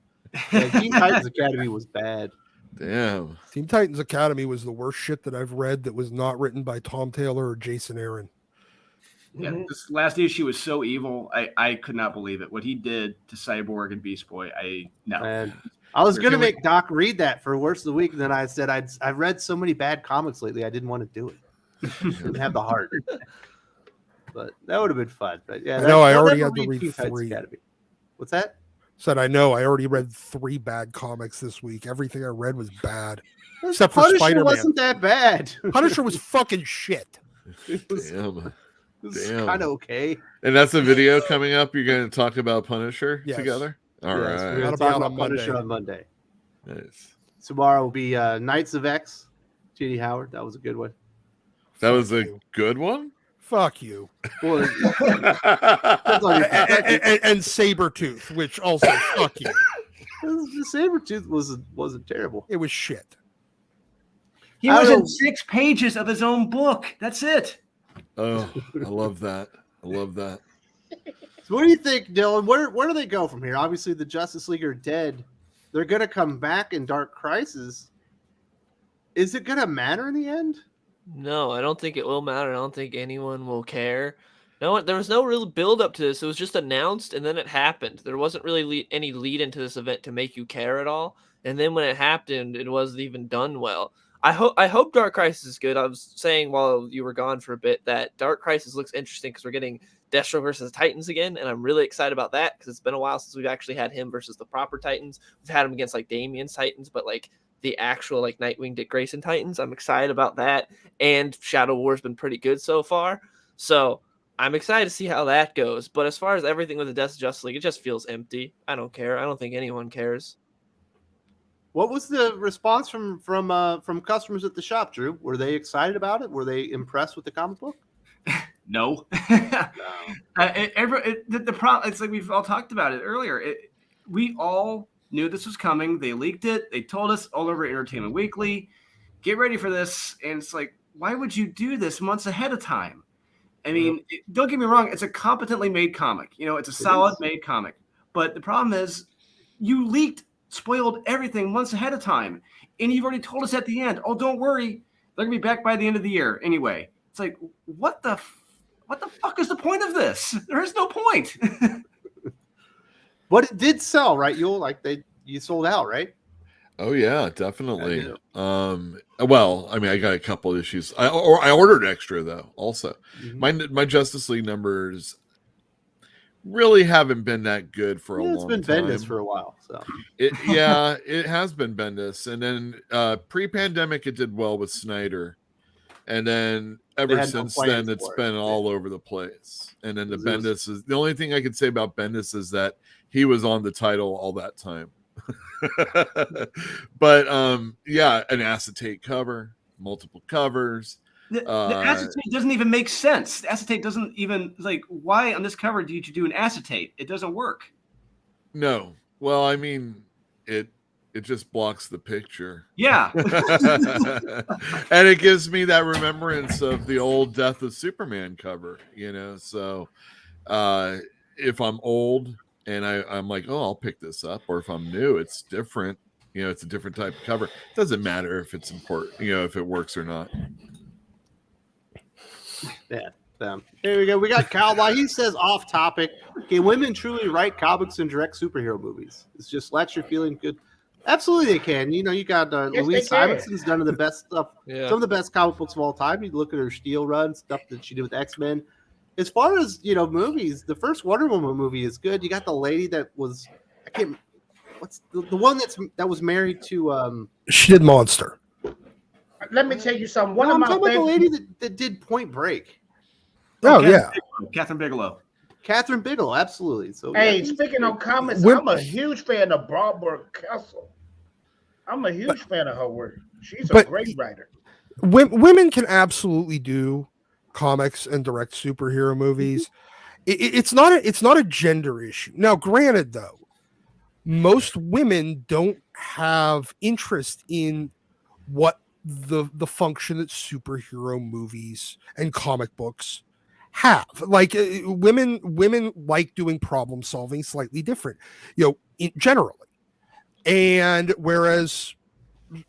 Teen Titans Academy was bad. Damn. Teen Titans Academy was the worst shit that I've read that was not written by Tom Taylor or Jason Aaron. Yeah, this last issue was so evil. I could not believe it. What he did to Cyborg and Beast Boy, And I was going to make Doc read that for Worst of the Week, and then I said I've read so many bad comics lately, I didn't want to do it. I didn't have the heart. But that would have been fun. But yeah, I I'll already never had to read Teen Titans 3. Academy. What's that? Said I know. I already read 3 bad comics this week. Everything I read was bad, This except for Punisher Spider-Man. wasn't that bad. Punisher was fucking shit. It was Damn. kind of okay. And that's a video coming up. You're going to talk about Punisher Yes. together? All Yes, right. we're going That'll to be talk out about on Punisher Monday. on Monday. Nice. Tomorrow will be Knights of X. J.D. Howard. That was a good one. That was a you. good one? Fuck you. Well, that's all you And Sabretooth, which also fuck you. The Sabretooth wasn't terrible. It was shit. He I was don't in know. 6 pages of his own book. That's it. Oh, I love that. I love that. So what do you think, Dylan? Where do they go from here? Obviously, the Justice League are dead. They're going to come back in Dark Crisis. Is it going to matter in the end? No, I don't think it will matter. I don't think anyone will care. No, there was no real build up to this. It was just announced and then it happened. There wasn't really any lead into this event to make you care at all. And then when it happened, it wasn't even done well. I hope Dark Crisis is good. I was saying while you were gone for a bit that Dark Crisis looks interesting because we're getting Destro versus Titans again, and I'm really excited about that because it's been a while since we've actually had him versus the proper Titans. We've had him against like Damian's Titans, but like the actual like Nightwing, Dick Grayson Titans. I'm excited about that, and Shadow War's been pretty good so far. So I'm excited to see how that goes. But as far as everything with the Justice League, it just feels empty. I don't care. I don't think anyone cares. What was the response from customers at the shop, Drew? Were they excited about it? Were they impressed with the comic book? No. The problem, it's like we've all talked about it earlier. We all knew this was coming. They leaked it. They told us all over Entertainment Weekly, get ready for this. And it's like, why would you do this months ahead of time? I mean, don't get me wrong. It's a competently made comic. You know, it's a solid made comic. But the problem is you spoiled everything months ahead of time. And you've already told us at the end, oh, don't worry. They're going to be back by the end of the year anyway. It's like, what the fuck is the point of this? There is no point. But it did sell, right? You sold out, right? Oh yeah, definitely. Well, I mean, I got a couple issues. I ordered extra though. Also, my Justice League numbers really haven't been that good for a long time. It's been Bendis for a while, so it has been Bendis, and then pre-pandemic it did well with Snyder, and then ever since then it's been all over the place. And then Bendis is the only thing I could say about Bendis is that he was on the title all that time. But an acetate cover, multiple covers. The acetate doesn't even make sense. The acetate doesn't even, like, why on this cover did you do an acetate? It doesn't work. No. Well, I mean, it just blocks the picture. Yeah. And it gives me that remembrance of the old Death of Superman cover, you know. So if I'm old and I'm like, oh, I'll pick this up, or if I'm new, it's different. You know, it's a different type of cover. It doesn't matter if it's important, you know, if it works or not. yeah. Here we go. We got Cowboy. He says off topic. Can women truly write comics and direct superhero movies? It's just let you feeling good. Absolutely, they can. You know, you got Louise Simonson's done the best stuff. Yeah. Some of the best comic books of all time. You look at her Steel run stuff that she did with X-Men. As far as movies, the first Wonder Woman movie is good. You got the lady that was what's the one that was married to She did Monster. Let me tell you something. I'm talking about the lady that did Point Break. Oh, yeah. Catherine Bigelow. Catherine Bigelow, absolutely. So hey, speaking of comics, I'm a huge fan of Barbara Castle. I'm a huge fan of her work. She's a great writer. Women can absolutely do comics and direct superhero movies. It's not a gender issue. Now, granted, though, most women don't have interest in what the function that superhero movies and comic books have. Like women like doing problem solving slightly different, generally. And whereas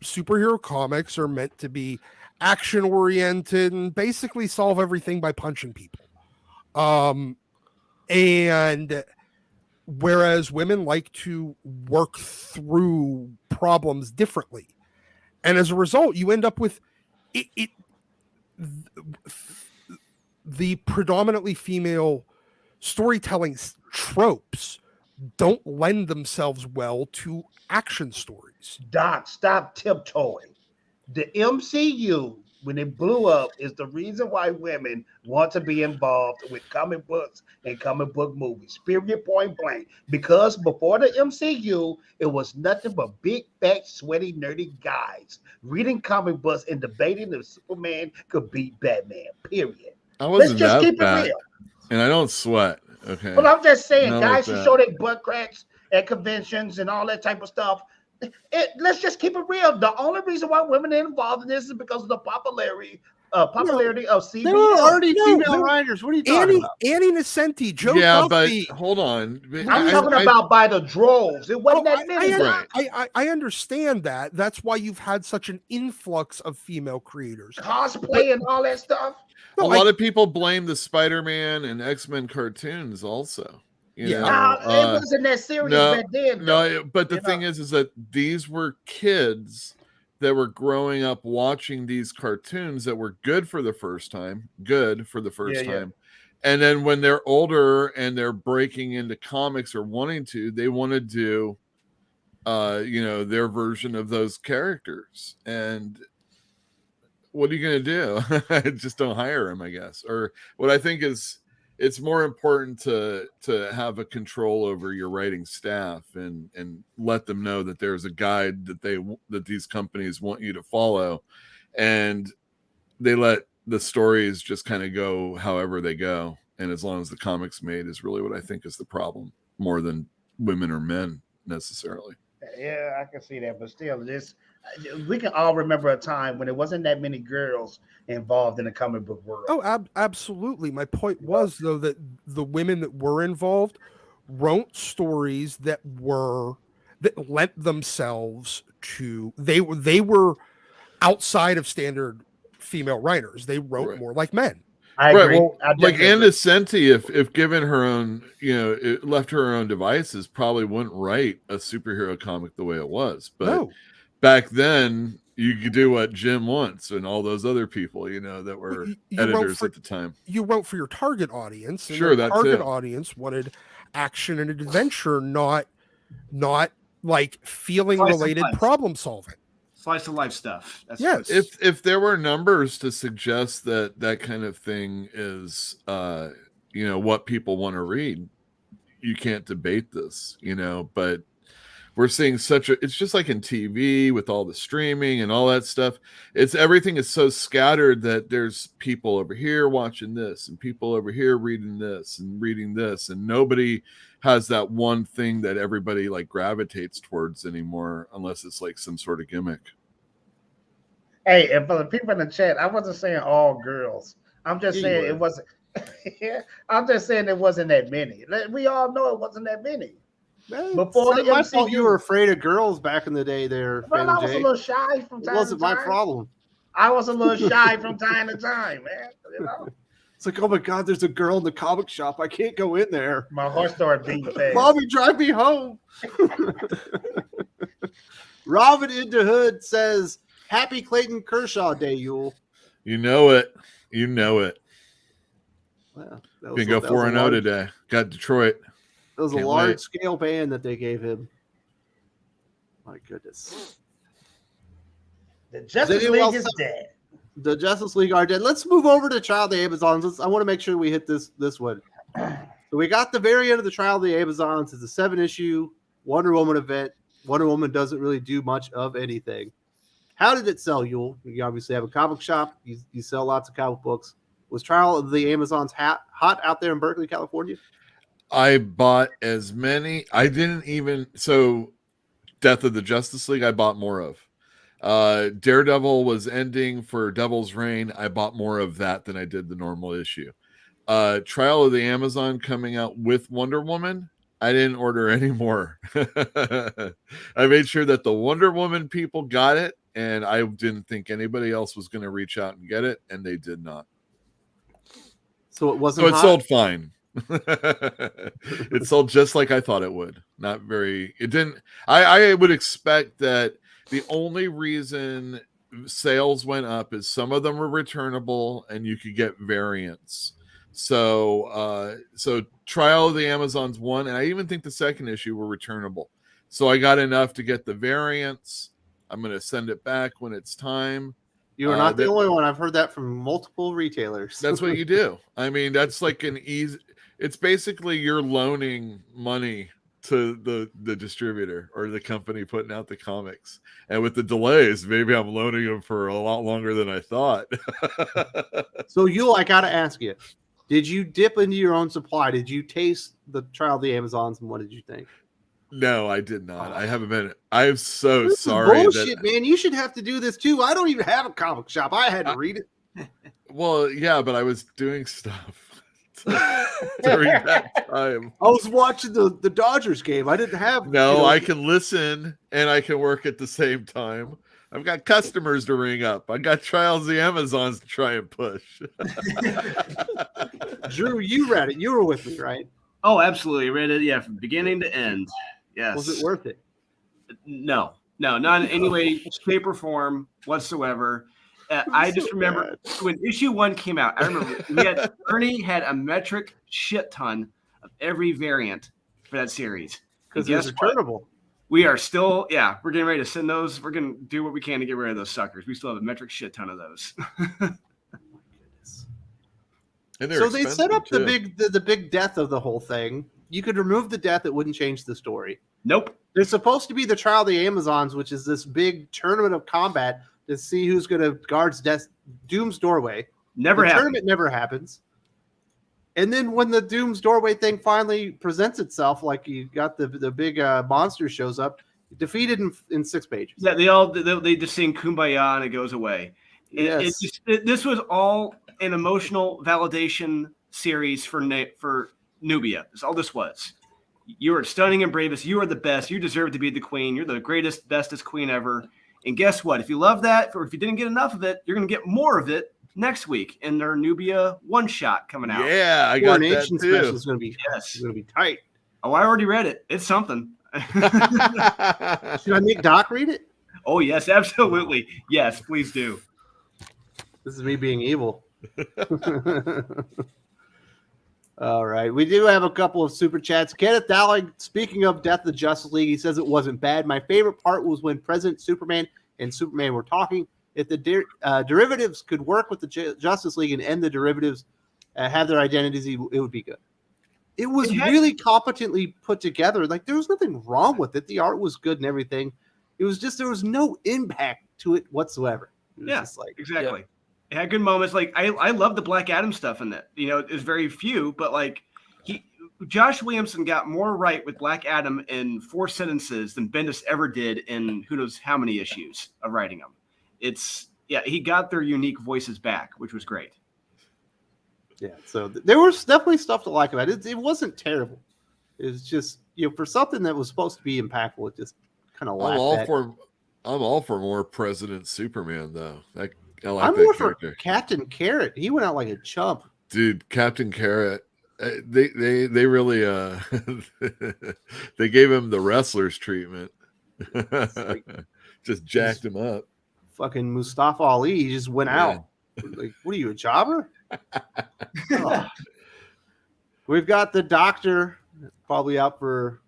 superhero comics are meant to be action oriented and basically solve everything by punching people. And whereas women like to work through problems differently. And as a result, you end up with the predominantly female storytelling tropes don't lend themselves well to action stories. Doc, stop tiptoeing. The MCU, when it blew up, is the reason why women want to be involved with comic books and comic book movies. Period, point blank. Because before the MCU, it was nothing but big, fat, sweaty, nerdy guys reading comic books and debating if Superman could beat Batman. Period. Let's just keep it real. And I don't sweat. Okay. But I'm just saying, guys like who show their butt cracks at conventions and all that type of stuff. Let's just keep it real. The only reason why women are involved in this is because of the popularity of CBS. There were already female writers. What are you talking about? Annie Nocenti, Joe yeah, Duffy. but hold on. I'm talking about by the droves. It wasn't that many. I understand that. That's why you've had such an influx of female creators. Cosplay and all that stuff. A lot of people blame the Spider-Man and X-Men cartoons also. You know, it wasn't that serious back then. No, but the thing is that these were kids that were growing up watching these cartoons that were good for the first time. And then when they're older and they're breaking into comics or wanting to, they want to do, their version of those characters. And what are you going to do? Just don't hire them, I guess. Or what I think is, it's more important to have a control over your writing staff and let them know that there's a guide that these companies want you to follow, and they let the stories just kind of go however they go. And as long as the comic's made is really what I think is the problem, more than women or men necessarily. Yeah, I can see that, but still, we can all remember a time when there wasn't that many girls involved in the comic book world. Oh, absolutely. My point was, though, that the women that were involved wrote stories that lent themselves to, they were outside of standard female writers. They wrote more like men. I agree. Well, like Ann Nocenti, if given her own, left her own devices, probably wouldn't write a superhero comic the way it was. But back then, you could do what Jim wants and all those other people, that were editors at the time. You wrote for your target audience. And sure, the target audience wanted action and adventure, not like feeling related problem solving. Slice of life stuff. Yes. If there were numbers to suggest that kind of thing is, what people want to read, you can't debate this, but we're seeing it's just like in TV with all the streaming and all that stuff. Everything is so scattered that there's people over here watching this and people over here reading this, and nobody has that one thing that everybody like gravitates towards anymore, unless it's like some sort of gimmick. Hey, and for the people in the chat, I wasn't saying all girls. I'm just saying it wasn't. I'm just saying it wasn't that many. We all know it wasn't that many. Before the MCU, fault you were afraid of girls back in the day. There, well, I was a little shy from time to time. It wasn't my problem. I was a little shy from time to time, man. It's like, oh my God, there's a girl in the comic shop. I can't go in there. My heart started beating fast. Mommy, drive me home. Robin Into Hood says, "Happy Clayton Kershaw Day, Yule." You know it. Well, we can go 4-0 today. Got Detroit. It was a large-scale ban that they gave him. My goodness. The Justice League is dead. The Justice League are dead. Let's move over to Trial of the Amazons. I want to make sure we hit this one. So we got the very end of the Trial of the Amazons. It's a 7-issue Wonder Woman event. Wonder Woman doesn't really do much of anything. How did it sell, Yule? You obviously have a comic shop. You sell lots of comic books. Was Trial of the Amazons hot out there in Berkeley, California? I bought as many. I didn't even. So Death of the Justice League, I bought more of. Daredevil was ending for Devil's Reign. I bought more of that than I did the normal issue. Trial of the Amazon coming out with Wonder Woman. I didn't order any more. I made sure that the Wonder Woman people got it, and I didn't think anybody else was going to reach out and get it, and they did not. So it wasn't. So it sold fine. It sold just like I thought it would. Not very. It didn't. I would expect that the only reason sales went up is some of them were returnable and you could get variants. So Trial of the Amazons 1, and I even think the second issue were returnable. So I got enough to get the variants. I'm going to send it back when it's time. You are not the only one. I've heard that from multiple retailers. That's what you do. I mean, that's like it's basically you're loaning money to the distributor or the company putting out the comics. And with the delays, maybe I'm loaning them for a lot longer than I thought. So I got to ask you, did you dip into your own supply? Did you taste the Trial of the Amazons, and what did you think? No, I did not. I haven't been. I'm so this sorry. Is bullshit, man. You should have to do this too. I don't even have a comic shop. I had to read it. Well, yeah, but I was doing stuff during that time. I was watching the Dodgers game. I didn't have. No, I can listen and I can work at the same time. I've got customers to ring up. I got Trials of the Amazons to try and push. Drew, you read it. You were with me, right? Oh, absolutely. Read it. Yeah, from beginning to end. Yes. Was it worth it? No, not in any way, shape, or form whatsoever. I just remember when issue 1 came out. I remember Ernie had a metric shit ton of every variant for that series because it was returnable. We are still, we're getting ready to send those. We're going to do what we can to get rid of those suckers. We still have a metric shit ton of those. So they set up the big death of the whole thing. You could remove the death; it wouldn't change the story. Nope. There's supposed to be the Trial of the Amazons, which is this big tournament of combat to see who's going to guard Doom's doorway. Never happens. Tournament never happens. And then when the Doom's doorway thing finally presents itself, like you got the big monster shows up, defeated in 6 pages. Yeah, they just sing Kumbaya and it goes away. Yes. This was all an emotional validation series for Nubia. That's all this was. You are stunning and bravest. You are the best. You deserve to be the queen. You're the greatest, bestest queen ever. And guess what? If you love that, or if you didn't get enough of it, you're going to get more of it next week in their Nubia one-shot coming out. Yeah, I got that too. Special is going to be tight. Oh, I already read it. It's something. Should I make Doc read it? Oh, yes, absolutely. Yes, please do. This is me being evil. All right. We do have a couple of super chats. Kenneth Dowling, speaking of Death of the Justice League, he says it wasn't bad. My favorite part was when President Superman and Superman were talking. If the derivatives could work with the Justice League and end the derivatives, have their identities, it would be good. It was really competently put together. Like, there was nothing wrong with it. The art was good and everything. It was just there was no impact to it whatsoever. It was just like, exactly. Yeah. It had good moments. Like I love the Black Adam stuff in it. You know, it's very few, but like Josh Williamson got more right with Black Adam in 4 sentences than Bendis ever did in who knows how many issues of writing them. He got their unique voices back, which was great. Yeah, so there was definitely stuff to like about it. It wasn't terrible. It was just, for something that was supposed to be impactful, it just kind of lacked. I'm all for more President Superman though. I'm more for Captain Carrot. He went out like a chump. Dude, Captain Carrot. They really they gave him the wrestler's treatment. Just jacked him up. Fucking Mustafa Ali, he just went out. Like, what are you, a jobber? We've got the doctor probably out for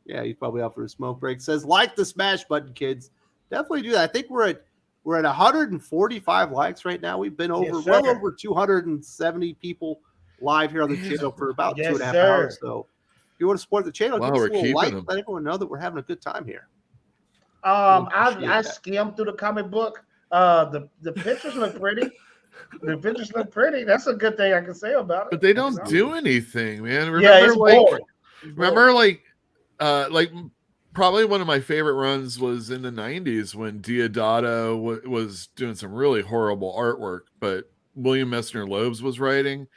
he's probably out for a smoke break. Says, like the smash button, kids. Definitely do that. I think we're at 145 likes right now. We've been well over 270 people live here on the channel for about 2.5 hours. So if you want to support the channel, give us a little like, let everyone know that we're having a good time here. I skimmed through the comic book. The pictures look pretty. The pictures look pretty. That's a good thing I can say about it. But they don't do anything, man. Remember, probably one of my favorite runs was in the 90s when Deodato was doing some really horrible artwork, but William Messner Loebs was writing.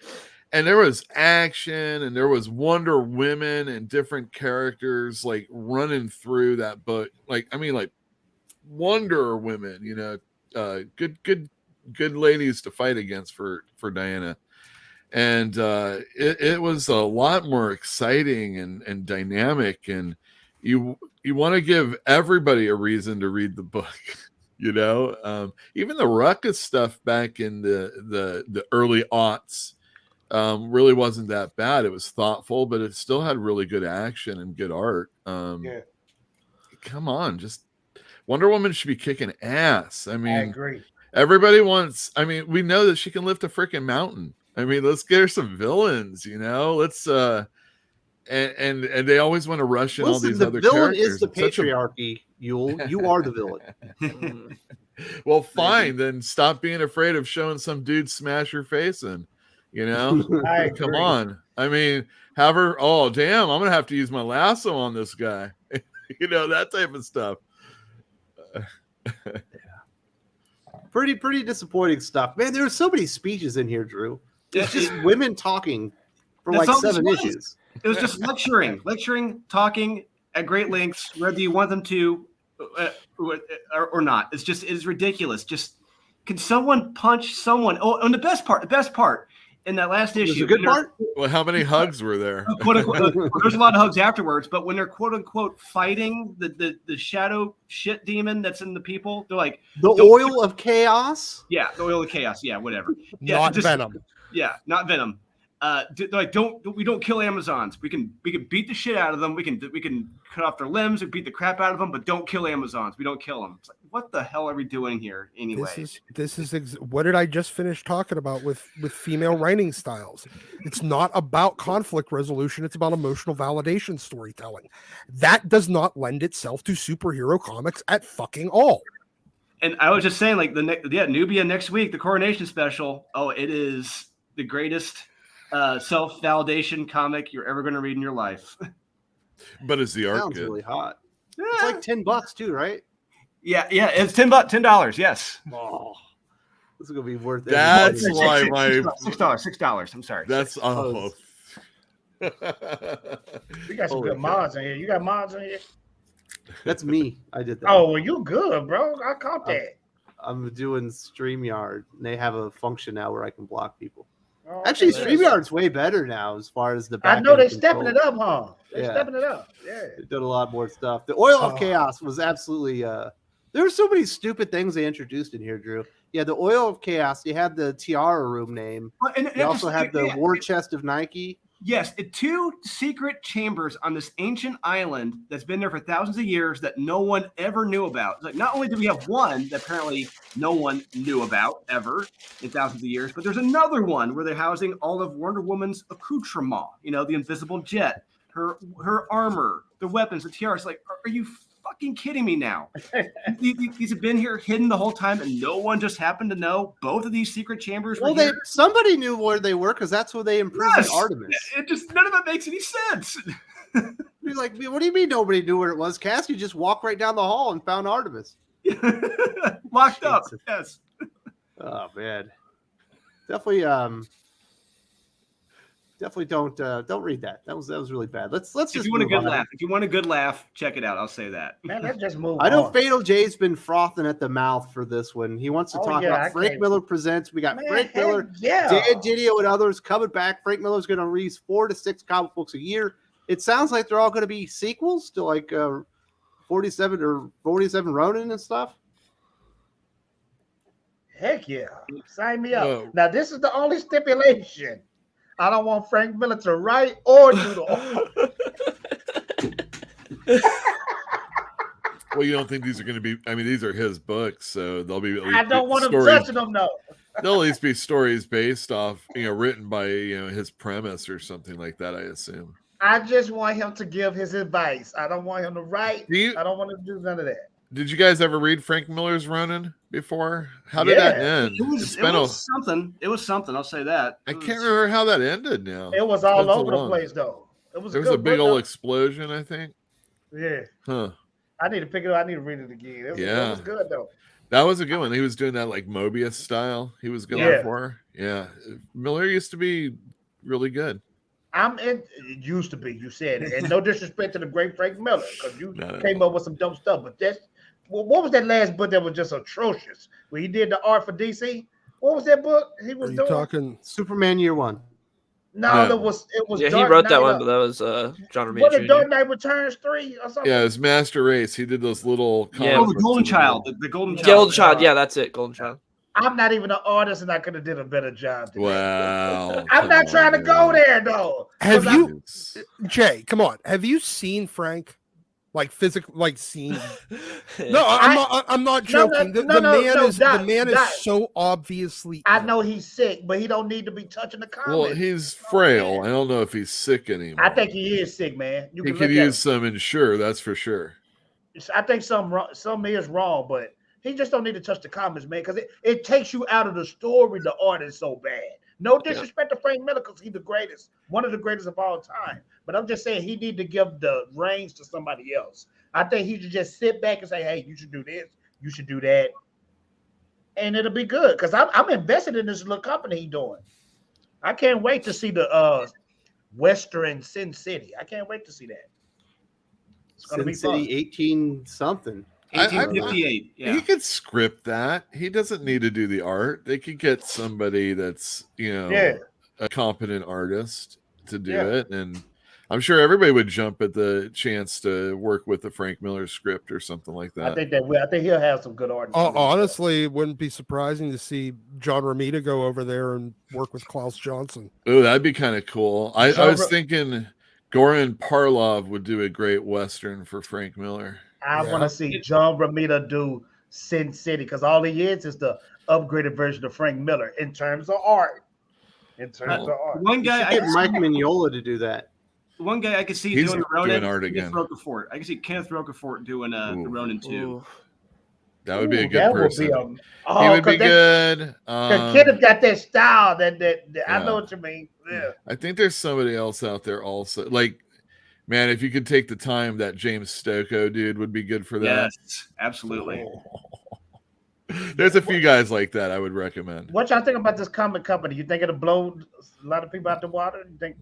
And there was action and there was Wonder Women and different characters like running through that book. Like Wonder Women, good ladies to fight against for Diana. And it was a lot more exciting and dynamic, and you want to give everybody a reason to read the book. Even the Ruckus stuff back in the early aughts really wasn't that bad. It was thoughtful, but it still had really good action and good art. Come on, just Wonder Woman should be kicking ass. I mean, I agree. Everybody wants. I mean, we know that she can lift a freaking mountain. I mean, let's get her some villains. Let's and they always want to rush in all these other characters. The villain is the patriarchy. You are the villain. Well, fine, then stop being afraid of showing some dude smash her face in. Come on. I mean, have her. Oh, damn! I'm gonna have to use my lasso on this guy. That type of stuff. Pretty disappointing stuff, man. There were so many speeches in here, Drew. It's just women talking for like 7 issues. It was just lecturing, talking at great lengths, whether you want them to or not. It's ridiculous. Just can someone punch someone? Oh, and the best part in that last issue. The good part? Well, how many hugs were there? Quote unquote, there's a lot of hugs afterwards, but when they're quote unquote fighting the shadow shit demon that's in the people, they're like the oil of chaos. Yeah, the oil of chaos. Yeah, whatever. Yeah, not Venom. Yeah, not Venom. They're like, we don't kill Amazons. We can beat the shit out of them. We can cut off their limbs and beat the crap out of them, but don't kill Amazons. We don't kill them. It's like, what the hell are we doing here anyway? This is what did I just finish talking about with female writing styles? It's not about conflict resolution. It's about emotional validation storytelling. That does not lend itself to superhero comics at fucking all. And I was just saying, like Nubia next week, the Coronation special. Oh, it is the greatest self-validation comic you're ever going to read in your life. But is the art Sounds good? Really hot. It's like $10 too, right? Yeah, it's $10. Yes. Oh, this is gonna be worth it. That's why my $6. I'm sorry. That's almost. You got some good mods in here. You got mods in here. That's me. I did that. Oh, well, you good, bro. I caught that. I'm doing StreamYard. And they have a function now where I can block people. Oh, Actually, okay. StreamYard's way better now as far as the back. I know they're stepping it up, huh? They're stepping it up. Yeah. They've done a lot more stuff. The Oil of Chaos was absolutely there were so many stupid things they introduced in here, Drew. Yeah, the Oil of Chaos, you had the Tiara Room name. You also had the War Chest of Nike. Yes, 2 secret chambers on this ancient island that's been there for thousands of years that no one ever knew about. Like, not only do we have one that apparently no one knew about ever in thousands of years, but there's another one where they're housing all of Wonder Woman's accoutrement. The invisible jet, her armor, the weapons, the tiaras. Like, are you fucking kidding me now? These have been here hidden the whole time, and no one just happened to know both of these secret chambers were here? Somebody knew where they were because that's where they imprisoned Artemis. It just none of it makes any sense. You're like, what do you mean nobody knew where it was? Cassie just walked right down the hall and found Artemis. Locked up. Yes. Oh man. Definitely don't read that. That was really bad. Let's just if you want a good laugh. If you want a good laugh, check it out. I'll say that. Man, let's just move I know on. Fatal J's been frothing at the mouth for this one. He wants to talk about Frank Miller Presents. We got Frank Miller, Dan Didio, and others coming back. Frank Miller's going to release 4 to 6 comic books a year. It sounds like they're all going to be sequels to like 47 Ronin and stuff. Heck yeah. Sign me up. Now, this is the only stipulation. I don't want Frank Miller to write or do the art. Well, you don't think these are going to be? I mean, these are his books, so they'll be. At least I don't want him touching them, though. They'll at least be stories based off, written by his premise or something like that. I assume. I just want him to give his advice. I don't want him to write. I don't want him to do none of that. Did you guys ever read Frank Miller's Ronin before? How did that end? It was something. It was something. I'll say that. I can't remember how that ended now. It was all over the place, though. There was a big old explosion, I think. Yeah. Huh. I need to pick it up. I need to read it again. It was good, though. That was a good one. He was doing that like Mobius style. He was going for. Yeah. Miller used to be really good. It used to be, you said it. And no disrespect to the great Frank Miller, because you came up with some dumb stuff. But what was that last book that was just atrocious? Where he did the art for DC? What was that book he was doing? Talking Superman Year One. No, No. it was. Yeah, he Dark wrote that Knight, one, but that was John Romita What, the Dark Jr. Knight Returns 3 or something? Yeah, it was Master Race. He did those little. Yeah. Oh, comic the books Golden in the Child. middle. The Golden Child. Golden Child. Yeah, that's it. Golden Child. I'm not even an artist, and I could have did a better job today. Wow. I'm not trying to go there though. Have 'Cause you, Jay? Come on. Have you seen Frank? Like physical, like seen? No, I'm not joking. The man is so obviously. I ill. know he's sick, but he don't need to be touching the comments. Well, he's frail. I don't know if he's sick anymore. I think he is sick, man. You he can could look at use some Ensure, that's for sure. I think some is wrong, but he just don't need to touch the comments, man, because it takes you out of the story. The art is so bad. No disrespect to Frank Miller, because he's the greatest, one of the greatest of all time. But I'm just saying he need to give the reins to somebody else. I think he should just sit back and say, "Hey, you should do this, you should do that," and it'll be good. Because I'm invested in this little company he's doing. I can't wait to see the Western Sin City. I can't wait to see that. It's gonna Sin be City fun. 18 something. 1858. Yeah. He could script that. He doesn't need to do the art. They could get somebody that's, a competent artist to do it. And I'm sure everybody would jump at the chance to work with the Frank Miller script or something like that. I think he'll have some good art. Honestly, it wouldn't be surprising to see John Romita go over there and work with Klaus Johnson. Oh, that'd be kind of cool. I was thinking Goran Parlov would do a great Western for Frank Miller. I want to see John Romita do Sin City, because all he is the upgraded version of Frank Miller in terms of art. One guy, get Mike Mignola to do that. One guy I could see He's doing the Ronin. doing art again. Rocafort. I can see Kenneth Rocafort doing the Ronin too. That would be a good person. He would be good. Kenneth got that style that I know what you mean. Yeah. I think there's somebody else out there also. Like, man, if you could take the time, that James Stokoe dude would be good for that. Yes, absolutely. There's a few guys like that I would recommend. What y'all think about this comic company? You think it'll blow a lot of people out the water? You think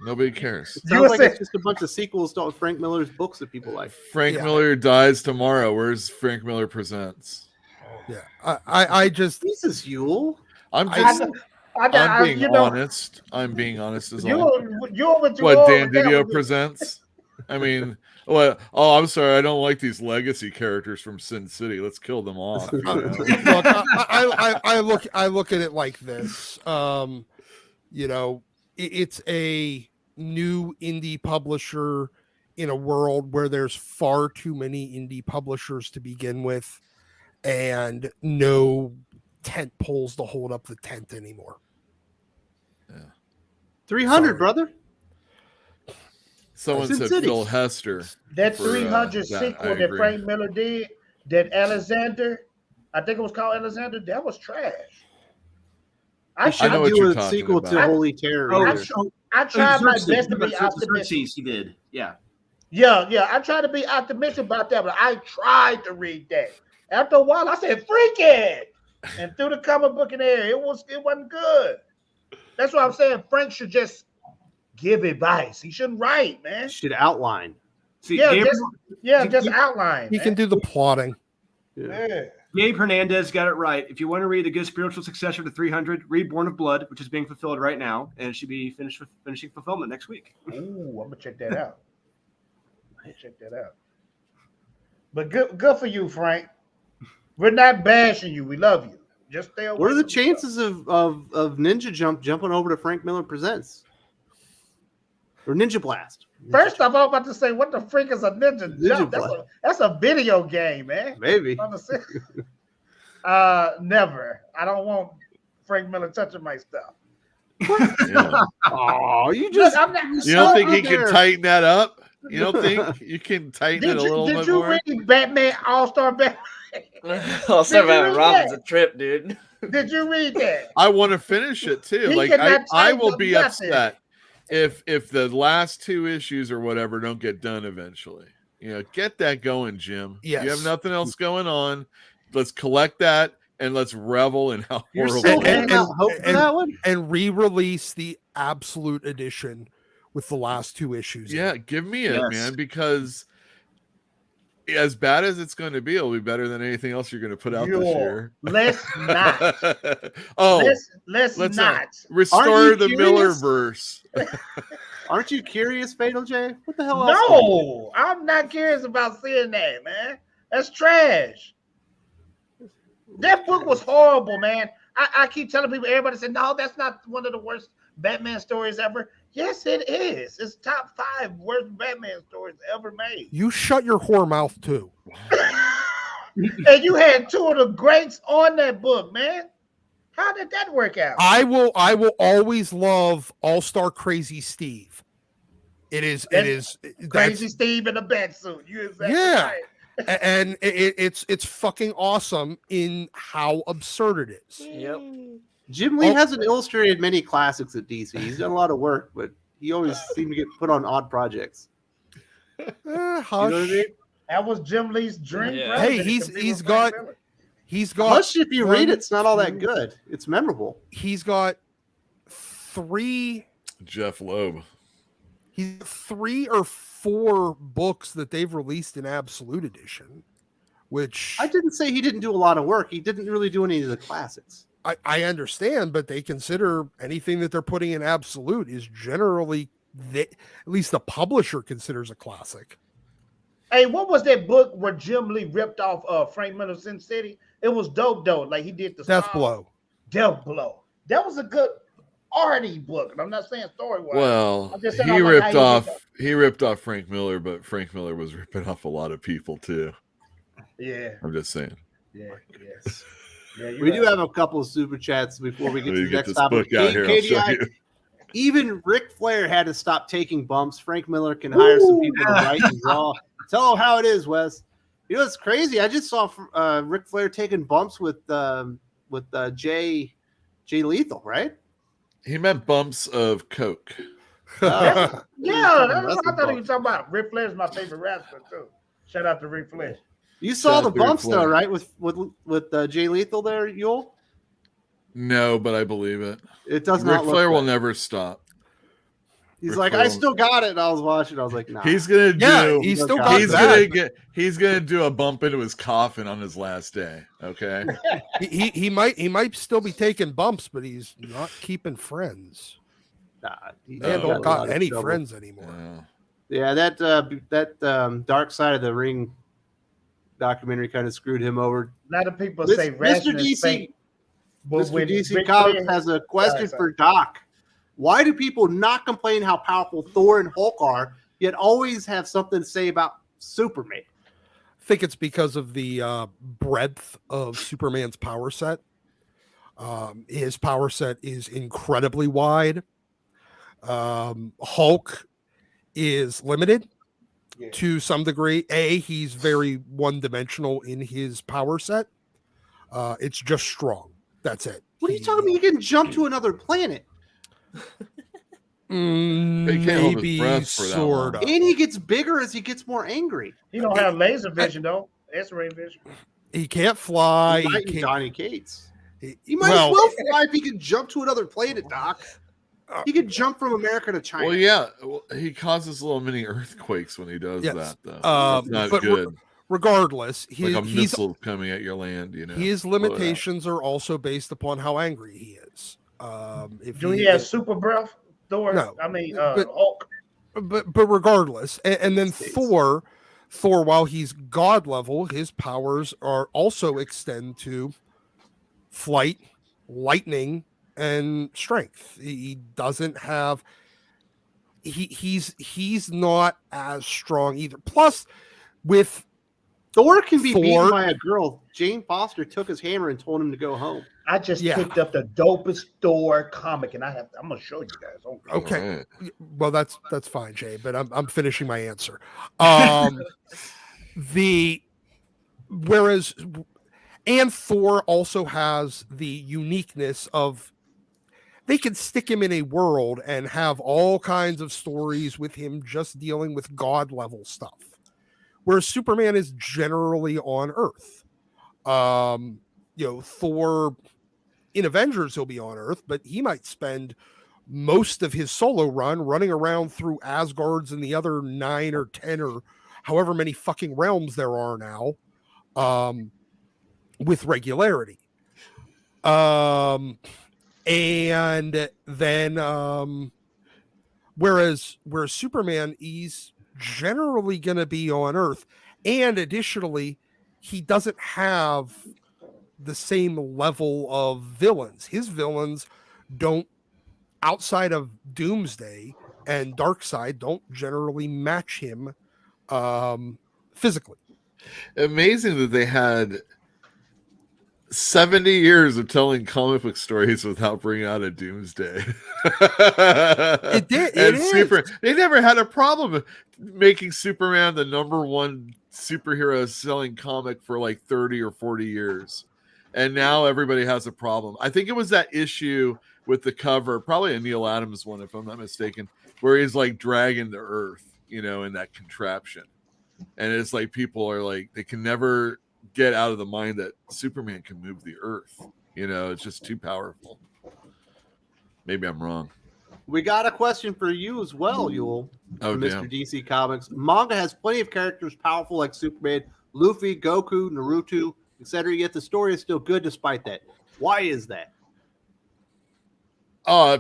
nobody cares? It sounds like it's just a bunch of sequels to Frank Miller's books that people like. Frank Miller dies tomorrow. Where's Frank Miller Presents? Yeah, I just this is Yule. I'm being honest. I'm being honest as well. What Dan Didio Presents? I mean, well, I'm sorry, I don't like these legacy characters from Sin City. Let's kill them off. Look, I look at it like this. It's a new indie publisher in a world where there's far too many indie publishers to begin with, and no tent poles to hold up the tent anymore. 300, brother. Someone said Phil Hester. That 300 sequel that Frank Miller did, that Alexander, I think it was called Alexander, that was trash. I should do a sequel to Holy Terror. I tried my best to be optimistic. He did, yeah. I tried to be optimistic about that, but I tried to read that. After a while, I said, "Freak it!" and threw the comic book in there. It wasn't good. That's what I'm saying. Frank should just give advice. He shouldn't write, man. Should outline. See, just outline. He can do the plotting. Yeah. Gabe Hernandez got it right. If you want to read the good spiritual successor to 300, read Born of Blood, which is being fulfilled right now, and it should be finishing fulfillment next week. Ooh, I'm gonna check that out. But good for you, Frank. We're not bashing you. We love you. Just stay away. What are the chances of Ninja jumping over to Frank Miller Presents or Ninja Blast? First off, I'm about to say, what the freak is a Ninja Jump? That's a video game, man. Maybe. Never. I don't want Frank Miller touching my stuff. Oh, you don't think he can tighten that up? You don't think you can tighten it a little bit more? Did you read Batman All-Star Batman? All-Star Batman Robin's a trip, dude. Did you read that? I want to finish it too. I will be upset if the last two issues or whatever don't get done eventually. Get that going, Jim. Yes. You have nothing else going on. Let's collect that and let's revel in how horrible and re-release the Absolute Edition with the last two issues. Yeah, give me it, man, because as bad as it's going to be, it'll be better than anything else you're going to put out this year. Let's not. Oh, let's not restore the Millerverse. Aren't you curious, Fatal J? What the hell else? No, I'm not curious about seeing that, man. That's trash. That book was horrible, man. I keep telling people, everybody said, no, that's not one of the worst Batman stories ever. Yes, it is. It's top 5 worst Batman stories ever made. You shut your whore mouth too. And you had 2 of the greats on that book, man. How did that work out? I will always love All-Star Crazy Steve. It is Crazy Steve in a bat suit. You exactly right. And it's fucking awesome in how absurd it is. Yep. Jim Lee hasn't illustrated many classics at DC. He's done a lot of work, but he always seemed to get put on odd projects. Hush. You know what I mean? That was Jim Lee's dream. Yeah. Hey, he's got Hush, if you read it, it's not all that good. It's memorable. He's got 3 Jeff Loeb. He's 3 or 4 books that they've released in Absolute Edition, which I didn't say he didn't do a lot of work. He didn't really do any of the classics. I understand, but they consider anything that they're putting in Absolute is generally, at least the publisher considers a classic. Hey, what was that book where Jim Lee ripped off Frank Miller's Sin City? It was dope, though. Like he did the Death Blow. Death Blow. That was a good arty book. And I'm not saying story-wise. Well, he ripped off Frank Miller, but Frank Miller was ripping off a lot of people too. Yeah. I'm just saying. Yeah. Yes. Yeah, We do have a couple of super chats before we get to the next this topic. book out here, I'll show you. Even Ric Flair had to stop taking bumps. Frank Miller can hire some people to write and draw. Tell them how it is, Wes. You know, it's crazy. I just saw Ric Flair taking bumps with Jay Lethal, right? He meant bumps of coke. Yeah, that's what I thought he was talking about. Ric Flair's my favorite wrestler, too. Shout out to Ric Flair. You saw the bumps, Flair. though, right? With Jay Lethal there, Yule? No, but I believe it. It does not Ric look Flair will good. never stop. He's Ric like, Flair I still got it. And I was watching. I was like, nah. He's gonna do. Yeah, he's still got that. He's gonna do a bump into his coffin on his last day. Okay. he might still be taking bumps, but he's not keeping friends. Nah, he They don't got a lot got of any trouble. friends anymore. Yeah, that Dark Side of the Ring documentary kind of screwed him over. A lot of people Mr. say wrestling DC, is fake. But Mr. when DC Ric Comics Flair- has a question Sorry. for Doc. Why do people not complain how powerful Thor and Hulk are, yet always have something to say about Superman? I think it's because of the breadth of Superman's power set. His power set is incredibly wide. Hulk is limited to some degree. He's very one-dimensional in his power set. It's just strong. That's it. What are you talking about? You can jump to another planet. He can't hold his Maybe breath for that sort long. of. And he gets bigger as he gets more angry. He don't have laser vision, though. X-ray vision. He can't fly. He He might be can't, Donny Cates. he- He might well, as well fly if he can jump to another planet, Doc. He could jump from America to China. Well, yeah, he causes little mini earthquakes when he does Yes. that, though. It's not but good. regardless, Like a missile coming at your land, you know. his Blow it out. limitations are also based upon how angry he is. If Do he have super breath? Thor? No, I mean, but- Hulk. but regardless, and then Thor, while he's god level, his powers are also extend to flight, lightning, and strength. He doesn't have. He's not as strong either. Plus, with Thor can be beaten Thor- by a girl. Jane Foster took his hammer and told him to go home. I just Yeah. picked up the dopest Thor comic, and I'm gonna show you guys. okay, Alright. well that's fine, Jay. But I'm finishing my answer. Whereas Thor also has the uniqueness of they could stick him in a world and have all kinds of stories with him just dealing with god level stuff, whereas Superman is generally on Earth. Thor in Avengers, he'll be on Earth, but he might spend most of his solo run running around through Asgards and the other 9 or 10 or however many fucking realms there are now, with regularity. And then whereas Superman, he's generally going to be on Earth, and additionally, he doesn't have the same level of villains. His villains don't, outside of Doomsday and Darkseid, don't generally match him physically. Amazing that they had 70 years of telling comic book stories without bringing out a Doomsday. It did. They never had a problem making Superman the #1 superhero selling comic for like 30 or 40 years. And now everybody has a problem. I think it was that issue with the cover, probably a Neal Adams one, if I'm not mistaken, where he's like dragging the Earth, in that contraption. And it's like people are like, they can never get out of the mind that Superman can move the Earth. It's just too powerful. Maybe I'm wrong. We got a question for you as well, Yule. Oh, Mr. damn. DC Comics. Manga has plenty of characters powerful like Superman, Luffy, Goku, Naruto, etc. Yet the story is still good despite that. Why is that?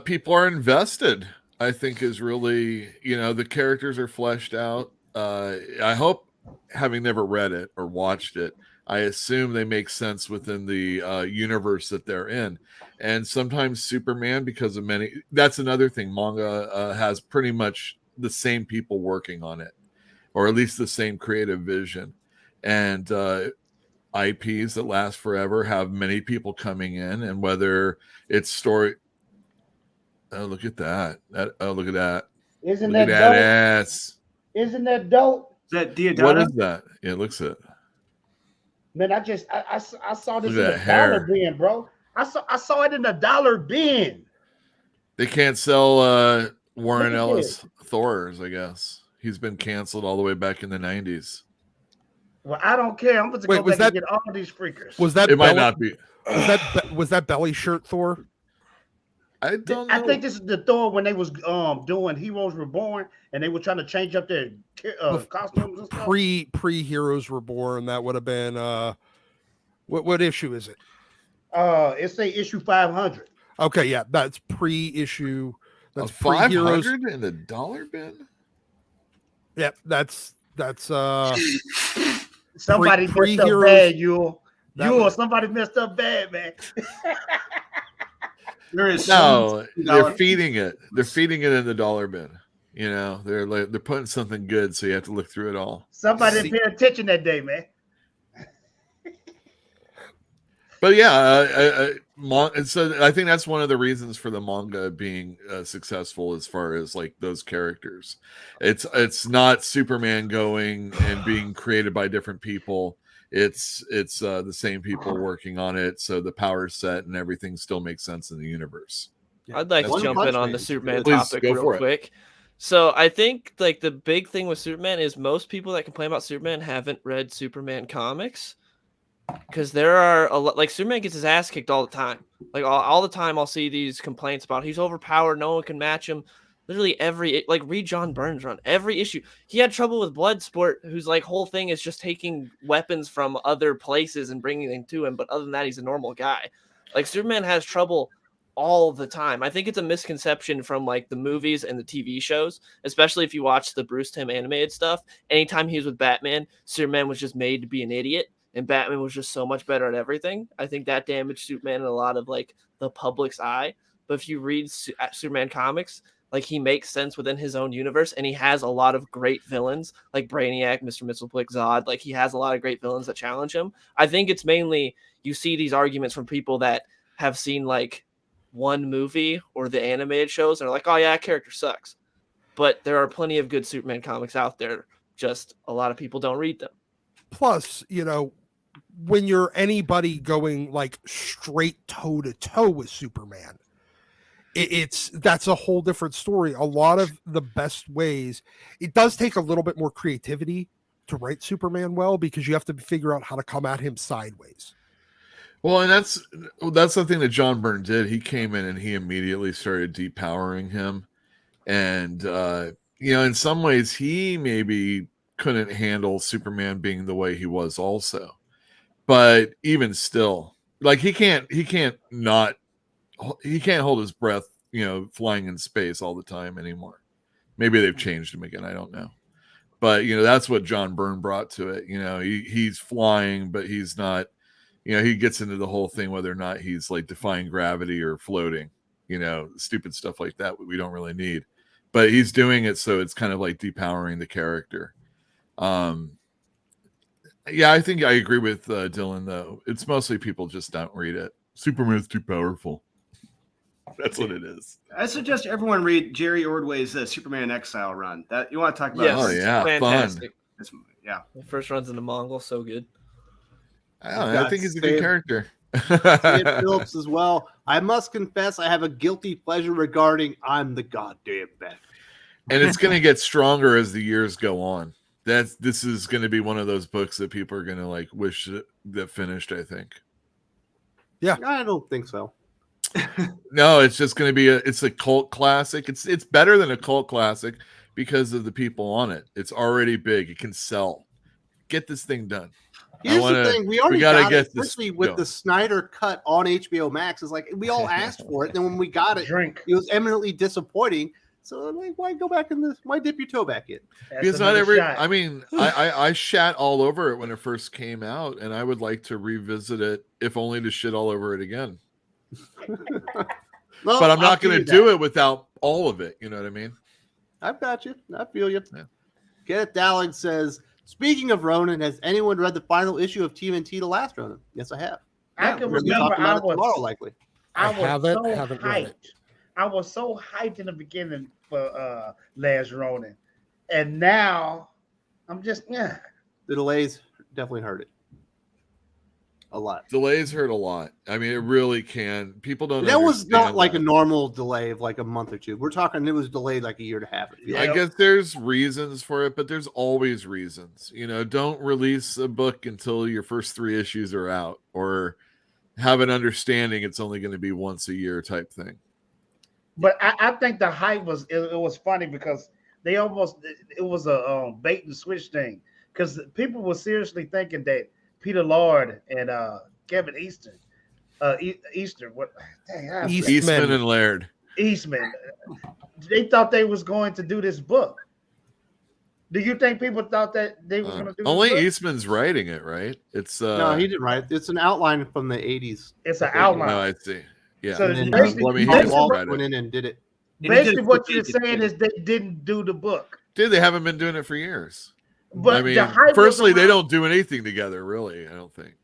People are invested, I think, is really, the characters are fleshed out. I hope, having never read it or watched it, I assume they make sense within the universe that they're in. And sometimes Superman, because of that's another thing. Manga has pretty much the same people working on it, or at least the same creative vision. And IPs that last forever have many people coming in, and whether it's story. Oh, look at that. Look at that. Isn't look that at that dope? ass. Isn't that dope? Is that Diodata? What is that? Yeah, it looks it. Man, I saw this Look in at a that hair. dollar bin, bro. I saw it in a dollar bin. They can't sell Warren Look at Ellis Thors, I guess. He's been canceled all the way back in the 90s. Well, I don't care. I'm going to go back and get all these freakers. Was that It might not be. Was that belly shirt Thor? I don't know. I think this is the Thor when they was doing Heroes Reborn and they were trying to change up their costumes and stuff. Pre Heroes Reborn. That would have been what issue is it? It's say issue 500. Okay, yeah, that's pre-issue. That's 500 in the dollar bin. Yeah, that's somebody messed up bad, Yule. Somebody messed up bad, man. There is they're feeding it. They're feeding it in the dollar bin. They're putting something good, so you have to look through it all. Somebody didn't pay attention that day, man. But yeah, so I think that's one of the reasons for the manga being successful as far as like those characters. It's not Superman going and being created by different people. It's the same people working on it, so the power set and everything still makes sense in the universe. I'd like to jump in on the Superman topic go real quick. So I think like the big thing with Superman is most people that complain about Superman haven't read Superman comics, because there are a lot, like Superman gets his ass kicked all the time. Like all the time I'll see these complaints about he's overpowered, no one can match him. Literally read John Byrne's run. Every issue he had trouble with Bloodsport, whose like whole thing is just taking weapons from other places and bringing them to him. But other than that, he's a normal guy. Like Superman has trouble all the time. I think it's a misconception from like the movies and the TV shows, especially if you watch the Bruce Timm animated stuff. Anytime he was with Batman, Superman was just made to be an idiot, and Batman was just so much better at everything. I think that damaged Superman in a lot of like the public's eye. But if you read Superman comics, like he makes sense within his own universe, and he has a lot of great villains like Brainiac, Mr. Mxyzptlk, Zod. Like he has a lot of great villains that challenge him. I think it's mainly you see these arguments from people that have seen like one movie or the animated shows and are like, oh yeah, that character sucks. But there are plenty of good Superman comics out there. Just a lot of people don't read them. Plus, when you're anybody going like straight toe to toe with Superman, that's a whole different story. A lot of the best ways, it does take a little bit more creativity to write Superman well, because you have to figure out how to come at him sideways. Well, and that's the thing that John Byrne did. He came in and he immediately started depowering him. And, in some ways he maybe couldn't handle Superman being the way he was also. But even still, like he can't hold his breath, flying in space all the time anymore. Maybe they've changed him again. I don't know. But, that's what John Byrne brought to it. He's flying, but he's not, he gets into the whole thing, whether or not he's like defying gravity or floating, stupid stuff like that we don't really need. But he's doing it so it's kind of like depowering the character. Yeah, I think I agree with Dylan, though. It's mostly people just don't read it. Superman's too powerful. That's what it is. I suggest everyone read Jerry Ordway's Superman in Exile run. That you want to talk about? Yes. Oh, yeah, Fantastic. fun. Yeah. The first runs in the Mongol, so good. I think he's a good character. Ian Phillips as well. I must confess, I have a guilty pleasure regarding I'm the goddamn Batman. And it's going to get stronger as the years go on. This is going to be one of those books that people are going to like wish that finished, I think. Yeah. I don't think so. No, it's just going to be it's a cult classic. It's better than a cult classic because of the people on it. It's already big. It can sell. Get this thing done. Here's the thing: we already gotta got get it, this especially with going. the Snyder cut on HBO Max. It's like we all asked for it, and then when we got it, it was eminently disappointing. So I'm like, why go back in this? Why dip your toe back in? Because not every. I mean, I shat all over it when it first came out, and I would like to revisit it, if only to shit all over it again. Well, but I'm not going to do it without all of it. You know what I mean? I've got you. I feel you. Yeah. Get it. Dowling says, speaking of Ronin, has anyone read the final issue of TMNT, The Last Ronin? Yes, I have. I can We're remember talking about it tomorrow, likely. I was haven't read hyped. it. I was so hyped in the beginning for Last Ronin, and now I'm just The delays definitely hurt it a lot. Delays hurt a lot. I mean, it really can. People don't. That was not like that. a normal delay of like a month or two. We're talking it was delayed like a year and a half. I guess there's reasons for it, but there's always reasons. Don't release a book until your first 3 issues are out, or have an understanding it's only going to be once a year type thing. But I think the hype was it was funny because it was a bait and switch thing, because people were seriously thinking that Peter Lord and Kevin Eastman, Eastman and Laird. Eastman, they thought they was going to do this book. Do you think people thought that they were going to do only this book? Eastman's writing it, right? It's no, he didn't write it. It's an outline from the 80s. It's an outline. No, I see. Yeah. So And then basically, Walt went in and did it. basically what you're saying is they didn't do the book. Dude, they haven't been doing it for years. But I mean, the hype personally, was they around- don't do anything together, really. I don't think.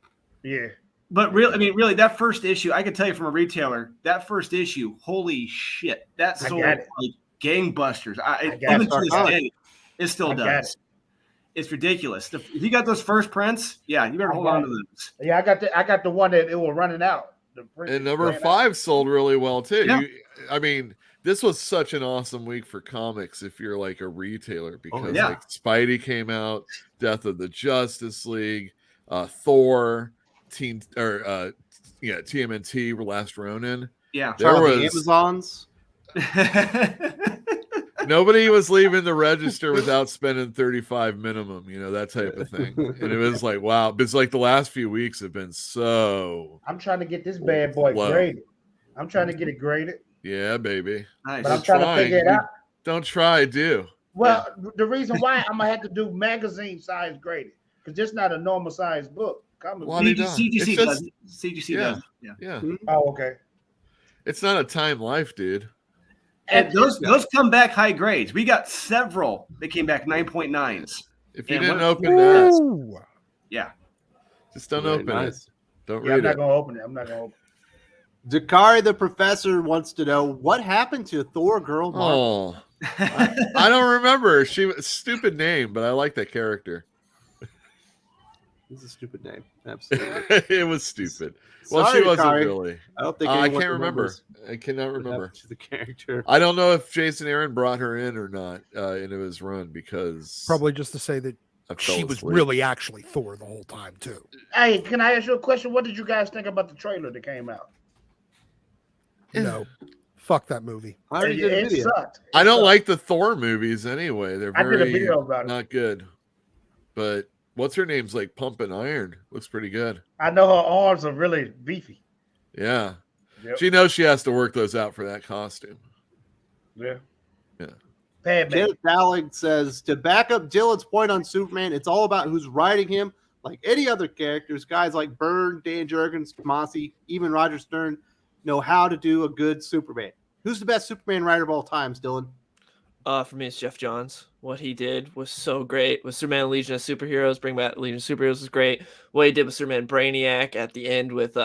Yeah. But really, that first issue, I can tell you from a retailer, that first issue, holy shit, that I sold got it. like gangbusters. got Even it. to this day, it still I got does. It's ridiculous. If you got those first prints, yeah, you better hold on to those. Yeah, I got the one that it was running out. And number 5 sold really well too. Yeah. I mean, this was such an awesome week for comics if you're like a retailer, because yeah. like Spidey came out, Death of the Justice League, Thor, TMNT, Last Ronin. Yeah. There The was Amazons. nobody was leaving the register without spending 35 minimum, that type of thing. And it was like, wow. But it's like the last few weeks have been so. I'm trying to get this bad boy low. graded. I'm trying to get it graded. Yeah, baby. Nice. But I'm trying to figure it out. Don't try, do. Well, the reason why I'm gonna have to do magazine size graded, because it's not a normal size book. CGC just- does. CGC does. Yeah. Yeah. Oh, okay. It's not a Time Life, dude. And those come back high grades. We got several that came back 9.9s. If you And didn't what- open that, Ooh. Yeah. just don't Very open nice. it. Don't Yeah, I'm read not it. gonna open it. I'm not gonna open Dakari the Professor wants to know what happened to Thor Girl Marvel. Oh, I don't remember. Stupid name, but I like that character. This is a stupid name. Absolutely. It was stupid. Well, Sorry, she wasn't Dakari. really. I don't think I anyone can't remember. remembers I cannot what remember. happened to the character. I don't know if Jason Aaron brought her in or not into his run, because Probably just to say that I fell she was asleep. really actually Thor the whole time too. it. Hey, can I ask you a question? What did you guys think about the trailer that came out? No, fuck that movie. I already did a It video. sucked. I don't like the Thor movies anyway. They're I did a very video about it. not good. but what's her name's like pumping iron. Looks pretty good. I know her arms are really beefy. Yeah. Yep. She knows she has to work those out for that costume. Yeah. Yeah. Kenneth Dowling says, to back up Dylan's point on Superman, it's all about who's writing him. Like any other characters, guys like Byrne, Dan Jurgens, Tomasi, even Roger Stern know how to do a good Superman. Who's the best Superman writer of all times, Dylan? For me, it's Jeff Johns. What he did was so great. With Superman Legion of Superheroes, Bring Back Legion of Superheroes was great. What he did with Superman Brainiac at the end with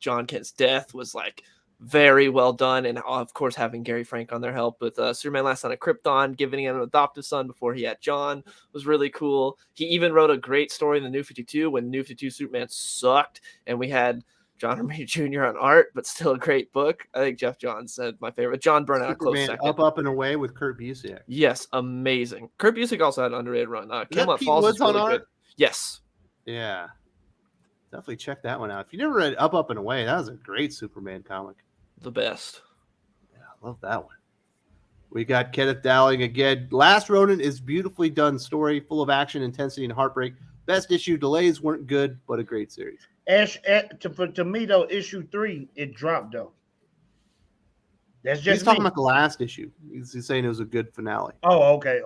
John Kent's death was like very well done. And of course, having Gary Frank on their help with Superman Last Son of Krypton, giving him an adoptive son before he had John was really cool. He even wrote a great story in the New 52 when New 52 Superman sucked and we had John Romita Jr. on art, but still a great book. I think Jeff Johns said my favorite. John Byrne out a close second. Up and Away with Kurt Busiek. Yes, amazing. Kurt Busiek also had an underrated run. Pete Woods on art? Good. Yes. Yeah. Definitely check that one out. If you never read Up and Away, that was a great Superman comic. The best. Yeah, I love that one. We got Kenneth Dowling again. Last Ronin is beautifully done story, full of action, intensity, and heartbreak. Best issue delays weren't good, but a great series. To me, though, issue 3, it dropped, though. That's just He's talking about the last issue. He's saying it was a good finale. Oh, okay.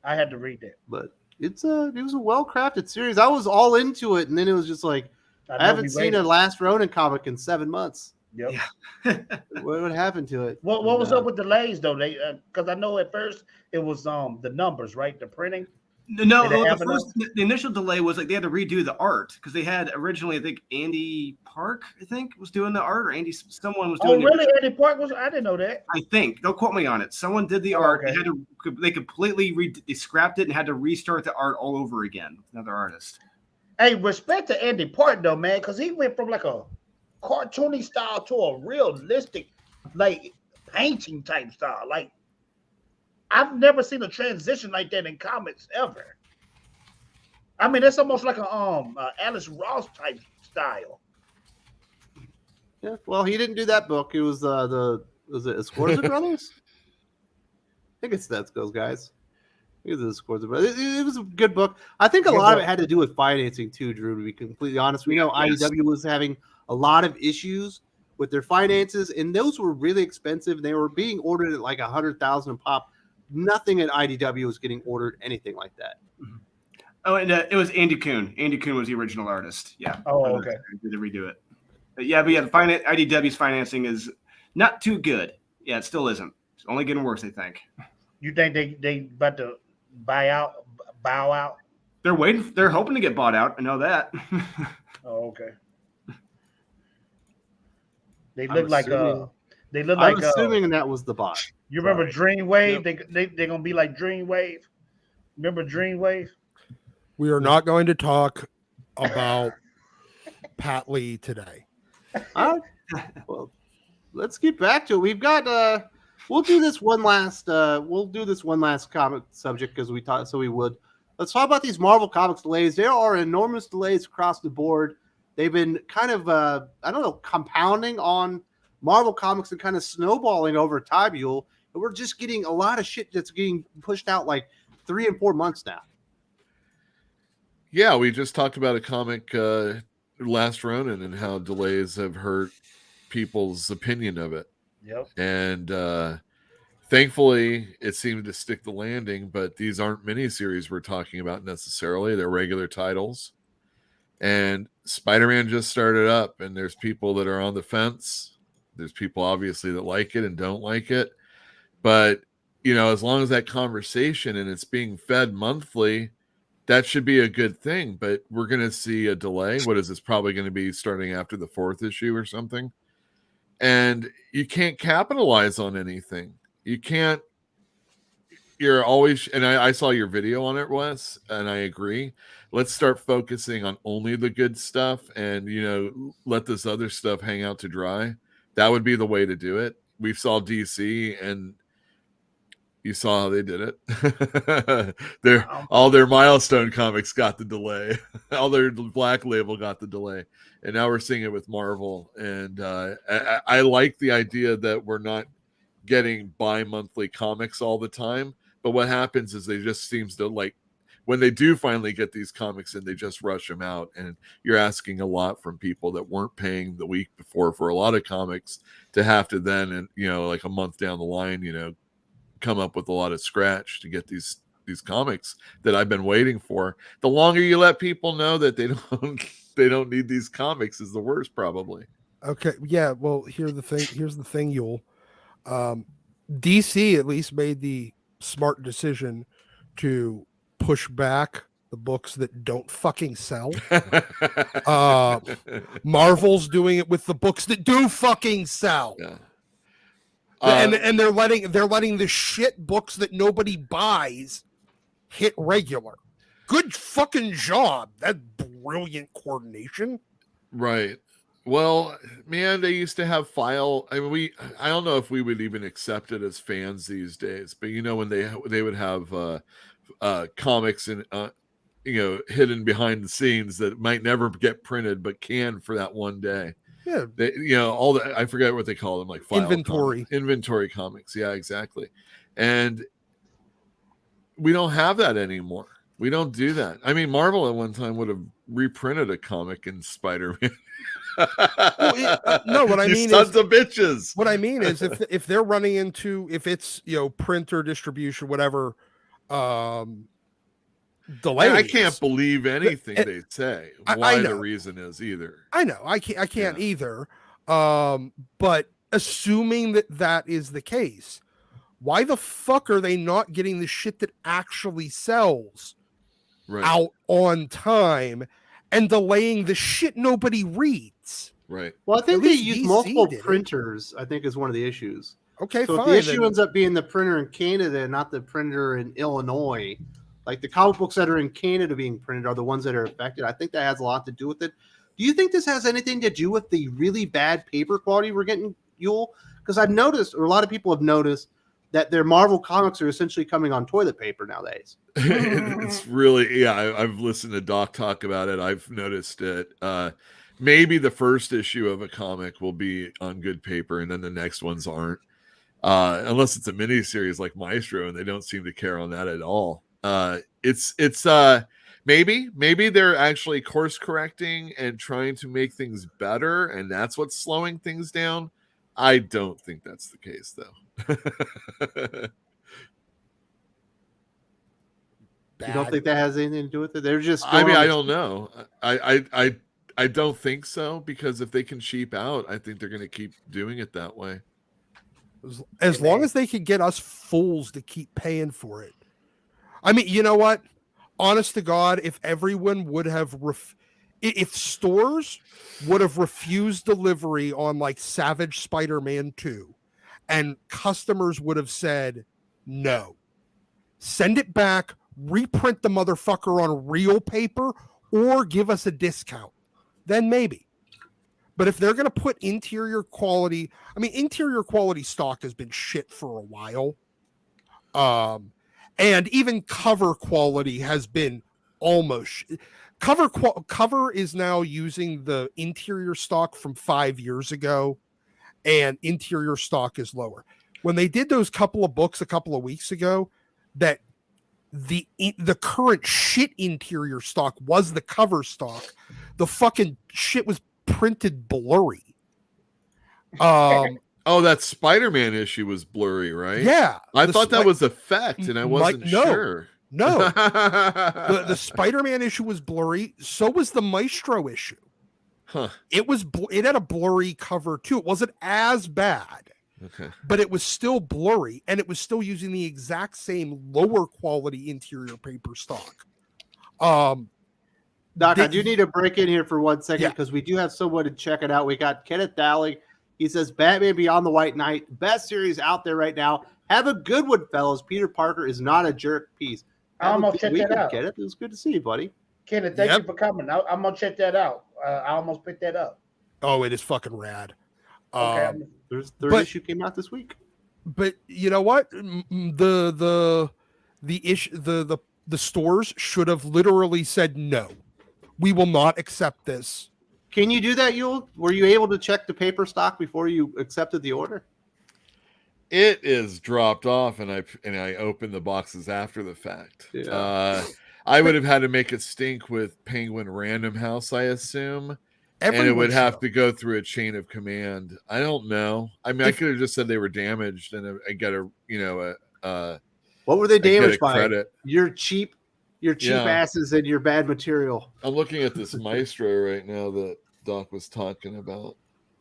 I had to read that. But it was a well-crafted series. I was all into it, and then it was just like, I haven't seen a Last Ronin comic in 7 months. Yep. Yeah. What happened to it? What was up with delays, though? They because I know at first it was the numbers, right? The printing. No, the initial delay was like they had to redo the art because they had originally, I think Andy Park, was doing the art, or someone was doing. Oh, really? Andy Park was? I didn't know that. I think. Don't quote me on it. Someone did the art. Okay. They completely they scrapped it and had to restart the art all over again. Another artist. Hey, respect to Andy Park though, man, because he went from like a cartoony style to a realistic, like painting type style, like. I've never seen a transition like that in comics ever. I mean, it's almost like a Alice Ross type style. Yeah, well, he didn't do that book. It was was it Escorza Brothers? I think it's those guys. It was Escorza Brothers. It was a good book. I think a lot of it had to do with financing too, Drew. To be completely honest, we know IDW was having a lot of issues with their finances, and those were really expensive. They were being ordered at like $100,000 a pop. Nothing at IDW was getting ordered anything like that. Oh, and it was Andy Kuhn. Andy Kuhn was the original artist. Yeah. Oh, okay. Did they redo it? But yeah, the IDW's financing is not too good. Yeah, it still isn't. It's only getting worse, I think. You think they about to bow out? They're waiting. They're hoping to get bought out. I know that. Oh, okay. They look like I'm assuming that was the bot. You remember Dreamwave? Yep. They're gonna be like Dreamwave. Remember Dreamwave? We are not going to talk about Pat Lee today. Well, let's get back to it. We've got we'll do this one last comic subject because we thought so we would. Let's talk about these Marvel Comics delays. There are enormous delays across the board. They've been kind of compounding on Marvel Comics and kind of snowballing over time, Yule. And we're just getting a lot of shit that's getting pushed out like 3 and 4 months now. Yeah, we just talked about a comic, Last Ronin, and how delays have hurt people's opinion of it. Yep. And thankfully, it seemed to stick the landing, but these aren't miniseries we're talking about necessarily. They're regular titles. And Spider-Man just started up, and there's people that are on the fence. There's people, obviously, that like it and don't like it. But, as long as that conversation and it's being fed monthly, that should be a good thing. But we're going to see a delay. What is this? Probably going to be starting after the 4th issue or something. And you can't capitalize on anything. You can't. You're always, and I saw your video on it, Wes, and I agree. Let's start focusing on only the good stuff and, let this other stuff hang out to dry. That would be the way to do it. We saw DC, and you saw how they did it. All their Milestone comics got the delay. All their Black Label got the delay. And now we're seeing it with Marvel. And I like the idea that we're not getting bi-monthly comics all the time. But what happens is they just seems to when they do finally get these comics in, they just rush them out, and you're asking a lot from people that weren't paying the week before for a lot of comics to have to then, and like a month down the line, come up with a lot of scratch to get these comics that I've been waiting for. The longer you let people know that they don't need these comics is the worst, probably. Okay, yeah. Well, here's the thing, Yule. DC at least made the smart decision to push back the books that don't fucking sell. Marvel's doing it with the books that do fucking sell. Yeah. And they're letting the shit books that nobody buys hit regular. Good fucking job. That's brilliant coordination. Right. Well, man, they used to have file. I mean, I don't know if we would even accept it as fans these days, but when they would have comics and hidden behind the scenes that might never get printed but can for that one day. Yeah. They, all the, I forget what they call them, like file inventory comics. Yeah, exactly. And we don't have that anymore. We don't do that. I mean, Marvel at one time would have reprinted a comic in Spider-Man. No, what I mean sons of bitches. What I mean is if they're running into, if it's printer distribution, whatever, delays. I can't believe anything they say. Why the reason is either. I know. I can't either. But assuming that is the case, why the fuck are they not getting the shit that actually sells out on time and delaying the shit nobody reads? Right. Well, I think they use multiple printers, I think, is one of the issues. Okay, so fine. If the issue ends up being the printer in Canada and not the printer in Illinois, like the comic books that are in Canada being printed are the ones that are affected. I think that has a lot to do with it. Do you think this has anything to do with the really bad paper quality we're getting, Yule? Because I've noticed, or a lot of people have noticed, that their Marvel comics are essentially coming on toilet paper nowadays. It's really, I've listened to Doc talk about it. I've noticed it. Maybe the first issue of a comic will be on good paper, and then the next ones aren't. Unless it's a miniseries like Maestro, and they don't seem to care on that at all. Maybe they're actually course correcting and trying to make things better, and that's what's slowing things down. I don't think that's the case, though. You don't think that has anything to do with it? They're just. I mean, I don't know. I don't think so, because if they can cheap out, I think they're going to keep doing it that way. As long as they can get us fools to keep paying for it. I mean, you know what? Honest to God, if everyone would have, if stores would have refused delivery on like Savage Spider-Man 2, and customers would have said, no, send it back, reprint the motherfucker on real paper, or give us a discount, then maybe. But if they're going to put interior quality, I mean, interior quality stock has been shit for a while. And even cover quality has been almost cover is now using the interior stock from 5 years ago, and interior stock is lower. When they did those couple of books a couple of weeks ago, that the current shit interior stock was the cover stock. The fucking shit was printed blurry. Oh, that Spider-Man issue was blurry, right? Yeah. I thought that was effect, and I wasn't sure. No. The Spider-Man issue was blurry. So was the Maestro issue. Huh. It had a blurry cover too. It wasn't as bad. Okay. But it was still blurry, and it was still using the exact same lower quality interior paper stock. Doc, I do need to break in here for 1 second because we do have someone to check it out. We got Kenneth Dally. He says, Batman Beyond the White Knight, best series out there right now. Have a good one, fellas. Peter Parker is not a jerk piece. I'm going to check that out. Kenneth, it was good to see you, buddy. Kenneth, thank you for coming. I'm going to check that out. I almost picked that up. Oh, it is fucking rad. Okay. There's third issue came out this week. But you know what? The stores should have literally said no. We will not accept this. Can you do that, Yule? Were you able to check the paper stock before you accepted the order? It is dropped off, and I opened the boxes after the fact. Yeah. I would have had to make it stink with Penguin Random House, I assume. And it would have to go through a chain of command. I don't know. I mean, I could have just said they were damaged and I get a, what were they damaged by? Credit. Your cheap asses and your bad material. I'm looking at this Maestro right now that Doc was talking about.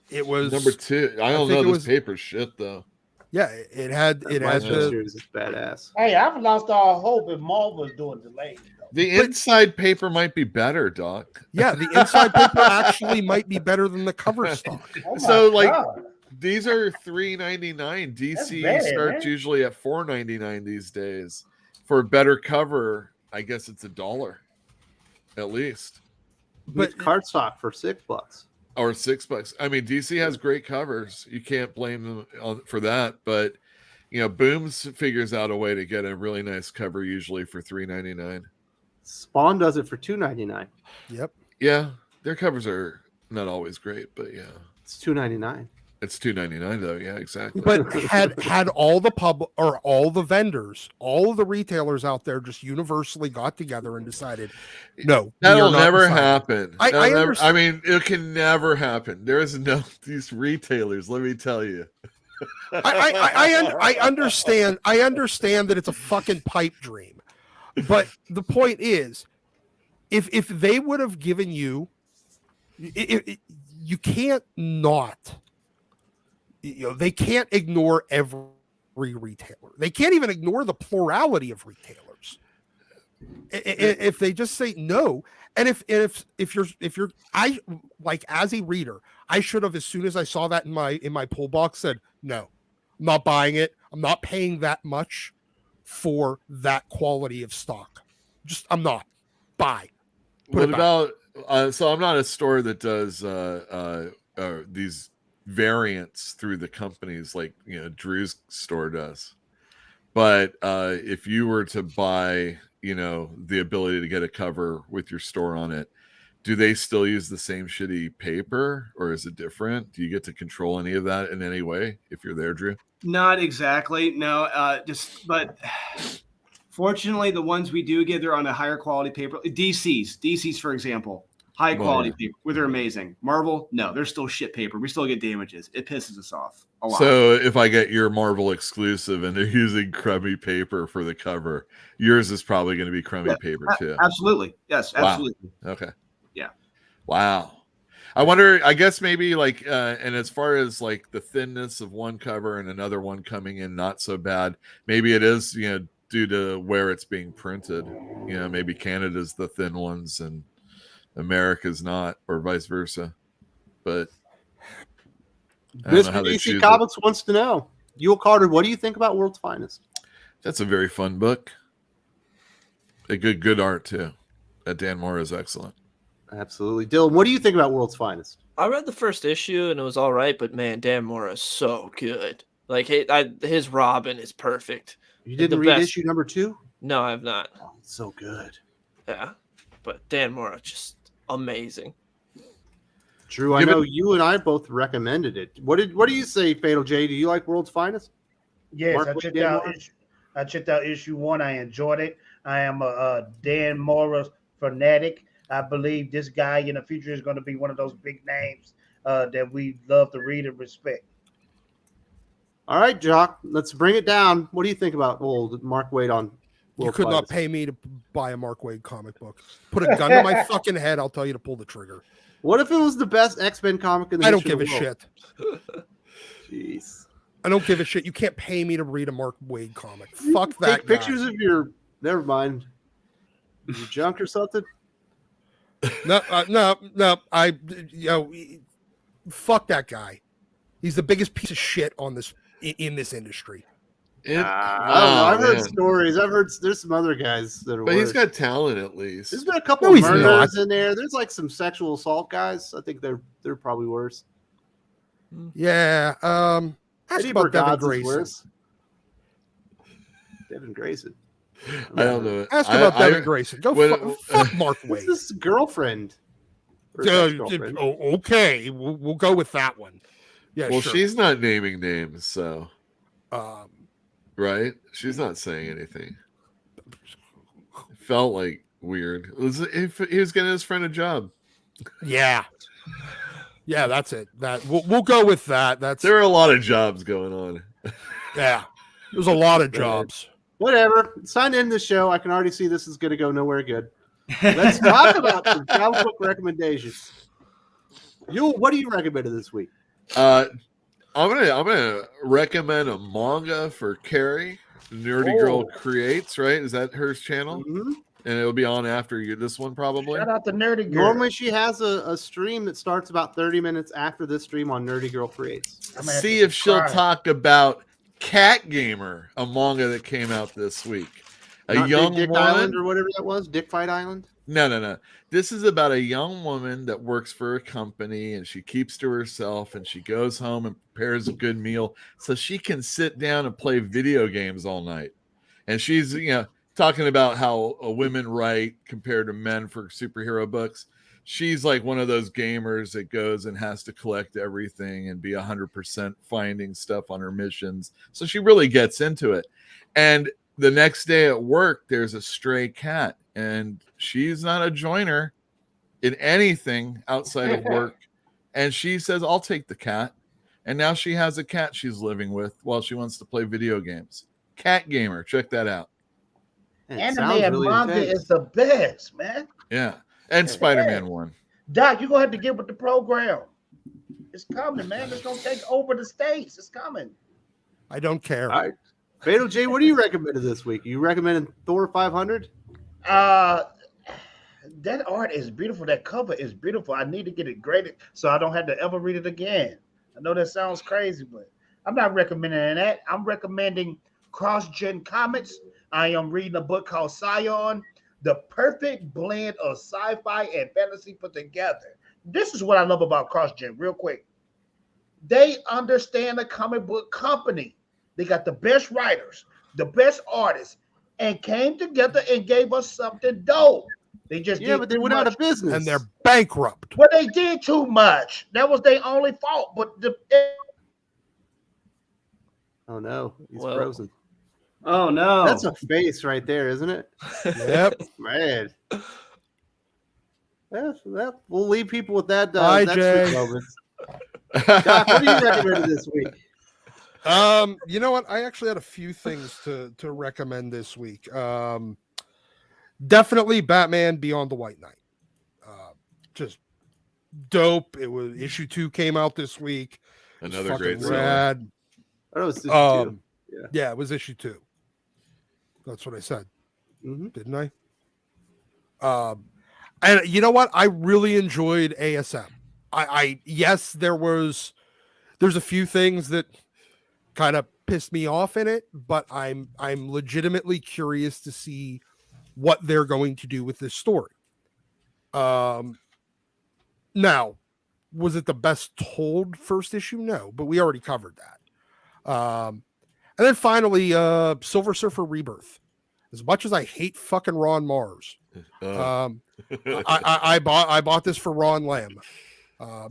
It was number 2. I don't know. This paper's shit though. Yeah, it had series is badass. Hey, I've lost all hope if Marvel's doing delayed. The inside paper might be better, Doc. Yeah, the inside paper actually might be better than the cover stock. Oh God. These are $3.99. DC starts usually at $4.99 these days. For a better cover, I guess it's $1 at least. But cardstock for $6 or $6. I mean, DC has great covers. You can't blame them for that. But Booms figures out a way to get a really nice cover usually for $3.99. Spawn does it for $2.99. Yep. Yeah, their covers are not always great, but yeah, it's $2.99. It's $2.99 though. Yeah, exactly. But had all the vendors, all of the retailers out there just universally got together and decided, no, that'll never happen. I mean, it can never happen. There is no these retailers. Let me tell you. I understand. I understand that it's a fucking pipe dream. But the point is, if they would have given you, you can't not, they can't ignore every retailer. They can't even ignore the plurality of retailers. If they just say no, and if you're, I like as a reader, I should have, as soon as I saw that in my pull box, said no, I'm not buying it. I'm not paying that much for that quality of stock. Just I'm not. Buy. What about so I'm not a store that does these variants through the companies like Drew's store does. But if you were to buy, the ability to get a cover with your store on it, do they still use the same shitty paper or is it different? Do you get to control any of that in any way if you're there, Drew? Not exactly. No, but fortunately, the ones we do get, they're on a higher quality paper. DC's, for example, high quality paper. They're amazing. Marvel, no, they're still shit paper. We still get damages. It pisses us off a lot. So if I get your Marvel exclusive and they're using crummy paper for the cover, yours is probably going to be crummy paper too. Absolutely. Yes, absolutely. Wow. Okay. Yeah. Wow. I wonder, I guess maybe and as far as like the thinness of one cover and another one coming in not so bad, maybe it is, due to where it's being printed. Maybe Canada's the thin ones and America's not, or vice versa. But Mr. DC Comics wants to know, Yule Carter, what do you think about World's Finest? That's a very fun book. A good art too. Dan Mora is excellent. Absolutely. Dylan, what do you think about World's Finest? I read the first issue and it was all right, but man, Dan Mora is so good. Like his Robin is perfect. You didn't read issue number 2? No, I have not. Oh, it's so good. Yeah, but Dan Mora just amazing. Drew, I know you and I both recommended it. What do you say, Fatal J? Do you like World's Finest? Yes, I checked out issue 1. I enjoyed it. I am a Dan Mora fanatic. I believe this guy in the future is going to be one of those big names that we love to read and respect. All right, Jock, let's bring it down. What do you think about Mark Waid on World's You could Finest? not pay me to buy a Mark Waid comic book. Put a gun to my fucking head, I'll tell you to pull the trigger. What if it was the best X-Men comic in the I don't history give of a the world? shit. Jeez. I don't give a shit. You can't pay me to read a Mark Waid comic. Fuck that. Take pictures of your. Never mind. Your junk or something. No. Fuck that guy. He's the biggest piece of shit on this in this industry. I don't know. I've heard stories. I've heard there's some other guys that are. But worse. he's got talent at least. There's been a couple of murders in there. There's like some sexual assault guys. I think they're probably worse. Yeah. Ask Eddie about Devin Bergod's is Grayson. worse. Devin Grayson. I don't know. Ask about Devin Grayson. Go fuck Mark Waid. What's his girlfriend? Okay, we'll go with that one. Yeah. Well, sure. she's not naming names, so right? She's not saying anything. It felt like weird. If he was getting his friend a job. Yeah. Yeah, that's it. That we'll go with that. There are a lot of jobs going on. Yeah. There's a lot of jobs. Whatever. It's time to end the show. I can already see this is going to go nowhere good. Let's talk about some comic book recommendations. What do you recommend this week? I'm gonna recommend a manga for Carrie. Nerdy Girl Creates, right? Is that her channel? Mm-hmm. And it'll be on after this one, probably. Shout out to Nerdy Girl. Normally, she has a stream that starts about 30 minutes after this stream on Nerdy Girl Creates. See if she'll talk about Cat Gamer, a manga that came out this week. Not young Dick woman, Island or whatever that was, Dick Fight Island. No. This is about a young woman that works for a company, and she keeps to herself, and she goes home and prepares a good meal so she can sit down and play video games all night. And she's, talking about how women write compared to men for superhero books. She's like one of those gamers that goes and has to collect everything and be 100% finding stuff on her missions. So she really gets into it. And the next day at work, there's a stray cat, and she's not a joiner in anything outside of work. And she says, I'll take the cat. And now she has a cat she's living with while she wants to play video games. Cat Gamer. Check that out. Anime and manga is the best, man. Yeah. And Spider-Man 1. Doc, you're going to have to get with the program. It's coming, man. It's going to take over the States. It's coming. I don't care. All right. Fatal J, what do you recommend this week? You recommending Thor 500? That art is beautiful. That cover is beautiful. I need to get it graded so I don't have to ever read it again. I know that sounds crazy, but I'm not recommending that. I'm recommending cross-gen comics. I am reading a book called Scion, the perfect blend of sci-fi and fantasy put together. This is what I love about cross-gen, real quick. They understand the comic book company. They got the best writers, the best artists, and came together and gave us something dope. They just but they went out of business. And they're bankrupt. Well, they did too much. That was their only fault. But oh no, he's frozen. Oh no, that's a face right there, isn't it? Yep, man. We'll leave people with that. Bye, Jay. Doc, what do you recommend this week? You know what? I actually had a few things to recommend this week. Definitely Batman Beyond the White Knight. Just dope. It was issue 2 came out this week. Another great rad. Oh, it was issue 2. Yeah, it was issue 2. That's what I said. Mm-hmm. Didn't I? And you know what? I really enjoyed ASM. Yes, there's a few things that kind of pissed me off in it, but I'm legitimately curious to see what they're going to do with this story. Now, was it the best told first issue? No, but we already covered that. And then finally, Silver Surfer Rebirth. As much as I hate fucking Ron Mars, I bought this for Ron Lamb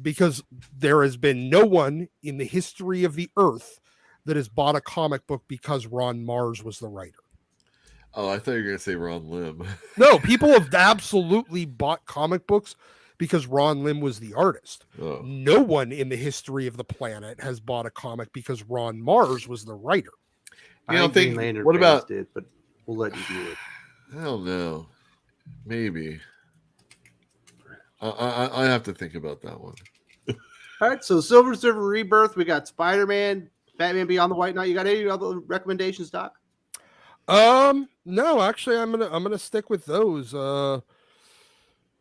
because there has been no one in the history of the earth that has bought a comic book because Ron Mars was the writer. Oh, I thought you were going to say Ron Lim. No, people have absolutely bought comic books because Ron Lim was the artist. Oh. No one in the history of the planet has bought a comic because Ron Mars was the writer. I don't think. What about? Did, but we'll let you do it. I don't know. Maybe. I have to think about that one. All right, so Silver Surfer Rebirth. We got Spider-Man, Batman Beyond the White Knight. You got any other recommendations, Doc? No, actually, I'm gonna stick with those.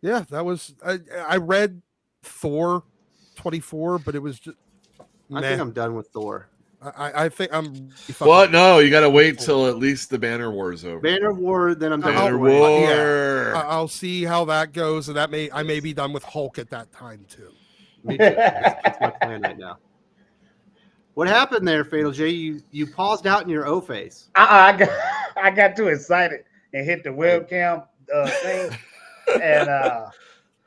Yeah, that was I read Thor 24, but it was just. I think I'm done with Thor. I think I'm. What? No, you got to wait till at least the Banner War is over. Banner War, then I'm done. Banner War. Yeah, I'll see how that goes, and I may be done with Hulk at that time too. Me too. That's my plan right now. What happened there, Fatal J? You paused out in your O face. I got too excited and hit the webcam thing, and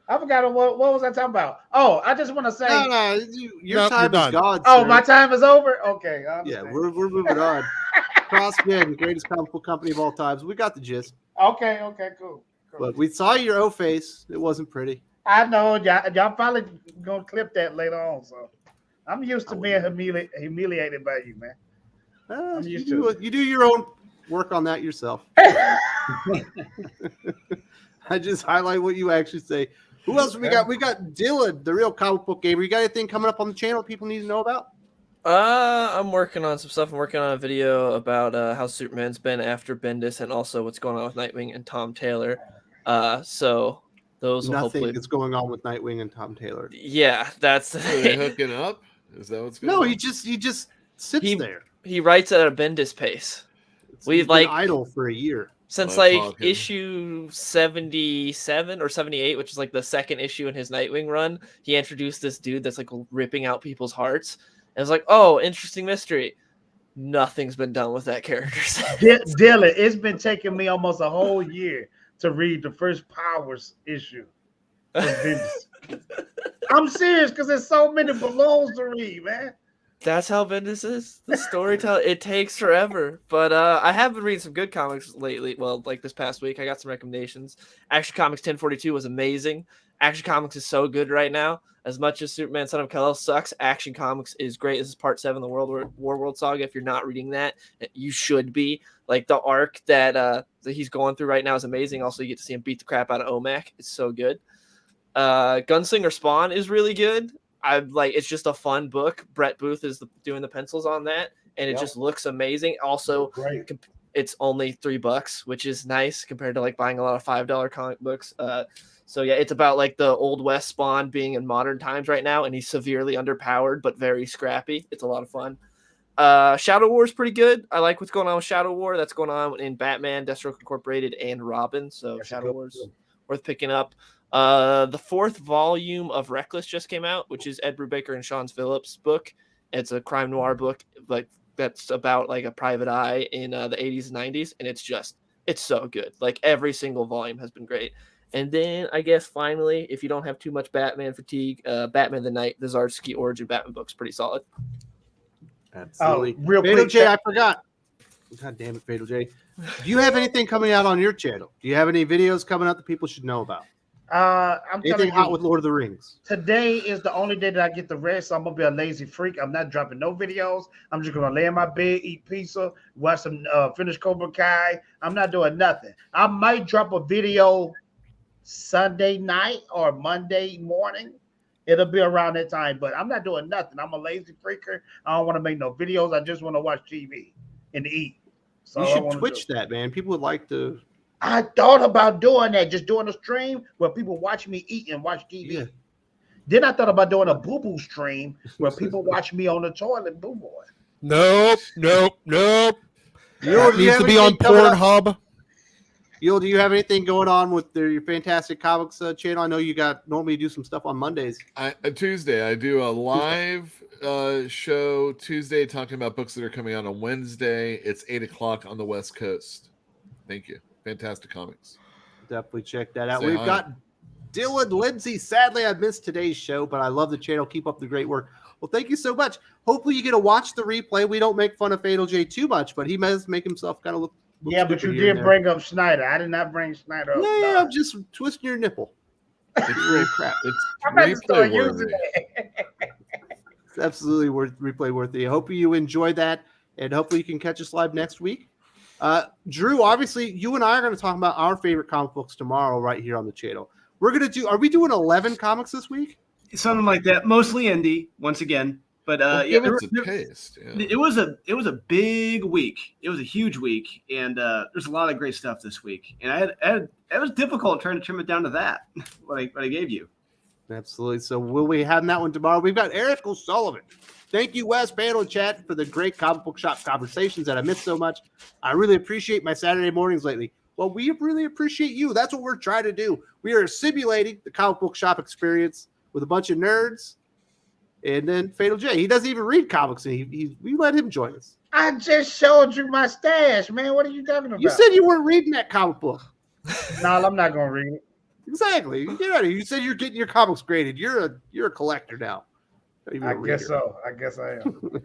I forgot what was I talking about. Oh, I just want to say, your time is gone. Oh, sir. my time is over. Okay, yeah, we're moving on. CrossGen, greatest comic book company of all times. We got the gist. Okay, cool. But we saw your O face. It wasn't pretty. I know y'all probably gonna clip that later on. So I'm used to being humiliated by you, man. I'm used to it. You do your own work on that yourself. I just highlight what you actually say. Who else we got? We got Dylan, the real comic book gamer. You got anything coming up on the channel people need to know about? I'm working on some stuff. I'm working on a video about how Superman's been after Bendis and also what's going on with Nightwing and Tom Taylor. So those will Nothing hopefully... is going on with Nightwing and Tom Taylor. Yeah, that's the Are they hooking up? Is that what's going on? No, he just sits there. He writes at a Bendis pace. We've been idle for a year. Since issue 77 or 78, which is like the second issue in his Nightwing run, he introduced this dude that's like ripping out people's hearts. And it's like, oh, interesting mystery. Nothing's been done with that character. Dylan, it's been taking me almost a whole year to read the first Powers issue. I'm serious because there's so many balloons to read, man. That's how Bendis is. The storytelling, it takes forever. But I have been reading some good comics lately. Well, like this past week, I got some recommendations. Action Comics 1042 was amazing. Action Comics is so good right now. As much as Superman Son of Kal-El sucks, Action Comics is great. This is part 7 of the World Saga. If you're not reading that, you should be. Like the arc that he's going through right now is amazing. Also, you get to see him beat the crap out of OMAC. It's so good. Gunslinger Spawn is really good. It's just a fun book. Brett Booth is doing the pencils on that, and it just looks amazing. Also, it's only $3, which is nice compared to like buying a lot of $5 comic books. So yeah, it's about like the Old West Spawn being in modern times right now, and he's severely underpowered but very scrappy. It's a lot of fun. Shadow War is pretty good. I like what's going on with Shadow War. That's going on in Batman, Deathstroke Incorporated, and Robin. So Shadow War is worth picking up. The 4th volume of Reckless just came out, which is Ed Brubaker and Sean Phillips' book. It's a crime noir book like that's about like a private eye in the 80s and 90s, and it's so good. Like every single volume has been great. And then I guess finally, if you don't have too much Batman fatigue, Batman the Night, the Zarsky Origin Batman book's pretty solid. Absolutely. Real Fatal quick, J, I forgot. God damn it, Fatal J. Do you have anything coming out on your channel? Do you have any videos coming out that people should know about? I'm anything hot with Lord of the Rings? Today is the only day that I get the rest. So I'm gonna be a lazy freak. I'm not dropping no videos. I'm just gonna lay in my bed, eat pizza, watch some finish Cobra Kai. I'm not doing nothing. I might drop a video Sunday night or Monday morning. It'll be around that time, but I'm not doing nothing. I'm a lazy freaker. I don't want to make no videos. I just want to watch TV and eat. So you should Twitch that, man. People would like to. I thought about doing that, just doing a stream where people watch me eat and watch TV. Yeah. Then I thought about doing a boo-boo stream where people watch me on the toilet boo-boy. Nope. It needs to be on Pornhub. Yo, do you have anything going on with your Fantastic Comics channel? I know you normally do some stuff on Mondays. Tuesday, I do a live show Tuesday talking about books that are coming out on Wednesday. It's 8:00 on the West Coast. Thank you. Fantastic Comics. Definitely check that out. We've got Dylan Lindsay. Sadly, I missed today's show, but I love the channel. Keep up the great work. Well, thank you so much. Hopefully you get to watch the replay. We don't make fun of Fatal J too much, but he does make himself kind of look. Yeah, but you did bring up Snyder. I did not bring Snyder up. Yeah, I'm just twisting your nipple. It's real crap. It's replay worthy. It's absolutely replay worthy. I hope you enjoy that, and hopefully you can catch us live next week. Drew, obviously, you and I are going to talk about our favorite comic books tomorrow right here on the channel. Are we doing 11 comics this week? Something like that. Mostly indie, once again. But give it a taste. Yeah. It was a big week. It was a huge week, and there's a lot of great stuff this week. And it was difficult trying to trim it down to that. What I gave you. Absolutely. So will we have that one tomorrow? We've got Eric O'Sullivan. Thank you, Wes, panel and chat, for the great comic book shop conversations that I missed so much. I really appreciate my Saturday mornings lately. Well, we really appreciate you. That's what we're trying to do. We are simulating the comic book shop experience with a bunch of nerds. And then Fatal J, he doesn't even read comics. We let him join us. I just showed you my stash, man. What are you talking about? You said you weren't reading that comic book. No, I'm not going to read it. Exactly. Get out of here. You said you're getting your comics graded. You're a collector now. I guess so. I guess I am.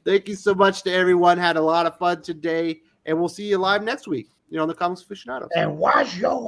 Thank you so much to everyone. Had a lot of fun today, and we'll see you live next week. On the Comics Aficionados. And wash your